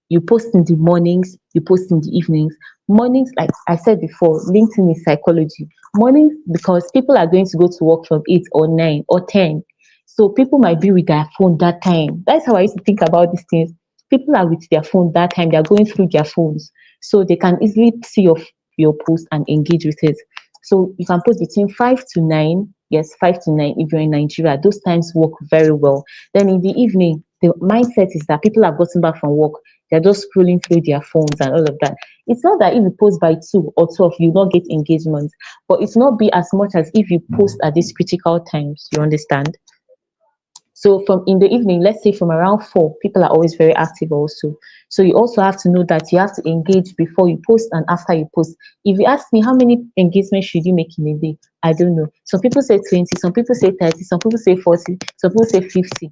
you post in the mornings, you post in the evenings. Mornings, like I said before, LinkedIn is psychology. Mornings, because people are going to go to work from 8 or 9 or 10. So people might be with their phone that time. That's how I used to think about these things. People are with their phone that time, they're going through their phones. So they can easily see your post and engage with it. So you can post between 5 to 9. Yes, 5 to 9 if you're in Nigeria. Those times work very well. Then in the evening, the mindset is that people have gotten back from work. They're just scrolling through their phones and all of that. It's not that if you post by 2 or 12, you not get engagement, but it's not be as much as if you post at these critical times. You understand? So from in the evening, let's say from around 4, people are always very active also. So you also have to know that you have to engage before you post and after you post. If you ask me how many engagements should you make in a day, I don't know. Some people say 20, some people say 30, some people say 40, some people say 50.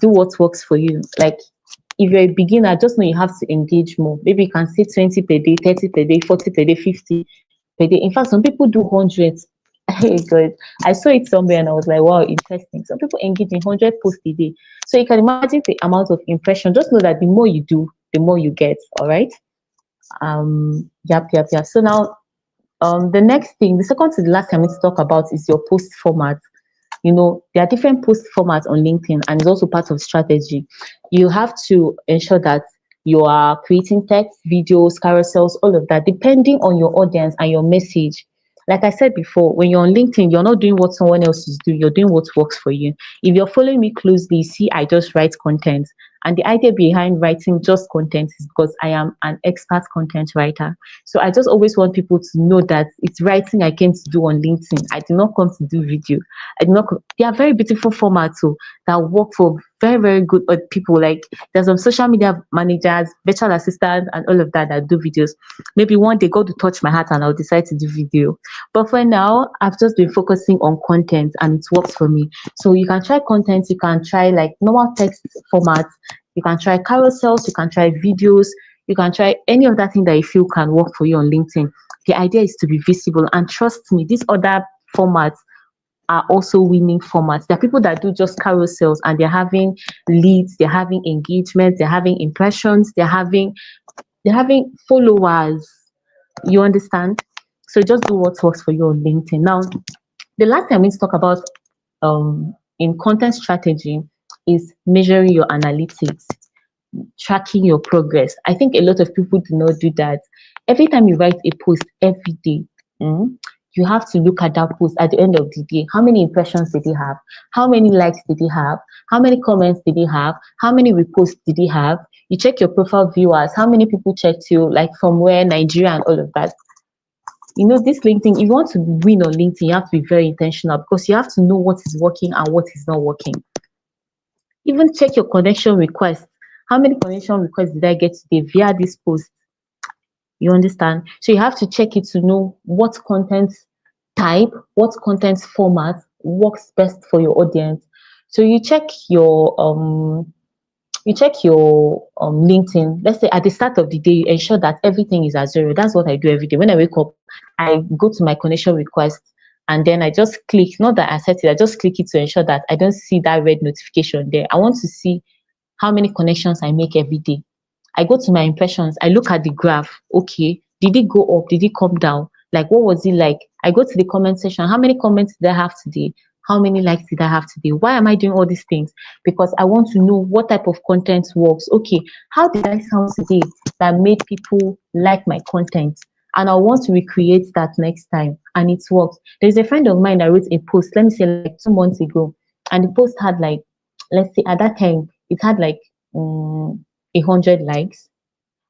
Do what works for you. Like if you're a beginner, just know you have to engage more. Maybe you can say 20 per day, 30 per day, 40 per day, 50 per day. In fact, some people do hundreds. Hey God, I saw it somewhere and I was like, wow, interesting. Some people engage in 100 posts a day. So you can imagine the amount of impression. Just know that the more you do, the more you get. All right. Yep. So now the next thing, the second to the last I'm going to talk about is your post format. There are different post formats on LinkedIn, and it's also part of strategy. You have to ensure that you are creating text, videos, carousels, all of that, depending on your audience and your message. Like I said before, when you're on LinkedIn, you're not doing what someone else is doing, you're doing what works for you. If you're following me closely, see, I just write content. And the idea behind writing just content is because I am an expert content writer. So I just always want people to know that it's writing I came to do on LinkedIn. I did not come to do video. I did not. They are very beautiful formats that work for very, very good people. Like there's some social media managers, virtual assistants, and all of that that do videos. Maybe one day God will touch my heart and I'll decide to do video. But for now, I've just been focusing on content and it works for me. So you can try content, you can try like normal text formats, you can try carousels, you can try videos, you can try any other thing that you feel can work for you on LinkedIn. The idea is to be visible, and trust me, these other formats are also winning formats. There are people that do just carousels and they're having leads, they're having engagements, they're having impressions, they're having followers. You understand? So just do what works for you on LinkedIn. Now, the last time we talk about in content strategy is measuring your analytics, tracking your progress. I think a lot of people do not do that. Every time you write a post every day, mm, you have to look at that post at the end of the day. How many impressions did he have? How many likes did he have? How many comments did he have? How many reposts did he have? You check your profile viewers. How many people checked you, like from where, Nigeria, and all of that. This LinkedIn, if you want to win on LinkedIn, you have to be very intentional because you have to know what is working and what is not working. Even check your connection requests. How many connection requests did I get today via this post? You understand? So you have to check it to know what content type, what content format works best for your audience. So you check your LinkedIn. Let's say at the start of the day, you ensure that everything is at zero. That's what I do every day. When I wake up, I go to my connection request and then I just click, not that I set it, I just click it to ensure that I don't see that red notification there. I want to see how many connections I make every day. I go to my impressions, I look at the graph. Okay, did it go up? Did it come down? Like, what was it like? I go to the comment section. How many comments did I have today? How many likes did I have today? Why am I doing all these things? Because I want to know what type of content works. Okay, how did I sound today that made people like my content? And I want to recreate that next time. And it works. There's a friend of mine that wrote a post, let me say like 2 months ago. And the post had like, let's say at that time, it had like 100 likes.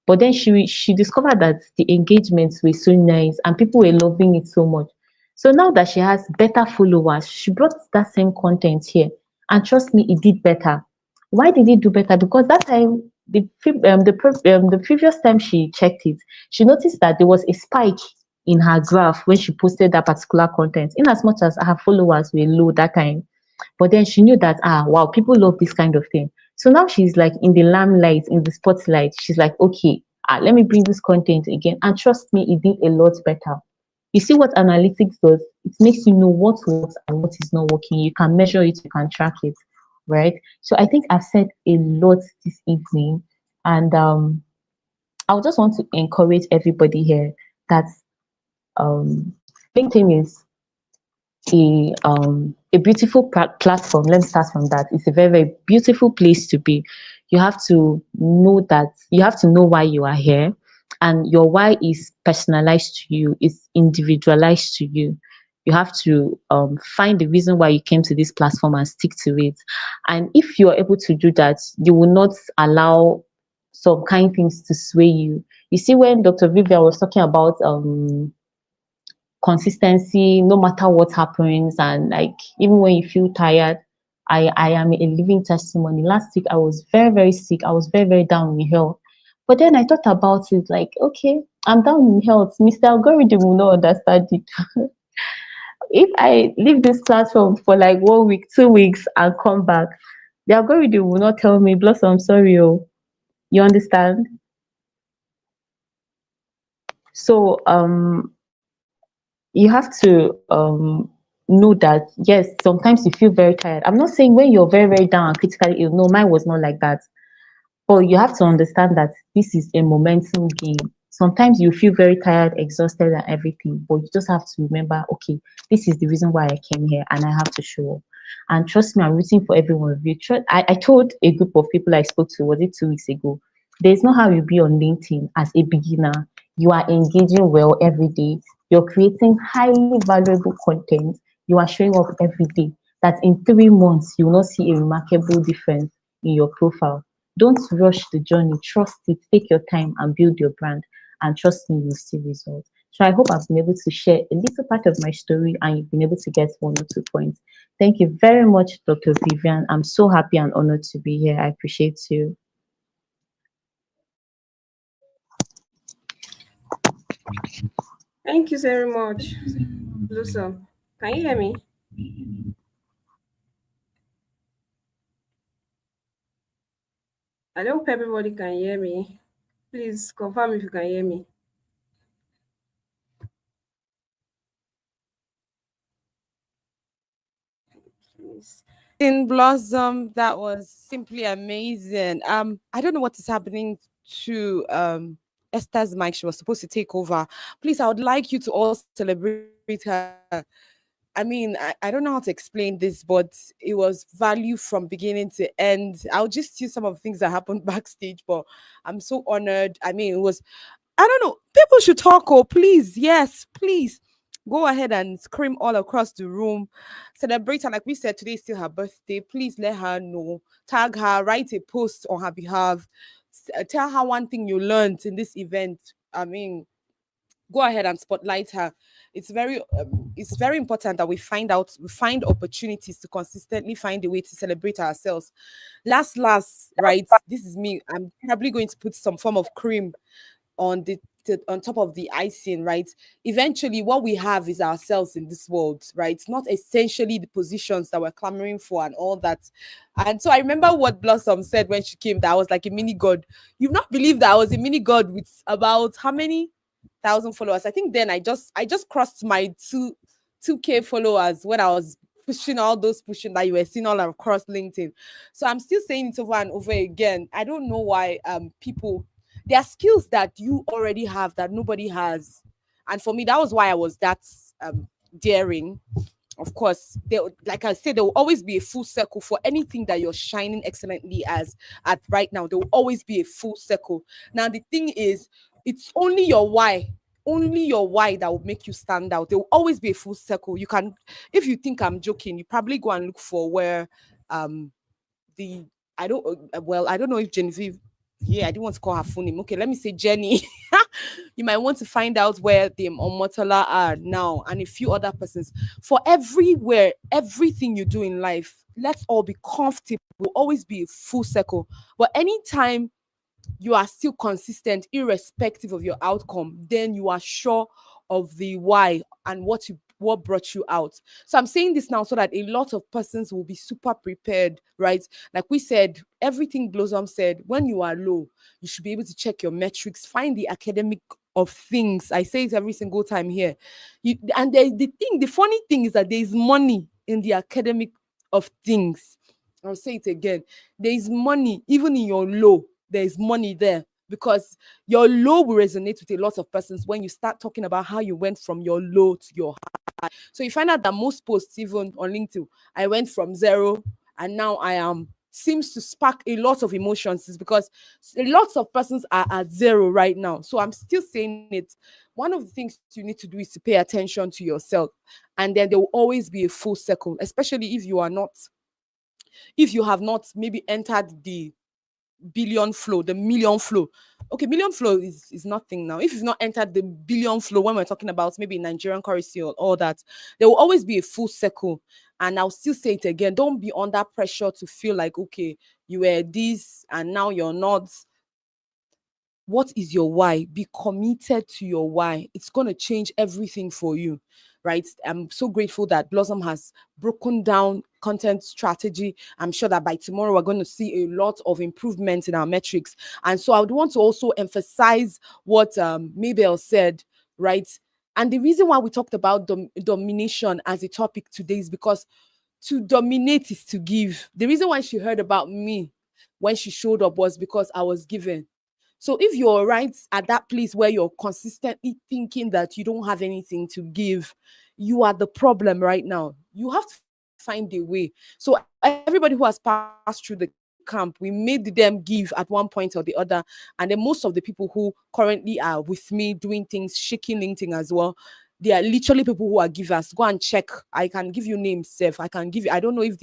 But then she discovered that the engagements were so nice and people were loving it so much. So now that she has better followers, she brought that same content here. And trust me, it did better. Why did it do better? Because that time, the previous time she checked it, she noticed that there was a spike in her graph when she posted that particular content, in as much as her followers were low that time. But then she knew that, wow, people love this kind of thing. So now she's like in the limelight, in the spotlight. She's like, okay, let me bring this content again. And trust me, it did a lot better. You see what analytics does? It makes you know what works and what is not working. You can measure it, you can track it, right? So I think I've said a lot this evening. And I would just want to encourage everybody here that um, LinkedIn is a beautiful platform. Let me start from that. It's a very, very beautiful place to be. You have to know that you have to know why you are here, and your why is personalized to you, is individualized to you. You have to find the reason why you came to this platform and stick to it. And if you are able to do that, you will not allow some kind things to sway you. You see, when Dr. Vivian was talking about consistency no matter what happens, and like even when you feel tired, I am a living testimony. Last week I was very, very sick. I was very, very down in health, but then I thought about it like, okay, I'm down in health. Mr. Algorithm will not understand it. If I leave this platform for like 1 week, 2 weeks and come back, the algorithm will not tell me, Blossom, I'm sorry, oh. You understand? So you have to know that yes, sometimes you feel very tired. I'm not saying when you're very, very down and critically ill. No, mine was not like that. But you have to understand that this is a momentum game. Sometimes you feel very tired, exhausted, and everything, but you just have to remember, okay, this is the reason why I came here, and I have to show up. And trust me, I'm rooting for every one of you. I told a group of people I spoke to, was it 2 weeks ago? There's not how you be on LinkedIn as a beginner. You are engaging well every day. You're creating highly valuable content. You are showing up every day. That in 3 months, you will not see a remarkable difference in your profile. Don't rush the journey. Trust it. Take your time and build your brand. And trust me, you'll see results. So I hope I've been able to share a little part of my story and you've been able to get 1 or 2 points. Thank you very much, Dr. Vivian. I'm so happy and honored to be here. I appreciate you. Thank you very much, Blossom. Can you hear me? I hope everybody can hear me. Please confirm if you can hear me. Please. In Blossom, that was simply amazing. I don't know what is happening to Esther's mic. She was supposed to take over. Please, I would like you to all celebrate her. I mean, I don't know how to explain this, but it was value from beginning to end. I'll just use some of the things that happened backstage, but I'm so honored. I mean, it was, I don't know, people should talk, oh, please. Yes, please. Go ahead and scream all across the room. Celebrate her. Like we said, today is still her birthday. Please let her know. Tag her, write a post on her behalf. Tell her one thing you learned in this event. I mean, go ahead and spotlight her. It's very important that we find opportunities to consistently find a way to celebrate ourselves. Last, right? This is me. I'm probably going to put some form of cream on on top of the icing, right? Eventually, what we have is ourselves in this world, right? Not essentially the positions that we're clamoring for and all that. And so I remember what Blossom said when she came, that I was like a mini god. You've not believed that I was a mini god with about how many thousand followers? I think then I just crossed my 2K followers when I was pushing all those pushing that you were seeing all across LinkedIn. So I'm still saying it over and over again. I don't know why people, there are skills that you already have that nobody has. And for me, that was why I was that daring. Of course, like I said, there will always be a full circle for anything that you're shining excellently as at right now. There will always be a full circle. Now, the thing is, it's only your why that will make you stand out. There will always be a full circle. You can, if you think I'm joking, you probably go and look for where um the I don't know if Genevieve, yeah, I didn't want to call her full name. Okay, let me say Jenny. You might want to find out where the Omotala are now and a few other persons. For everywhere, everything you do in life, let's all be comfortable. Will always be a full circle. But anytime you are still consistent irrespective of your outcome, then you are sure of the why and what brought you out. So I'm saying this now so that a lot of persons will be super prepared, right? Like we said, everything Blossom said, when you are low, you should be able to check your metrics, find the academic of things. I say it every single time here. The funny thing is that there is money in the academic of things. I'll say it again. There is money even in your low. There is money there because your low will resonate with a lot of persons when you start talking about how you went from your low to your high. So you find out that most posts, even on LinkedIn, I went from zero and now I am, seems to spark a lot of emotions, is because a lot of persons are at zero right now. So I'm still saying it. One of the things you need to do is to pay attention to yourself, and then there will always be a full circle, especially if you have not maybe entered the billion flow, the million flow. Okay, million flow is nothing now. If you've not entered the billion flow, when we're talking about maybe Nigerian currency or all that, there will always be a full circle. And I'll still say it again, don't be under pressure to feel like, okay, you were this and now you're not. What is your why? Be committed to your why. It's going to change everything for you, right? I'm so grateful that Blossom has broken down content strategy. I'm sure that by tomorrow we're going to see a lot of improvements in our metrics. And so I would want to also emphasize what Mabel said, right? And the reason why we talked about domination as a topic today is because to dominate is to give. The reason why she heard about me when she showed up was because I was giving. So if you're right at that place where you're consistently thinking that you don't have anything to give, you are the problem right now. You have to find a way. So everybody who has passed through the camp, we made them give at one point or the other. And then most of the people who currently are with me doing things, shaking LinkedIn as well, they are literally people who are givers. Go and check. I can give you names, Seth. I can give you, I don't know if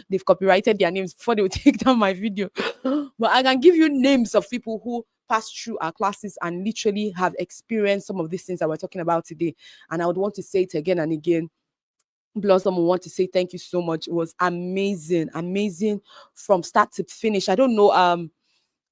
they've copyrighted their names before they will take down my video. But I can give you names of people who passed through our classes and literally have experienced some of these things that we're talking about today. And I would want to say it again and again. Blossom, I want to say thank you so much. It was amazing, amazing from start to finish. I don't know,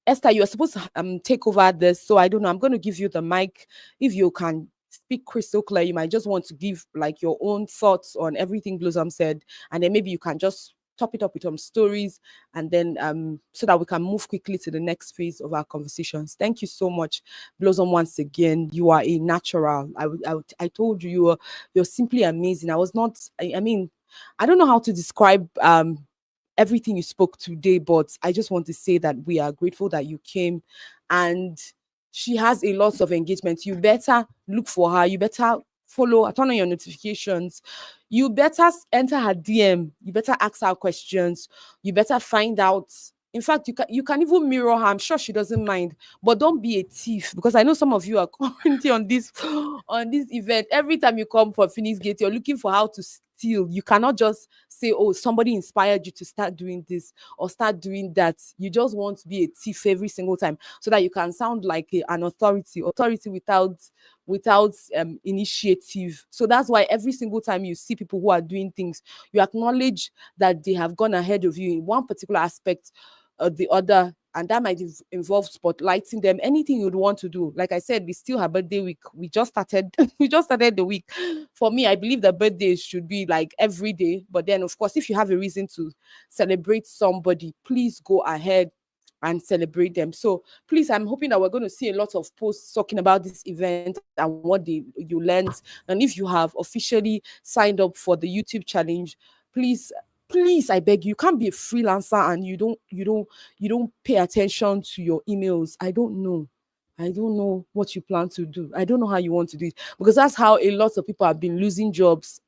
Esther, you are supposed to take over this, so I don't know. I'm going to give you the mic. If you can speak crystal clear, you might just want to give like your own thoughts on everything Blossom said, and then maybe you can just top it up with some stories, and then so that we can move quickly to the next phase of our conversations. Thank you so much, Blossom. Once again, you are a natural. I told you you're simply amazing. I was not. I mean, I don't know how to describe everything you spoke today, but I just want to say that we are grateful that you came, and she has a lot of engagement. You better look for her. You better follow, turn on your notifications. You better enter her DM. You better ask her questions. You better find out. In fact, you can even mirror her. I'm sure she doesn't mind. But don't be a thief, because I know some of you are currently on this event. Every time you come for Phoenix Gate, you're looking for how to steal. You cannot just say, oh, somebody inspired you to start doing this or start doing that. You just want to be a thief every single time so that you can sound like an authority without initiative. So that's why every single time you see people who are doing things, you acknowledge that they have gone ahead of you in one particular aspect or the other, and that might involve spotlighting them. Anything you'd want to do. Like I said, we still have birthday week. We just started we just started the week. For me, I believe that birthdays should be like every day, but then of course, if you have a reason to celebrate somebody, please go ahead and celebrate them. So please, I'm hoping that we're going to see a lot of posts talking about this event and what you learned. And if you have officially signed up for the YouTube challenge, please, I beg you, can't be a freelancer and you don't pay attention to your emails. I don't know what you plan to do. I don't know how you want to do it, because that's how a lot of people have been losing jobs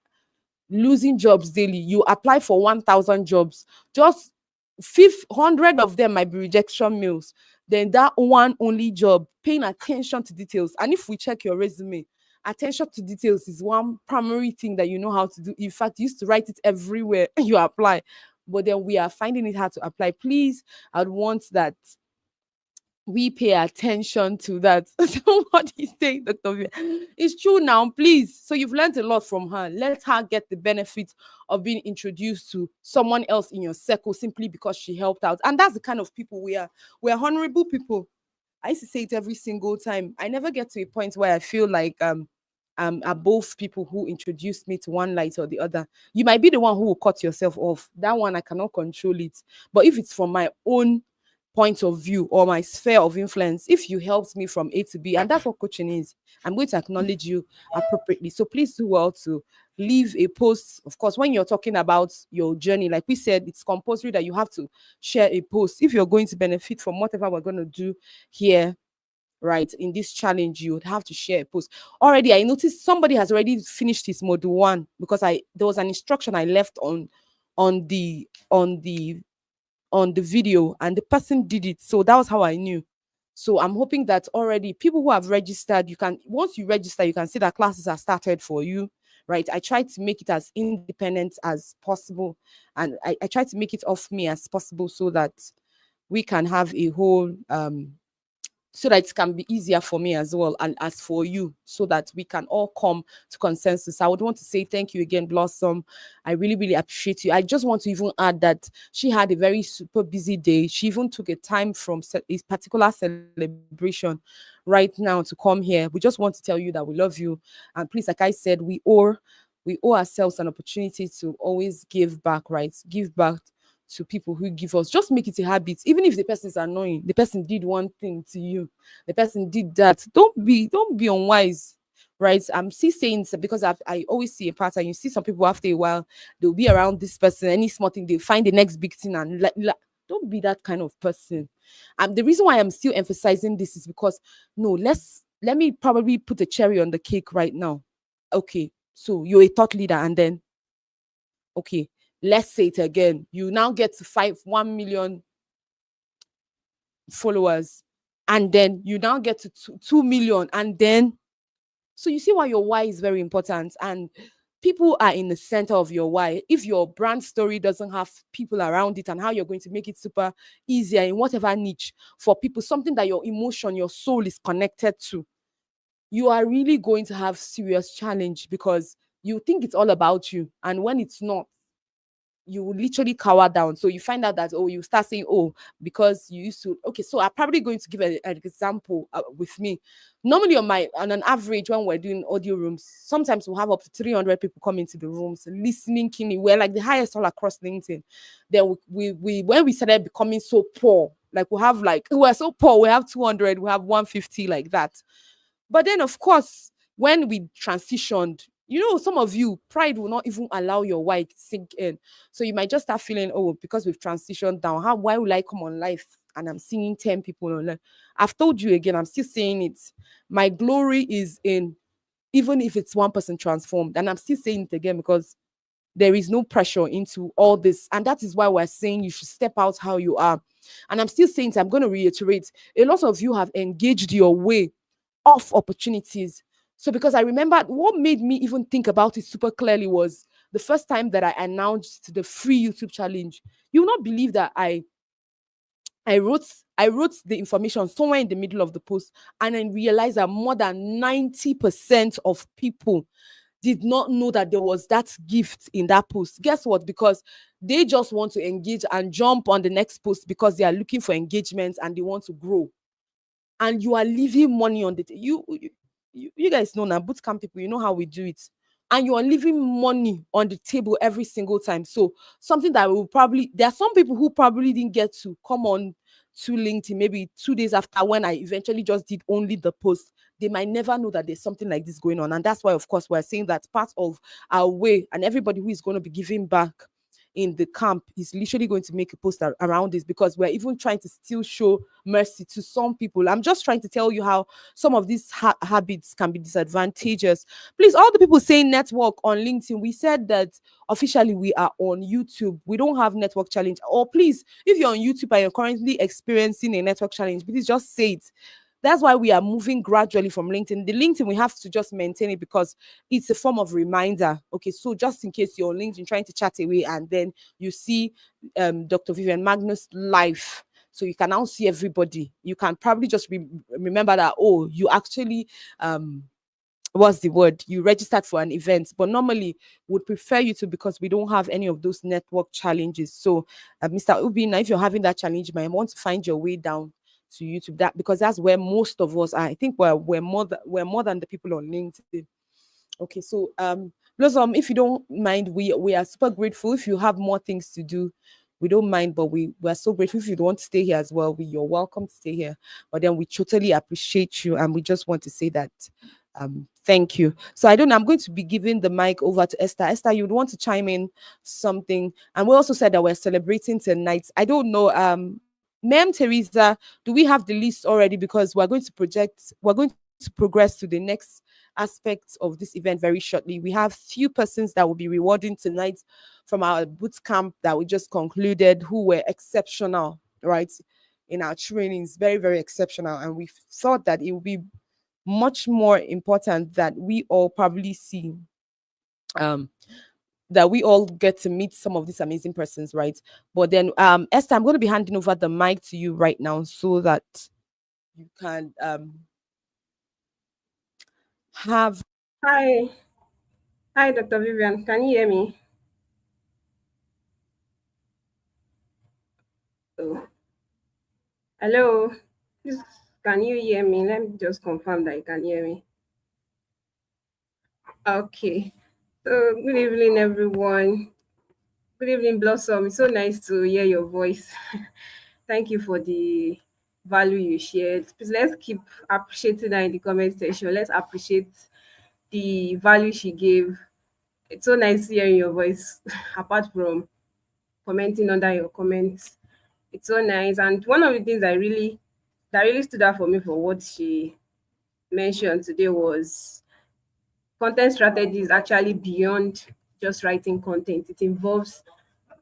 daily. You apply for 1,000 jobs, just 500 of them might be rejection mails. Then that one only job, paying attention to details. And if we check your resume, attention to details is one primary thing that you know how to do. In fact, you used to write it everywhere you apply, but then we are finding it hard to apply. Please, I'd want that we pay attention to that. So what is saying, Dr. V? It's true now, please. So you've learned a lot from her. Let her get the benefit of being introduced to someone else in your circle simply because she helped out. And that's the kind of people we are. We are honorable people. I used to say it every single time. I never get to a point where I feel like I'm above people who introduced me to one light or the other. You might be the one who will cut yourself off. That one I cannot control it. But if it's from my own point of view or my sphere of influence, if you helped me from A to B, and that's what coaching is, I'm going to acknowledge you appropriately. So please do well to leave a post. Of course, when you're talking about your journey, like we said, it's compulsory that you have to share a post if you're going to benefit from whatever we're going to do here, right? In this challenge, you would have to share a post. Already, I noticed somebody has already finished his module 1, because there was an instruction I left on the video, and the person did it. So that was how I knew. So I'm hoping that already people who have registered, once you register, you can see that classes are started for you, right? I try to make it as independent as possible, and I try to make it off me as possible, so that we can have a whole so that it can be easier for me as well, and as for you, so that we can all come to consensus. I would want to say thank you again, Blossom. I really, really appreciate you. I just want to even add that she had a very super busy day. She even took a time from a particular celebration right now to come here. We just want to tell you that we love you. And please, like I said, we owe ourselves an opportunity to always give back, right? Give back to people who give us. Just make it a habit. Even if the person is annoying, the person did one thing to you, the person did that. Don't be unwise, right? I'm still saying this because I always see a pattern. You see some people after a while, they'll be around this person, any small thing, they find the next big thing, and don't be that kind of person. And the reason why I'm still emphasizing this is because let me probably put a cherry on the cake right now. Okay, so you're a thought leader, and then okay, let's say it again. You now get to 1 million followers, and then you now get to 2 million, and then so you see why your why is very important. And people are in the center of your why. If your brand story doesn't have people around it and how you're going to make it super easier in whatever niche for people, something that your emotion, your soul is connected to, you are really going to have serious challenge because you think it's all about you. And when it's not, you will literally cower down. So you find out that, oh, you start saying, oh, because you used to. Okay, so I'm probably going to give an example with me. Normally on an average, when we're doing audio rooms, sometimes we'll have up to 300 people come into the rooms listening keenly. We're like the highest all across LinkedIn. Then we when we started becoming so poor, like we're so poor, we have 200, we have 150, like that. But then, of course, when we transitioned, some of you, pride will not even allow your why to sink in. So you might just start feeling, oh, because we've transitioned down, why will I come on live and I'm seeing 10 people online? I've told you again, I'm still saying it. My glory is in, even if it's one person transformed. And I'm still saying it again because there is no pressure into all this. And that is why we're saying you should step out how you are. And I'm still saying it, I'm going to reiterate, a lot of you have engaged your way off opportunities. So because I remember what made me even think about it super clearly was the first time that I announced the free YouTube challenge. You will not believe that I wrote the information somewhere in the middle of the post, and I realized that more than 90% of people did not know that there was that gift in that post. Guess what? Because they just want to engage and jump on the next post because they are looking for engagement and they want to grow. And you are leaving money on the you guys know now, boot camp people, you know how we do it. And you are leaving money on the table every single time. So something that will probably, there are some people who probably didn't get to come on to LinkedIn maybe 2 days after, when I eventually just did only the post. They might never know that there's something like this going on. And that's why, of course, we're saying that part of our way, and everybody who is going to be giving back in the camp is literally going to make a post around this, because we're even trying to still show mercy to some people. I'm just trying to tell you how some of these habits can be disadvantageous. Please, all the people saying network on LinkedIn, we said that officially we are on YouTube. We don't have network challenge. Or please, if you're on YouTube and you're currently experiencing a network challenge, please just say it. That's why we are moving gradually from LinkedIn. The LinkedIn, we have to just maintain it because it's a form of reminder. Okay, so just in case you're on LinkedIn trying to chat away and then you see Dr. Vivian Magnus live, so you can now see everybody. You can probably just remember that, oh, you actually what's the word, you registered for an event. But normally would prefer you to, because we don't have any of those network challenges. So Mr. Ubina, if you're having that challenge, you might want to find your way down to YouTube, that because that's where most of us are. I think we're more than the people on LinkedIn. Okay, so Blossom, if you don't mind, we are super grateful. If you have more things to do, we don't mind, but we are so grateful. If you want to stay here as well, you're welcome to stay here. But then we totally appreciate you, and we just want to say that thank you. So I don't know, I'm going to be giving the mic over to Esther. Esther, you would want to chime in something. And we also said that we're celebrating tonight. I don't know, Ma'am Teresa, do we have the list already? Because we're going to progress to the next aspects of this event very shortly. We have few persons that will be rewarding tonight from our boot camp that we just concluded, who were exceptional, right, in our trainings, very, very exceptional. And we thought that it would be much more important that we all probably see that we all get to meet some of these amazing persons, right? But then Esther, I'm going to be handing over the mic to you right now so that you can have. Hi. Hi, Dr. Vivian. Can you hear me? Oh. Hello. Please, can you hear me? Let me just confirm that you can hear me. Okay. So, good evening, everyone. Good evening, Blossom. It's so nice to hear your voice. Thank you for the value you shared. Please, let's keep appreciating her in the comment section. Let's appreciate the value she gave. It's so nice hearing your voice, apart from commenting under your comments. It's so nice. And one of the things that really stood out for me for what she mentioned today was content strategy is actually beyond just writing content. It involves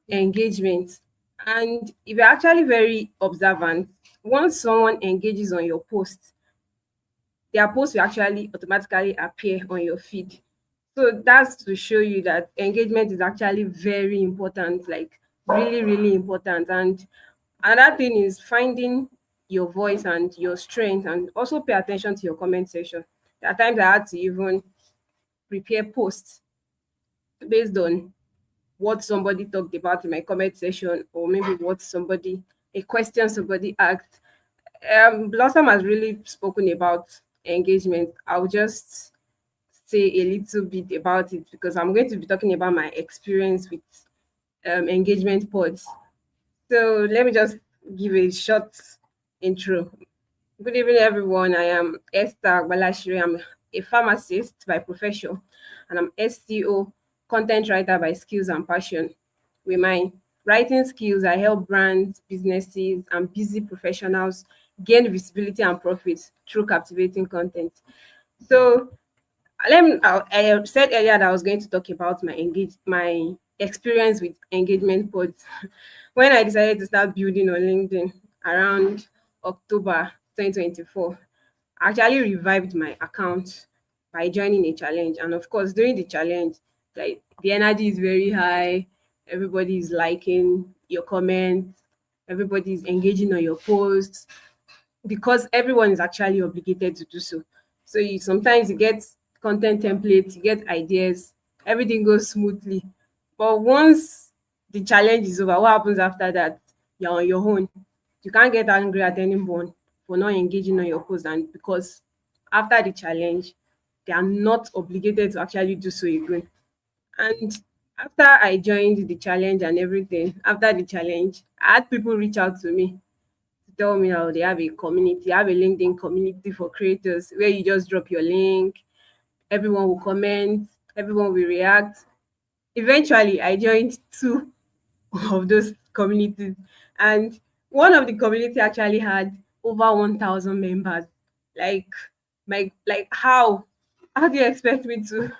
engagement. And if you're actually very observant, once someone engages on your post, their post will actually automatically appear on your feed. So that's to show you that engagement is actually very important, like really, really important. And another thing is finding your voice and your strength, and also pay attention to your comment section. There are times I had to even prepare posts based on what somebody talked about in my comment section, or maybe what somebody, a question somebody asked. Blossom has really spoken about engagement. I'll just say a little bit about it because I'm going to be talking about my experience with engagement pods. So let me just give a short intro. Good evening, everyone. I am Esther Balashiri. I'm a pharmacist by profession, and I'm SEO content writer by skills and passion. With my writing skills, I help brands, businesses, and busy professionals gain visibility and profits through captivating content. So I said earlier that I was going to talk about my experience with engagement pods. When I decided to start building on LinkedIn around October 2024, I actually revived my account by joining a challenge. And of course, during the challenge, like the energy is very high. Everybody is liking your comments. Everybody is engaging on your posts because everyone is actually obligated to do so. So you sometimes you get content templates, you get ideas, everything goes smoothly. But once the challenge is over, what happens after that? You're on your own. You can't get angry at anyone for not engaging on your post, and because after the challenge, they are not obligated to actually do so again. And after I joined the challenge and everything, after the challenge, I had people reach out to me tell me how they have a community, have a LinkedIn community for creators where you just drop your link, everyone will comment, everyone will react. Eventually, I joined two of those communities, and one of the community actually had over 1,000 members. Like, how? How do you expect me to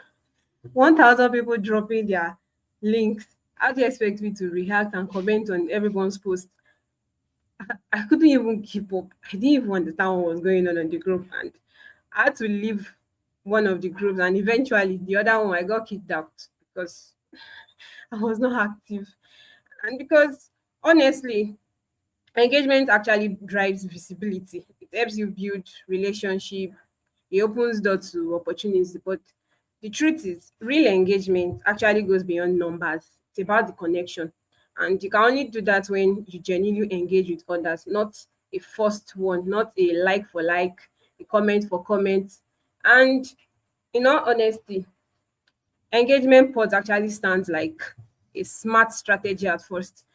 1,000 people dropping their links? How do you expect me to react and comment on everyone's post? I couldn't even keep up. I didn't even understand what was going on the group, and I had to leave one of the groups. And eventually, the other one I got kicked out because I was not active, and because honestly, engagement actually drives visibility. It helps you build relationship. It opens doors to opportunities. But the truth is, real engagement actually goes beyond numbers. It's about the connection. And you can only do that when you genuinely engage with others, not a first one, not a like for like, a comment for comment. And in all honesty, engagement pods actually stands like a smart strategy at first.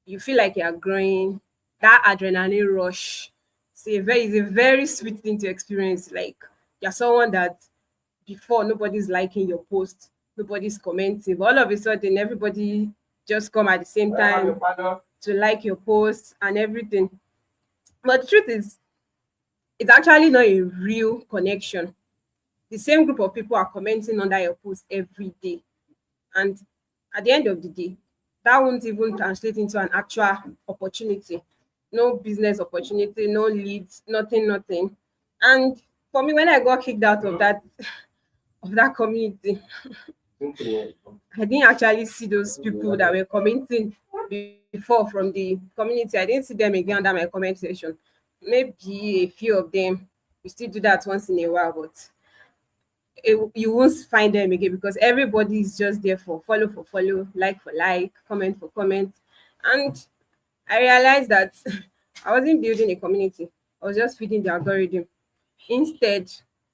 You feel like you are growing, that adrenaline rush. It's a very sweet thing to experience. Like you're someone that before nobody's liking your post, nobody's commenting, but all of a sudden everybody just come at the same time to like your post and everything. But the truth is, it's actually not a real connection. The same group of people are commenting under your post every day. And at the end of the day, that won't even translate into an actual opportunity. No business opportunity, no leads, nothing, nothing. And for me, when I got kicked out of that community, I didn't actually see those people that were commenting before from the community. I didn't see them again under my comment section. Maybe a few of them, we still do that once in a while, but you won't find them again because everybody is just there for follow, like, comment for comment. And I realized that I wasn't building a community, I was just feeding the algorithm. Instead,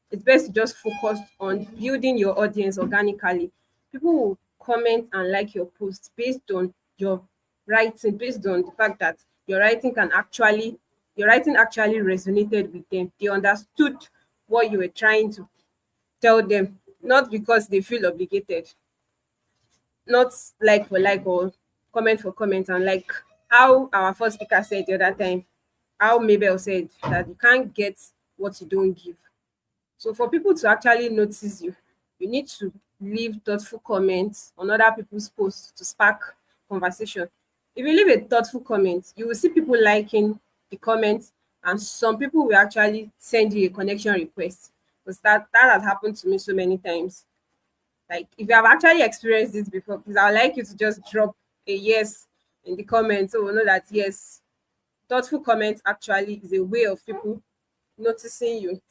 it's best to just focus on building your audience organically. People will comment and like your post based on your writing, based on the fact that your writing actually resonated with them. They understood what you were trying to tell them, not because they feel obligated, not like for like or comment for comment. And like how our first speaker said the other time, how Mabel said that you can't get what you don't give. So for people to actually notice you, you need to leave thoughtful comments on other people's posts to spark conversation. If you leave a thoughtful comment, you will see people liking the comments, and some people will actually send you a connection request. Because that has happened to me so many times. Like, if you have actually experienced this before, please, I would like you to just drop a yes in the comments so we'll know that yes, thoughtful comments actually is a way of people noticing you.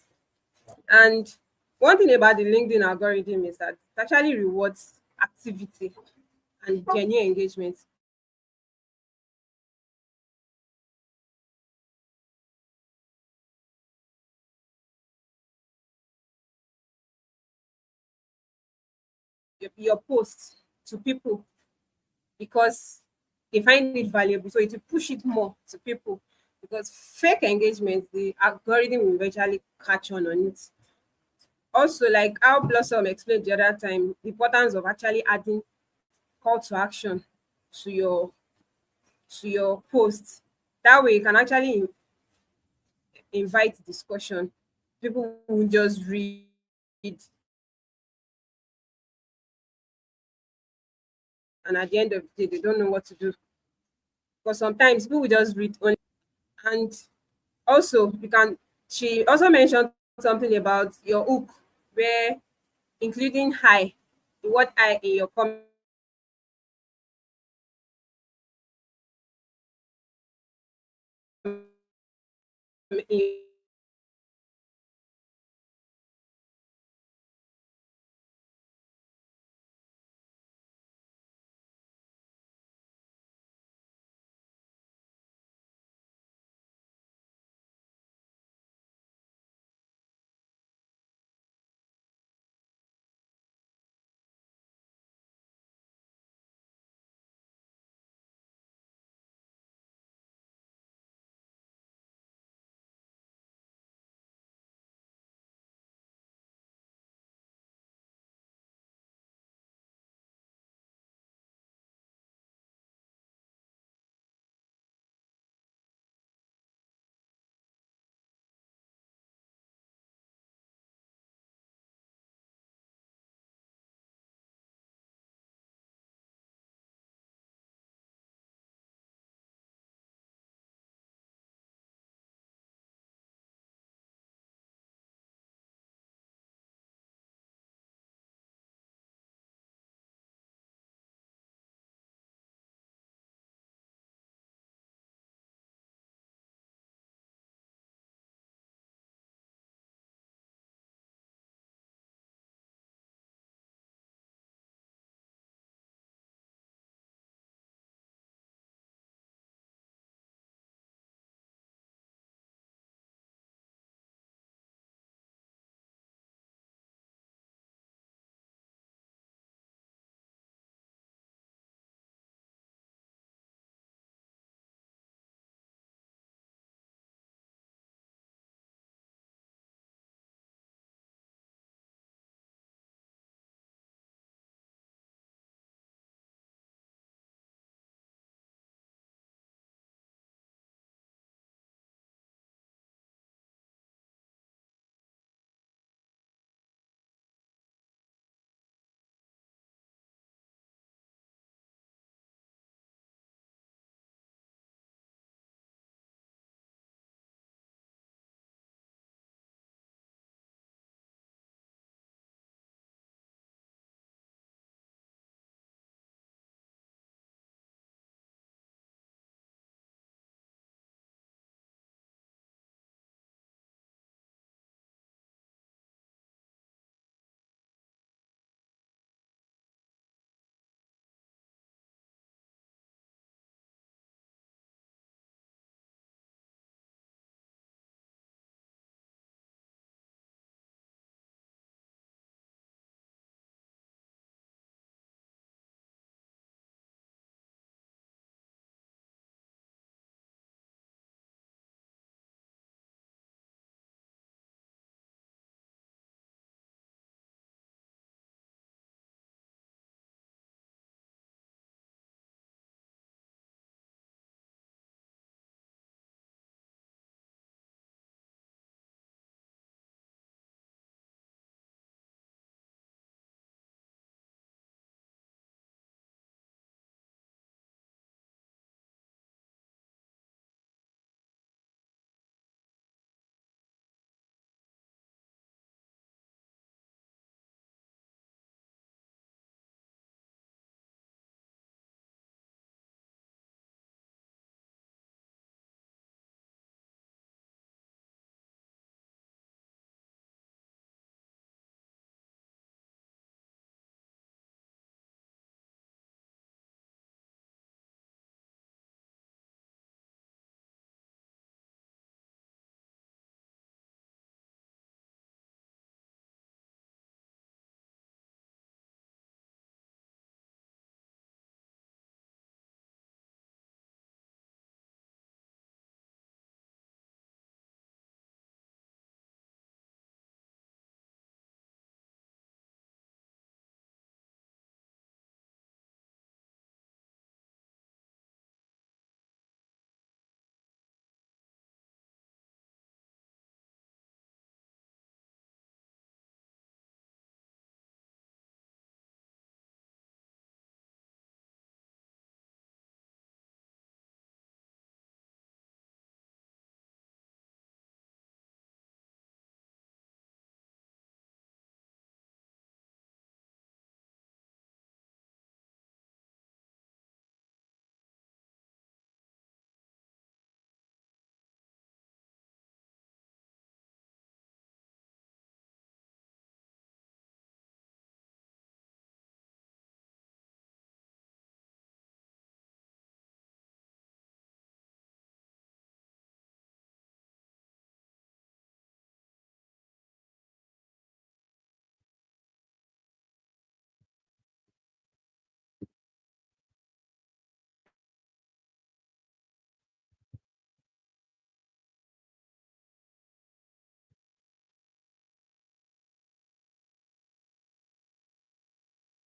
And one thing about the LinkedIn algorithm is that it actually rewards activity and genuine engagement. Your posts to people because they find it valuable. So it will push it more to people because fake engagement, the algorithm will eventually catch on it. Also, like how Blossom explained the other time, the importance of actually adding call to action to your post. That way you can actually invite discussion. People will just read and at the end of the day they don't know what to do. Because sometimes people will just read only. And also you can she also mentioned something about your hook where including hi, the word I in your comment in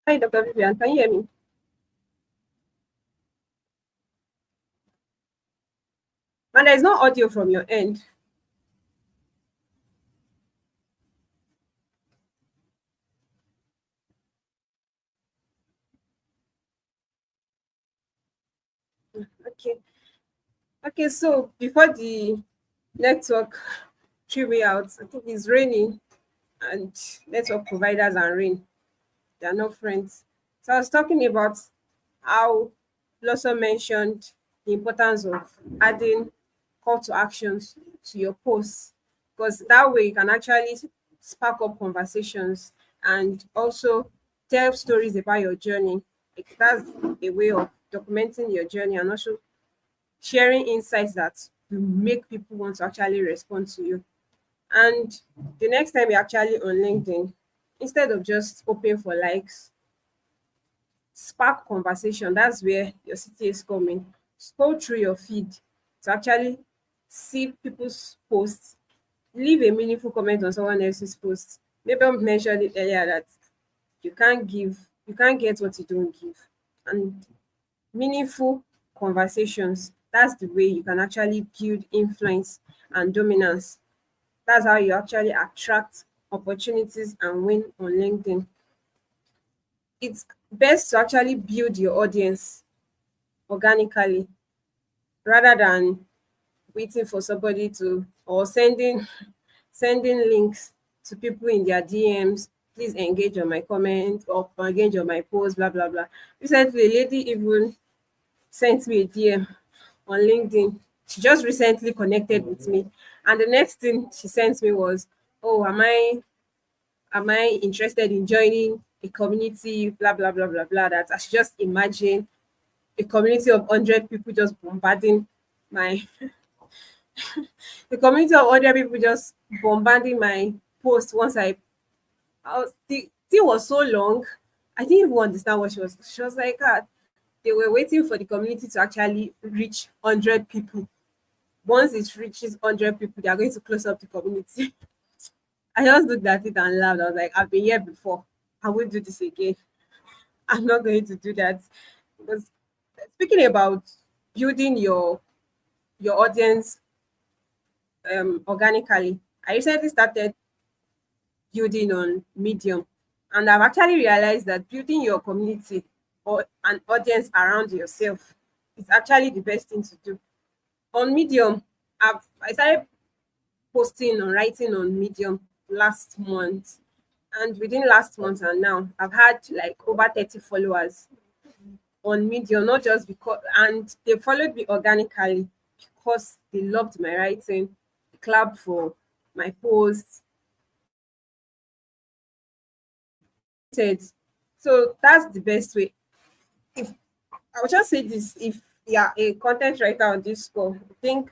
Hi, Dr. Vivian. Can you hear me? And there's no audio from your end. Okay. Okay, so before the network threw me out, I think it's raining and network providers and rain, they are not friends. So I was talking about how Blossom mentioned the importance of adding call to actions to your posts, because that way you can actually spark up conversations and also tell stories about your journey. Like, that's a way of documenting your journey and also sharing insights that will make people want to actually respond to you. And the next time you're actually on LinkedIn, instead of just hoping for likes, spark conversation. That's where your CTAs come in. Scroll through your feed to actually see people's posts, leave a meaningful comment on someone else's post. Maybe I mentioned it earlier that you can't get what you don't give. And meaningful conversations, that's the way you can actually build influence and dominance. That's how you actually attract opportunities and win on LinkedIn. It's best to actually build your audience organically rather than waiting for somebody to or sending links to people in their DMs. Please engage on my comment or engage on my post, blah blah blah. Recently, a lady even sent me a DM on LinkedIn. She just recently connected with me, and the next thing she sent me was, "Oh, am I interested in joining a community?" Blah blah blah blah blah. That I should just imagine a community of 100 people just bombarding my the community of 100 people just bombarding my post once the thing was so long. I didn't even understand what she was like, ah, they were waiting for the community to actually reach 100 people. Once it reaches 100 people, they are going to close up the community. I just looked at it and laughed. I was like, I've been here before. I won't do this again. I'm not going to do that. Because speaking about building your audience organically, I recently started building on Medium, and I've actually realized that building your community or an audience around yourself is actually the best thing to do. On Medium, I started posting or writing on Medium last month, and within last month and now I've had like over 30 followers on Medium, not just because, and they followed me organically because they loved my writing, they clapped for my posts. So that's the best way. If I would just say this, if you are a content writer on this call, I think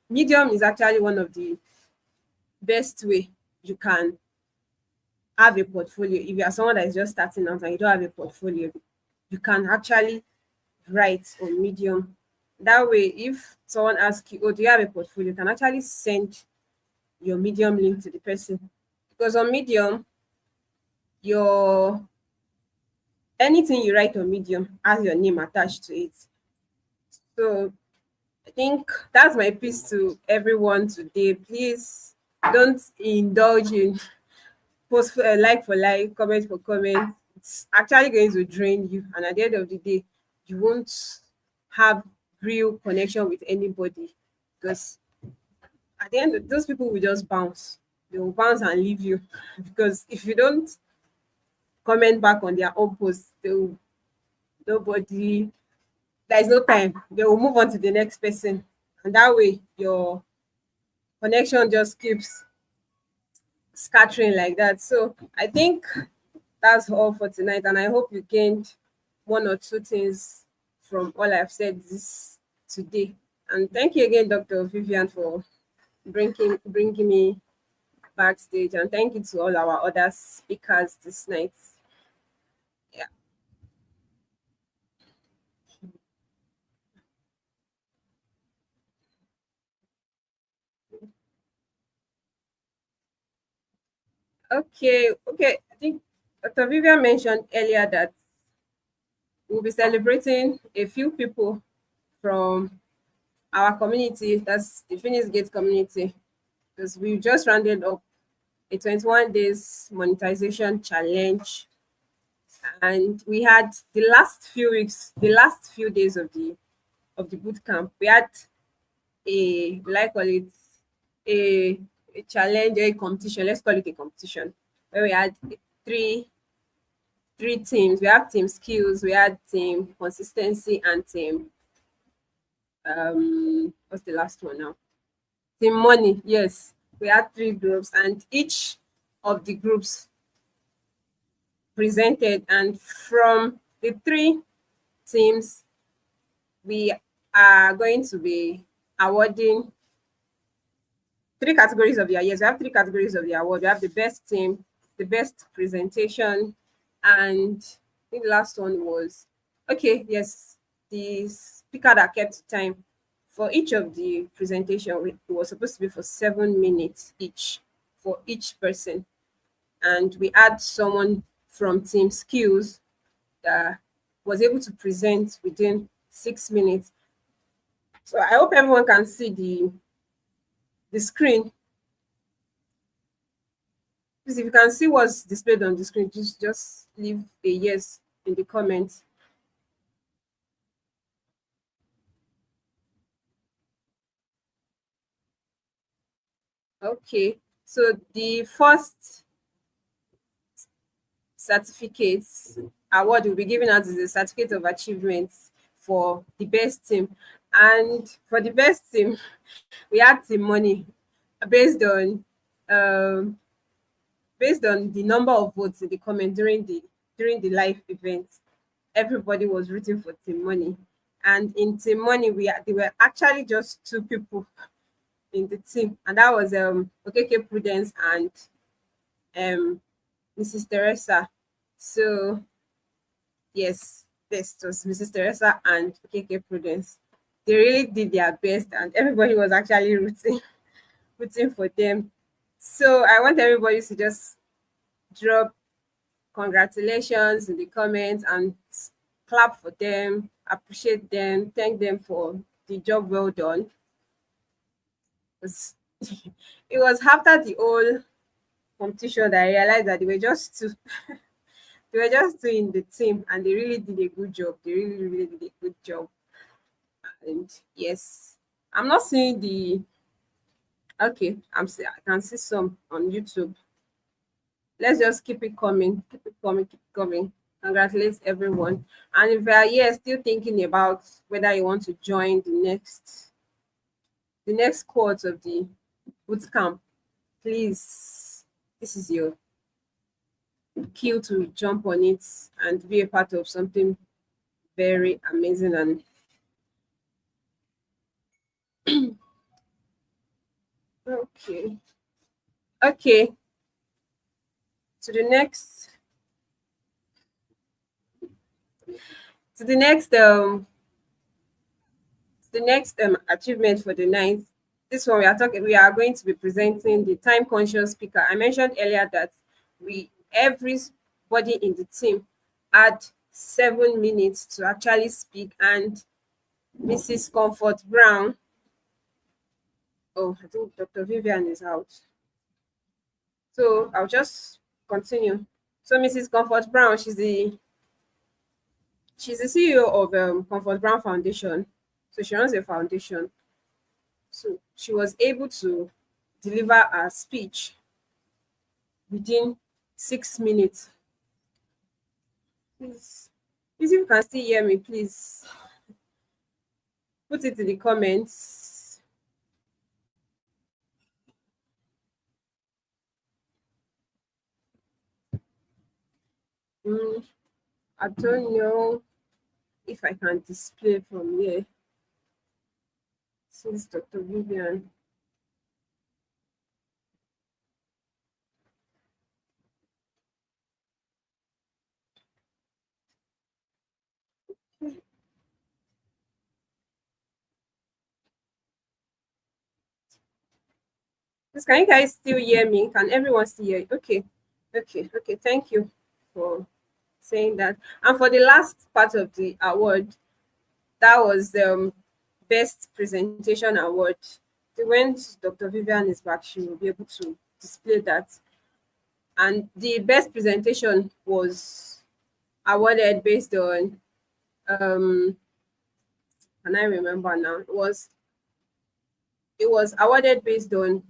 Medium is actually one of the best way you can have a portfolio. If you are someone that is just starting out and you don't have a portfolio, you can actually write on Medium. That way, if someone asks you, "Oh, do you have a portfolio?" you can actually send your Medium link to the person. Because on Medium, your anything you write on Medium has your name attached to it. So I think that's my piece to everyone today. Please don't indulge in post for, like for like, comment for comment. It's actually going to drain you, and at the end of the day, you won't have real connection with anybody, because at the end, those people will just bounce. They will bounce and leave you because if you don't comment back on their own post, they will nobody. There is no time. They will move on to the next person, and that way your connection just keeps scattering like that. So I think that's all for tonight, and I hope you gained one or two things from all I've said this today. And thank you again, Dr. Vivian, for bringing me backstage, and thank you to all our other speakers this night. Yeah. Okay. I think Dr. Vivian mentioned earlier that We'll be celebrating a few people from our community, that's the Phoenix Gate community, because we just rounded up a 21 days monetization challenge, and we had the last few weeks, the last few days of the boot camp. We had a, like call it, a, a challenge, a competition. Let's call it a competition, where we had three three teams. We have team skills, we had team consistency, and team what's the last one now? Team money. Yes, we had three groups, and each of the groups presented, and from the three teams, we are going to be awarding three categories of the years. We have three categories of the award. We have the best team, the best presentation, and I think the last one was, okay, yes, the speaker that kept time. For each of the presentation, it was supposed to be for 7 minutes each for each person. And we had someone from Team Skills that was able to present within 6 minutes. So I hope everyone can see the screen. Please, if you can see what's displayed on the screen, just leave a yes in the comments. Okay, so the first certificates award will be given out is a certificate of achievement for the best team. And for the best team, we had team money based on um based on the number of votes in the comment during the live event. Everybody was rooting for team money. And in team money, there were actually just two people in the team, and that was okay Prudence and um Mrs. Teresa. So yes, this was Mrs. Teresa and KK Prudence. They really did their best, and everybody was actually rooting for them. So I want everybody to just drop congratulations in the comments and clap for them, appreciate them, thank them for the job well done. It was after the whole competition that I realized that they were just two. They were just two in the team, and they really did a good job. They really, really did a good job. And yes, I'm not seeing the. Okay, I can see some on YouTube. Let's just keep it coming, keep it coming, keep it coming. Congratulate everyone. And if you are here still thinking about whether you want to join the next cohort of the boot camp, please, this is your cue to jump on it and be a part of something very amazing. And okay, okay, to the next, to the next, the next achievement for the ninth. This one we are going to be presenting the time conscious speaker. I mentioned earlier that everybody in the team had 7 minutes to actually speak, and Mrs. Comfort Brown. Oh, I think Dr. Vivian is out. So I'll just continue. So Mrs. Comfort Brown, she's the CEO of Comfort Brown Foundation. So she runs a foundation. So she was able to deliver a speech within 6 minutes. Please, if you can still hear me, please put it in the comments. I don't know if I can display from here. Since Dr. Vivian. Please, can you guys still hear me? Can everyone still hear? Okay. Thank you for saying that. And for the last part of the award, that was best presentation award. When Dr. Vivian is back, she will be able to display that. And the best presentation was awarded based on um can I remember now? It was awarded based on,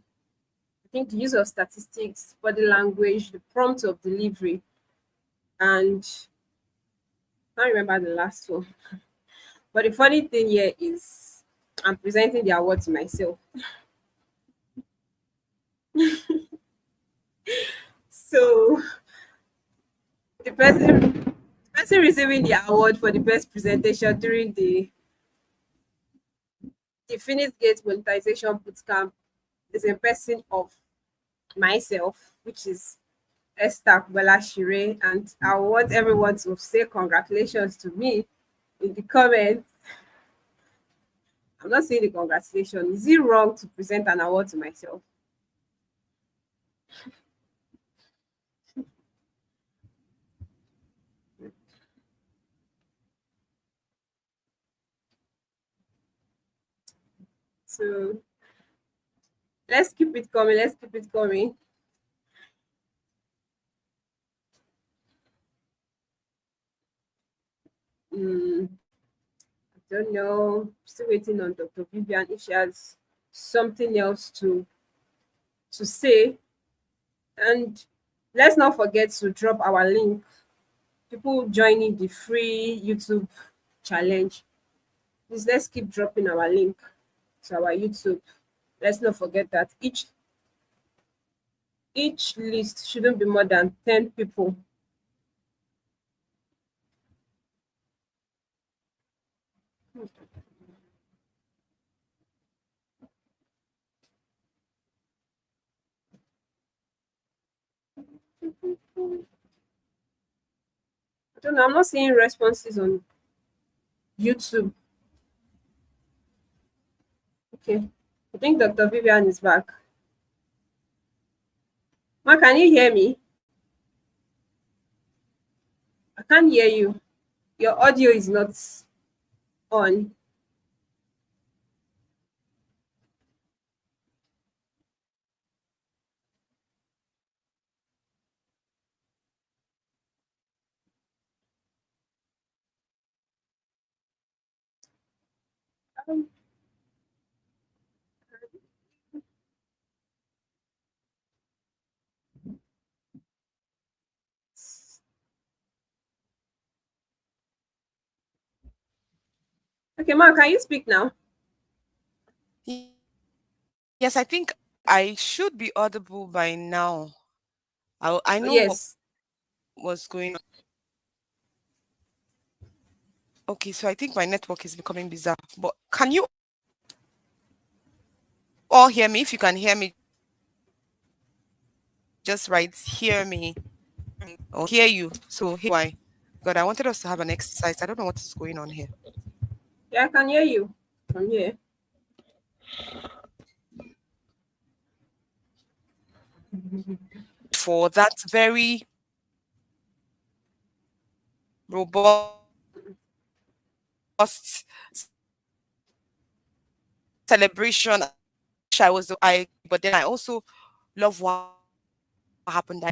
I think, the use of statistics, body language, the prompt of delivery, and I can't remember the last one. But the funny thing here is I'm presenting the award to myself. So the person receiving the award for the best presentation during the Phoenix Gate monetization bootcamp is a person of myself, which is Esther Shire, and I want everyone to say congratulations to me in the comments. I'm not saying the congratulations. Is it wrong to present an award to myself? So let's keep it coming. Let's keep it coming. Mm, I don't know. Still waiting on Dr. Vivian if she has something else to say. And let's not forget to drop our link. People joining the free YouTube challenge. Please let's keep dropping our link to our YouTube. Let's not forget that each list shouldn't be more than 10 people. I don't know. I'm not seeing responses on YouTube. Okay. I think Dr. Vivian is back. Ma, can you hear me? I can't hear you. Your audio is not on. Um, okay, Ma, can you speak now? Yes, I think I should be audible by now. I know what Yes. was going on. Okay, so I think my network is becoming bizarre. But can you all hear me? If you can hear me, just write hear me or hear you. So here why. God, I wanted us to have an exercise. I don't know what is going on here. Yeah, I can hear you from here. For that very robust celebration. I was but then I also love what happened.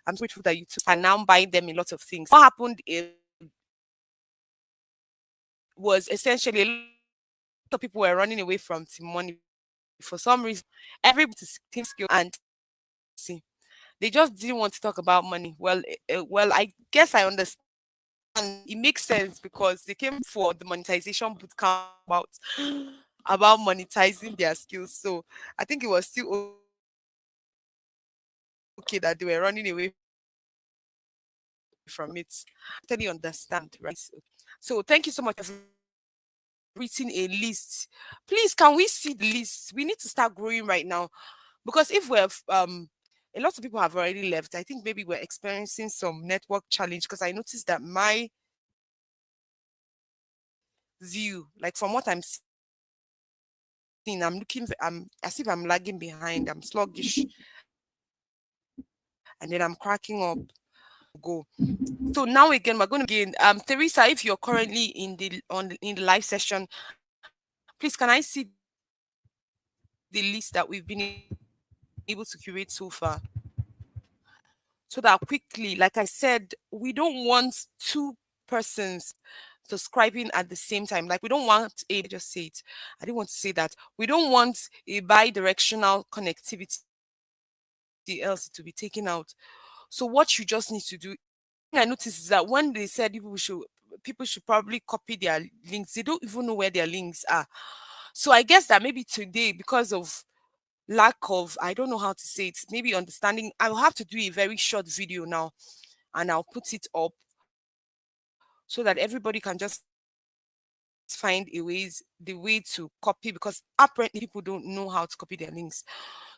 I'm so grateful that you took and now buying them a lot of things. What happened was essentially a lot of people were running away from team money for some reason. Everybody team skill and see. They just didn't want to talk about money. Well, I guess I understand. It makes sense because they came for the monetization bootcamp about monetizing their skills. So I think it was still okay that they were running away from it. Totally understand, right? So thank you so much for written a list. Please, can we see the list? We need to start growing right now because if we're a lot of people have already left. I think maybe we're experiencing some network challenge because I noticed that my view, like from what I'm seeing, I'm as if I'm lagging behind. I'm sluggish, and then I'm cracking up. go. So now again, we're going to begin. Teresa, if you're currently in the live session, please can I see the list that we've been able to curate so far, so that quickly, like I said, we don't want two persons subscribing at the same time. Like we don't want a, let me just say it. I didn't want to say that. We don't want a bi-directional connectivity, else it will be taken out. So what you just need to do, one thing I noticed is that when they said people should probably copy their links, they don't even know where their links are. So I guess that maybe today, because of lack of, I don't know how to say it, maybe understanding, I will have to do a very short video now and I'll put it up so that everybody can just find the way to copy, because apparently people don't know how to copy their links.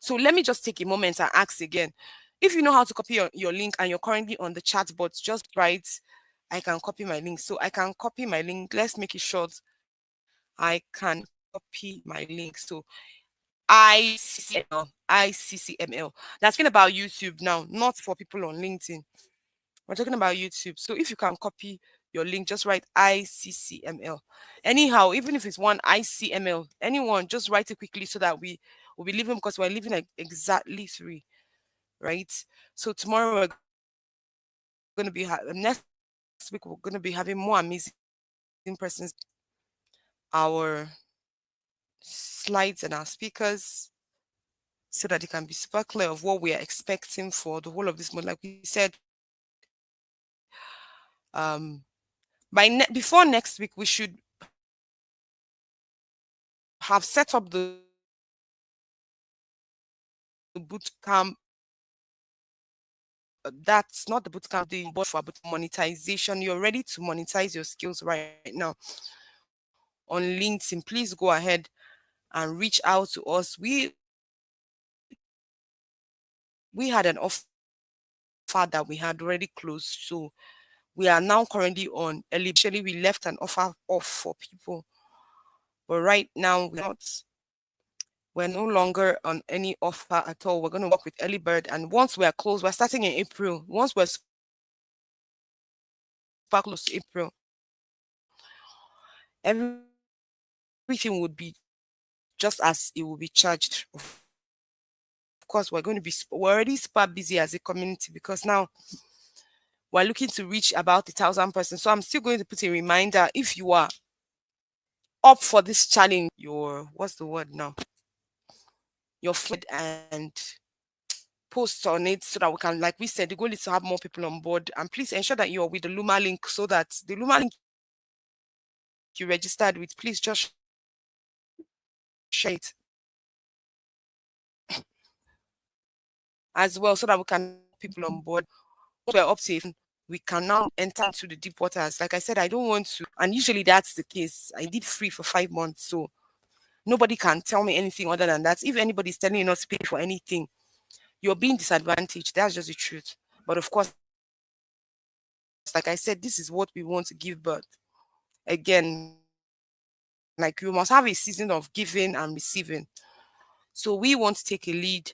So let me just take a moment and ask again. If you know how to copy your link and you're currently on the chat box, just write, I can copy my link. So I can copy my link. Let's make it short. I can copy my link. So ICCML. That's talking about YouTube now, not for people on LinkedIn. We're talking about YouTube. So if you can copy your link, just write ICCML. Anyhow, even if it's one ICML, anyone, just write it quickly so that we will be leaving, because we're leaving like exactly 3, right? So tomorrow we're going to be, next week we're going to be having more amazing persons our slides and our speakers, so that it can be super clear of what we are expecting for the whole of this month. Like we said, before next week, we should have set up the boot camp. That's not the boot camp, the board for monetization. You're ready to monetize your skills right now on LinkedIn. Please go ahead and reach out to us. We had an offer that we had already closed, so we are now currently on early bird. Initially, we left an offer off for people, but right now we're no longer on any offer at all. We're going to work with early bird, and once we are closed, we're starting in April. Once we're super close to April, everything would be just as it will be charged. Of course, we're already super busy as a community, because now we're looking to reach about 1,000 persons. So I'm still going to put a reminder, if you are up for this challenge, your, what's the word now? Your and post on it, so that we can, like we said, the goal is to have more people on board. And please ensure that you're with the Luma link, so that the Luma link you registered with, please just share it as well, so that we can have more people on board. Once we're up to it, we can now enter into the deep waters. Like I said, I don't want to, and usually that's the case. I did free for 5 months, so nobody can tell me anything other than that. If anybody's telling you not to pay for anything, you're being disadvantaged. That's just the truth. But of course, like I said, this is what we want to give birth. Again, like you must have a season of giving and receiving. So we want to take a lead,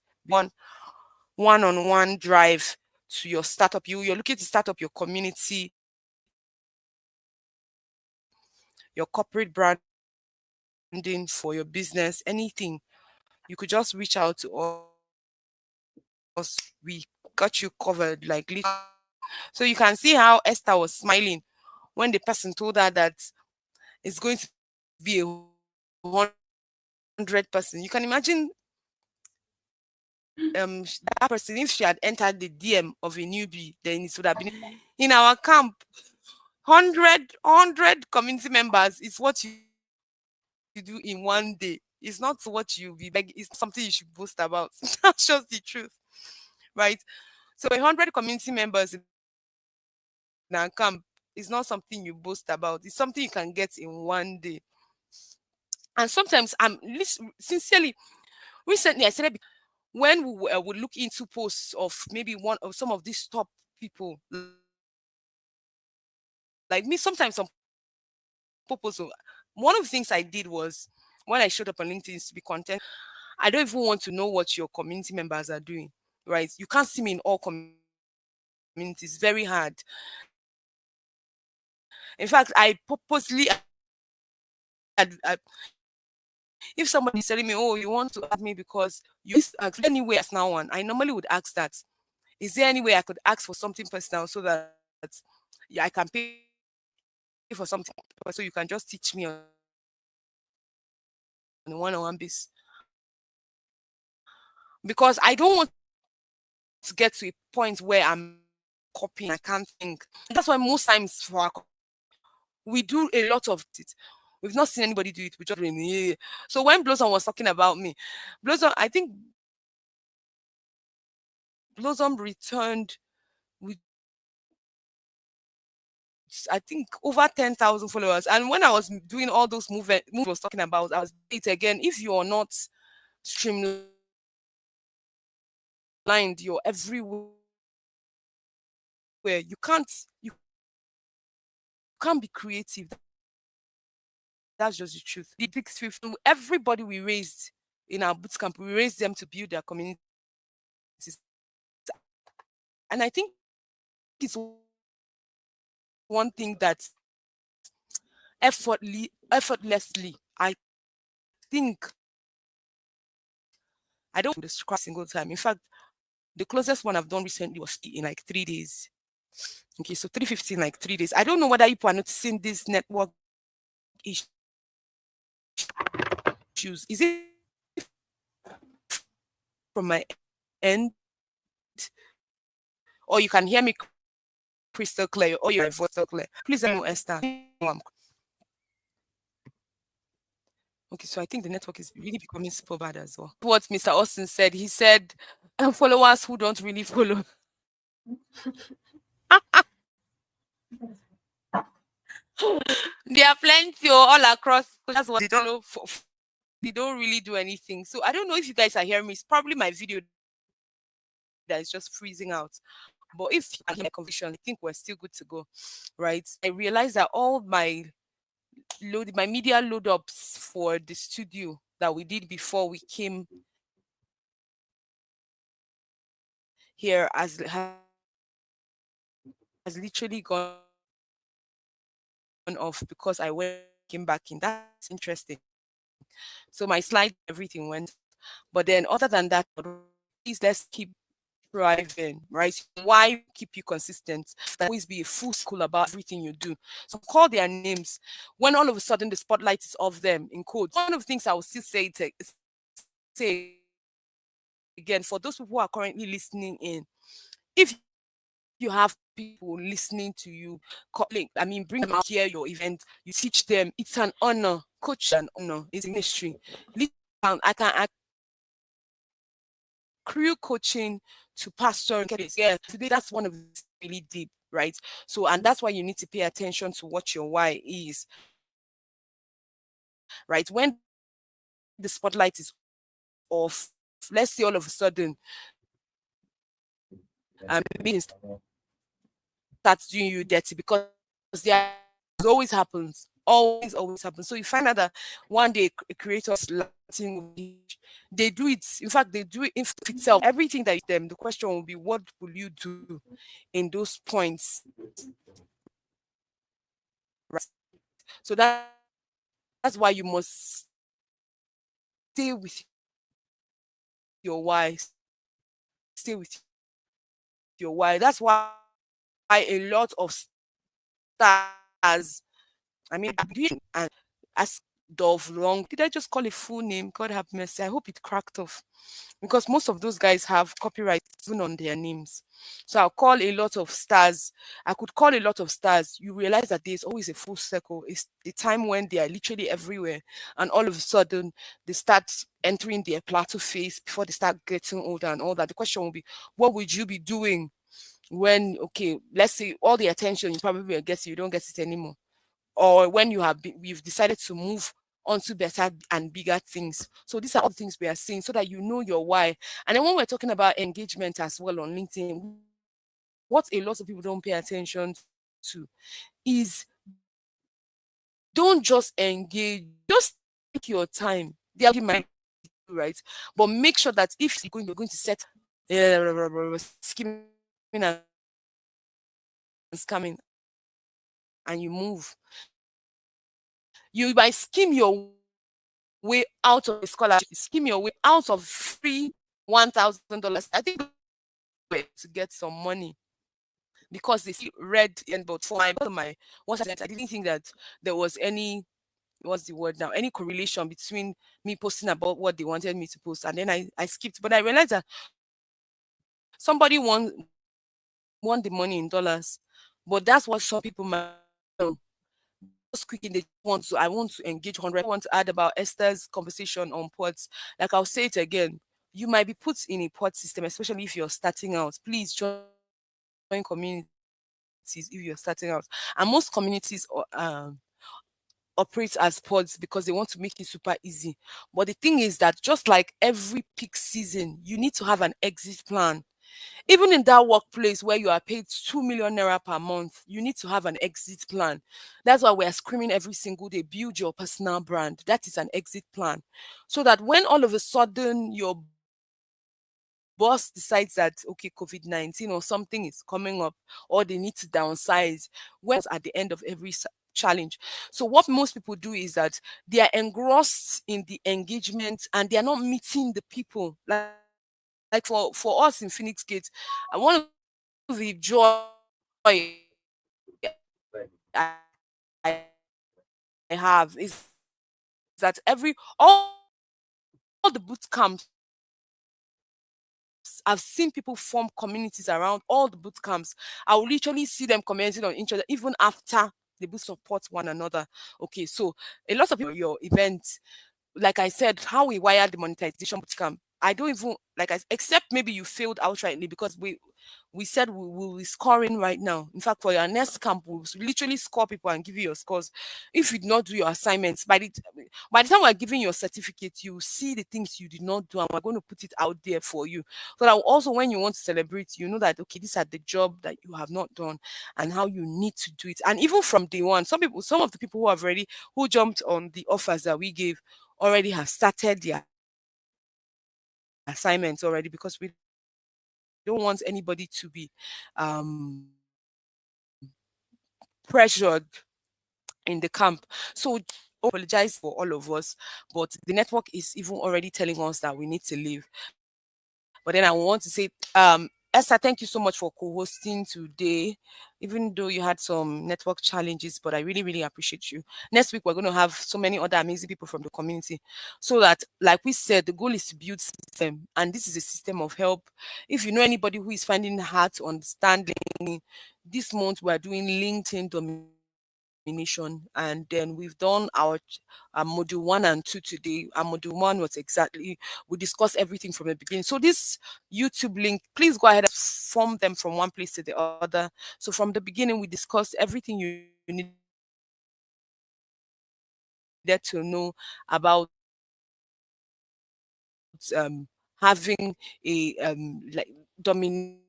one-on-one drive to your startup. You're looking to start up your community, your corporate branding for your business, anything. You could just reach out to us. We got you covered. Like literally, so you can see how Esther was smiling when the person told her that it's going to be 100 person. You can imagine that person, if she had entered the DM of a newbie, then it would have been in our camp. 100 community members is what you do in one day. It's not what you be beg. It's not something you should boast about. That's just the truth, right? So 100 community members in our camp is not something you boast about. It's something you can get in one day. And sometimes sincerely, recently I started, when we would look into posts of maybe one of some of these top people, like me, sometimes some purpose. One of the things I did was, when I showed up on LinkedIn is to be content. I don't even want to know what your community members are doing, right? You can't see me in all community meetings. community is very hard. In fact, I purposely if somebody is telling me, "Oh, you want to ask me because you ask anyway as now one," I normally would ask that. Is there any way I could ask for something personal so that yeah, I can pay for something so you can just teach me on a one-on-one basis? Because I don't want to get to a point where I'm copying. I can't think. That's why most times for our we do a lot of it. We've not seen anybody do it. We just yeah. So when Blossom was talking about me, Blossom, I think Blossom returned with I think over 10,000 followers. And when I was doing all those moves I was talking about, I was it again. If you're not streamlined, you're everywhere. You can't be creative. That's just the truth. The big fifth, everybody we raised in our boot camp, we raised them to build their communities. And I think it's one thing that effortlessly, I think I don't describe single time. In fact, the closest one I've done recently was in like 3 days. Okay, so 350 in like 3 days. I don't know whether you are noticing this network issues. Is it from my end? Or you can hear me crystal clear, or your voice crystal clear. Please let me know, Esther. Okay, so I think the network is really becoming super bad as well. What Mr. Austin said, he said, followers who don't really follow. There are plenty all across. That's what they don't know. They don't really do anything. So I don't know if you guys are hearing me. It's probably my video that is just freezing out. But if you can hear my conversation, I think we're still good to go, right? I realized that all my media load ups for the studio that we did before we came here has literally gone off because came back in. That's interesting. So my slide, everything went. But then other than that, please let's keep thriving, right? Why keep you consistent? That always be a full school about everything you do. So call their names when all of a sudden the spotlight is off them in quotes. One of the things I will still say again for those people who are currently listening in, if you have people listening to you, bring them out here your event, you teach them. It's an honor. Coach, an honor. It's a ministry. I crew coaching to pastor. Yeah, today that's one of the really deep, right? So, and that's why you need to pay attention to what your why is, right? When the spotlight is off, let's say all of a sudden, meetings starts doing you dirty because there always happens. Always happens. So you find out that one day creators they do it. In fact, they do it itself. Everything that them. The question will be, what will you do in those points? Right. So that's why you must stay with your why. Stay with your why. That's why a lot of stars, and ask Dove wrong. Did I just call a full name? God have mercy. I hope it cracked off. Because most of those guys have copyright even on their names. So I'll call a lot of stars. I could call a lot of stars. You realize that there's always a full circle. It's the time when they are literally everywhere. And all of a sudden, they start entering their plateau phase before they start getting older and all that. The question will be, what would you be doing when, okay, let's say all the attention you probably get, you don't get it anymore. Or when we've decided to move on to better and bigger things. So these are all the things we are seeing so that you know your why. And then when we're talking about engagement as well on LinkedIn, what a lot of people don't pay attention to is don't just engage, just take your time. They are my right, but make sure that if you're going to set scheming coming and you move. You might scheme your way out of a scholarship, scheme your way out of free $1,000. I think to get some money because they see red and but for my what I didn't think that there was any what's the word now any correlation between me posting about what they wanted me to post and then I skipped, but I realized that somebody won the money in dollars, but that's what some people might know. Just quickly they want to I want to engage 100. I want to add about Esther's conversation on pods. Like I'll say it again, you might be put in a pod system, especially if you're starting out. Please join communities if you're starting out. And most communities operate as pods because they want to make it super easy. But the thing is that just like every peak season, you need to have an exit plan. Even in that workplace where you are paid 2 million naira per month, you need to have an exit plan. That's why we're screaming every single day, build your personal brand. That is an exit plan. So that when all of a sudden your boss decides that, okay, COVID-19 or something is coming up, or they need to downsize, when at the end of every challenge. So what most people do is that they are engrossed in the engagement and they are not meeting the people. Like for us in Phoenix Gate, one of the joy I have is that all the boot camps, I've seen people form communities around all the boot camps. I will literally see them commenting on each other even after they both support one another. Okay, so a lot of people your event, like I said, how we wired the monetization bootcamp. I don't even except maybe you failed outrightly because we said we will be scoring right now. In fact, for your next camp, we'll literally score people and give you your scores. If you did not do your assignments, by the time we're giving your certificate, you see the things you did not do, and we're going to put it out there for you. So that also when you want to celebrate, you know that okay, these are the job that you have not done and how you need to do it. And even from day one, some of the people who jumped on the offers that we gave already have started their assignments already because we don't want anybody to be pressured in the camp. So apologize for all of us, but the network is even already telling us that we need to leave. But then I want to say, Esther, thank you so much for co-hosting today, even though you had some network challenges, but I really, really appreciate you. Next week, we're going to have so many other amazing people from the community so that, like we said, the goal is to build system, and this is a system of help. If you know anybody who is finding it hard to understand, this month we're doing LinkedIn domination, and then we've done our module 1 and 2 today. Our module 1 was exactly, we discussed everything from the beginning. So this YouTube link, please go ahead and form them from one place to the other. So from the beginning, we discussed everything you needed to know about having a like domination.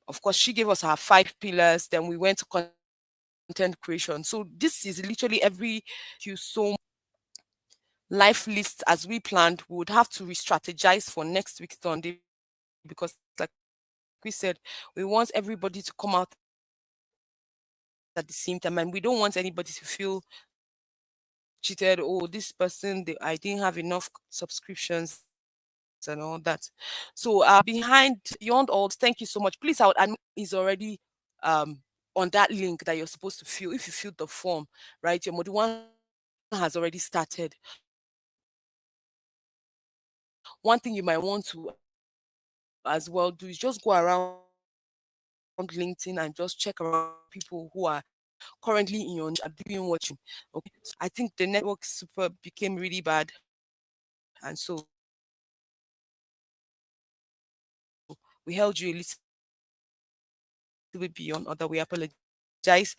Of course, she gave us her 5 pillars. Then we went to content creation. So this is literally every you so life list as we planned. We would have to re-strategize for next week's Sunday because, like we said, we want everybody to come out at the same time, and we don't want anybody to feel cheated. Oh, this person, I didn't have enough subscriptions and all that. So behind beyond all, thank you so much. Please, I would admit is already on that link that you're supposed to fill. If you filled the form, right, your module 1 has already started. One thing you might want to as well do is just go around LinkedIn and just check around people who are currently in your niche and doing watching. Okay, so I think the network super became really bad, and so we held you a little bit beyond other. We apologize.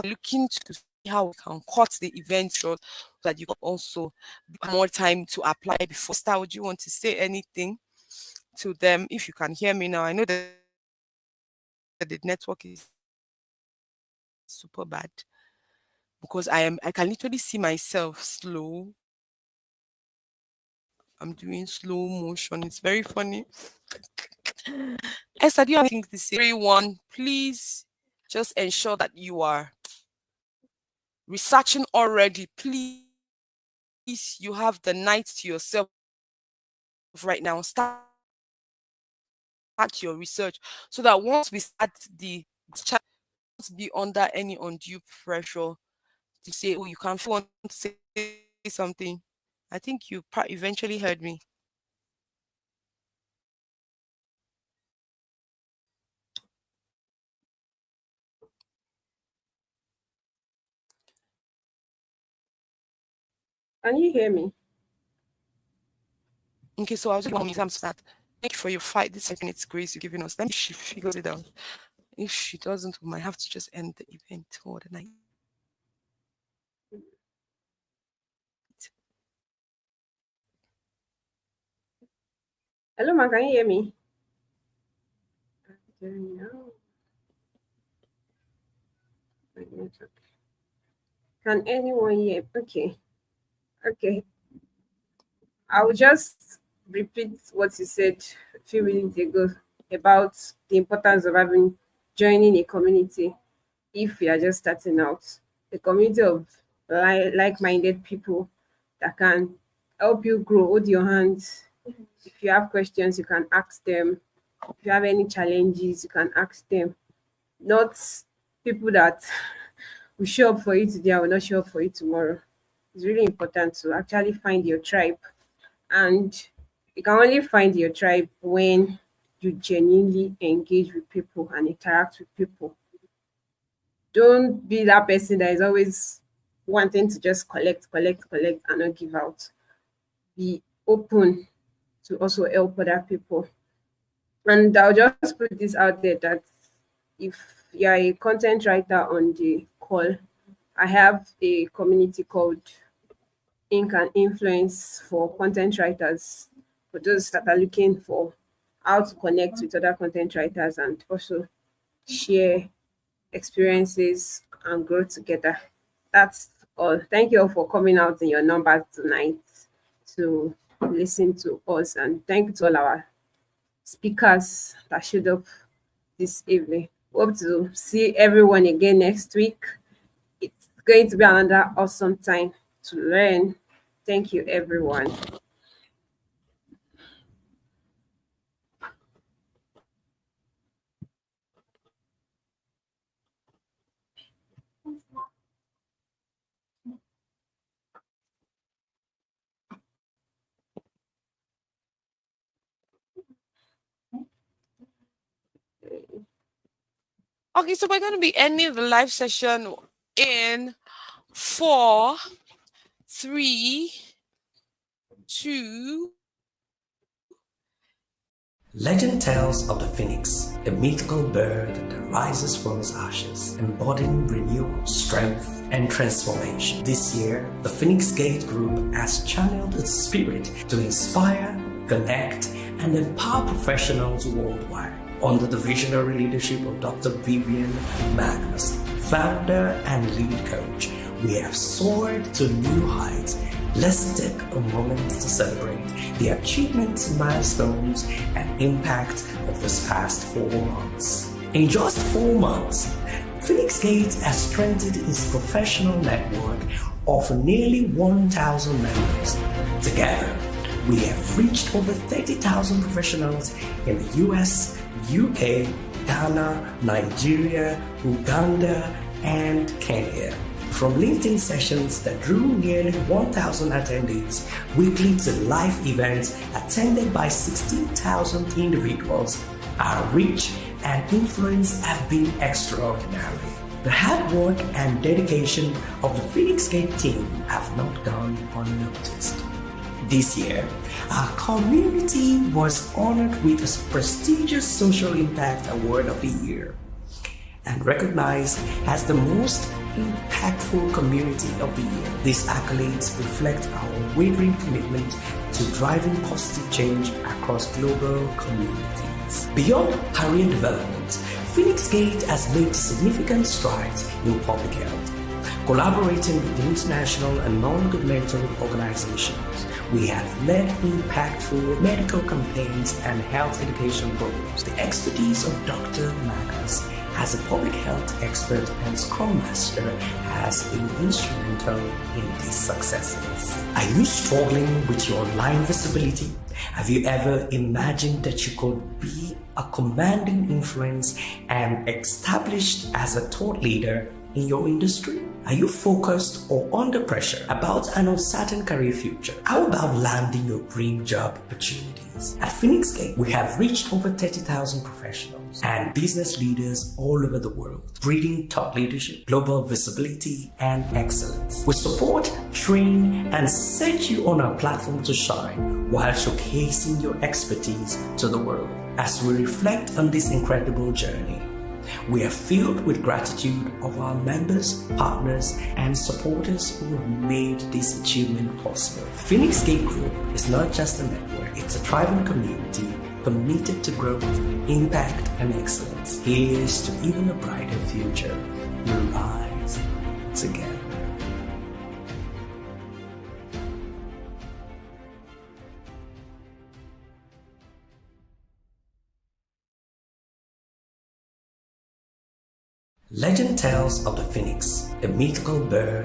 Looking to see how we can cut the event short so that you can also have more time to apply before. Star, would you want to say anything to them? If you can hear me now, I know that the network is super bad because I can literally see myself slow. I'm doing slow motion. It's very funny. Esther, do you think this is everyone? Please just ensure that you are researching already. Please, you have the night to yourself right now. Start your research so that once we start the chat, be under any undue pressure to say, oh, you can't want to say something. I think you eventually heard me. Can you hear me? Okay, so I'll just want to start. Thank you for your fight. This 5 minutes grace you've given us. Let me she figures it out. If she doesn't, we might have to just end the event for the night. Hello, ma. Can you hear me? No. Can anyone hear? Okay. Okay. I will just repeat what you said a few minutes ago about the importance of joining a community if you are just starting out. A community of like-minded people that can help you grow, hold your hands. If you have questions, you can ask them. If you have any challenges, you can ask them. Not people that will show up for you today and will not show up for you tomorrow. It's really important to actually find your tribe. And you can only find your tribe when you genuinely engage with people and interact with people. Don't be that person that is always wanting to just collect, and not give out. Be open to also help other people. And I'll just put this out there that if you're a content writer on the call, I have a community called Ink and Influence for content writers, for those that are looking for how to connect with other content writers and also share experiences and grow together. That's all. Thank you all for coming out in your numbers tonight to listen to us, and thank you to all our speakers that showed up this evening. Hope to see everyone again next week. It's going to be another awesome time to learn. Thank you, everyone. Okay, so we're going to be ending the live session in 4, 3, 2. Legend tells of the phoenix, a mythical bird that rises from its ashes, embodying renewal, strength, and transformation. This year, the Phoenix Gate Group has channeled its spirit to inspire, connect, and empower professionals worldwide. Under the visionary leadership of Dr. Vivian Magnus, founder and lead coach, we have soared to new heights. Let's take a moment to celebrate the achievements, milestones, and impact of this past 4 months. In just 4 months, Phoenix Gate has strengthened its professional network of nearly 1,000 members. Together, we have reached over 30,000 professionals in the US, UK, Ghana, Nigeria, Uganda, and Kenya. From LinkedIn sessions that drew nearly 1,000 attendees weekly to live events attended by 16,000 individuals, our reach and influence have been extraordinary. The hard work and dedication of the Phoenix Gate team have not gone unnoticed. This year, our community was honored with a prestigious Social Impact Award of the Year and recognized as the most impactful community of the year. These accolades reflect our unwavering commitment to driving positive change across global communities. Beyond career development, Phoenix Gate has made significant strides in public health. Collaborating with international and non-governmental organizations, we have led impactful medical campaigns and health education programs. The expertise of Dr. Magnus as a public health expert and Scrum Master has been instrumental in these successes. Are you struggling with your online visibility? Have you ever imagined that you could be a commanding influence and established as a thought leader in your industry? Are you focused or under pressure about an uncertain career future? How about landing your dream job opportunities? At Phoenix Gate, we have reached over 30,000 professionals and business leaders all over the world, breeding top leadership, global visibility, and excellence. We support, train, and set you on our platform to shine while showcasing your expertise to the world. As we reflect on this incredible journey, we are filled with gratitude of our members, partners, and supporters who have made this achievement possible. Phoenix Gate Group is not just a network, it's a thriving community committed to growth, impact, and excellence. Here's to even a brighter future. We rise together. Legend tells of the phoenix, a mythical bird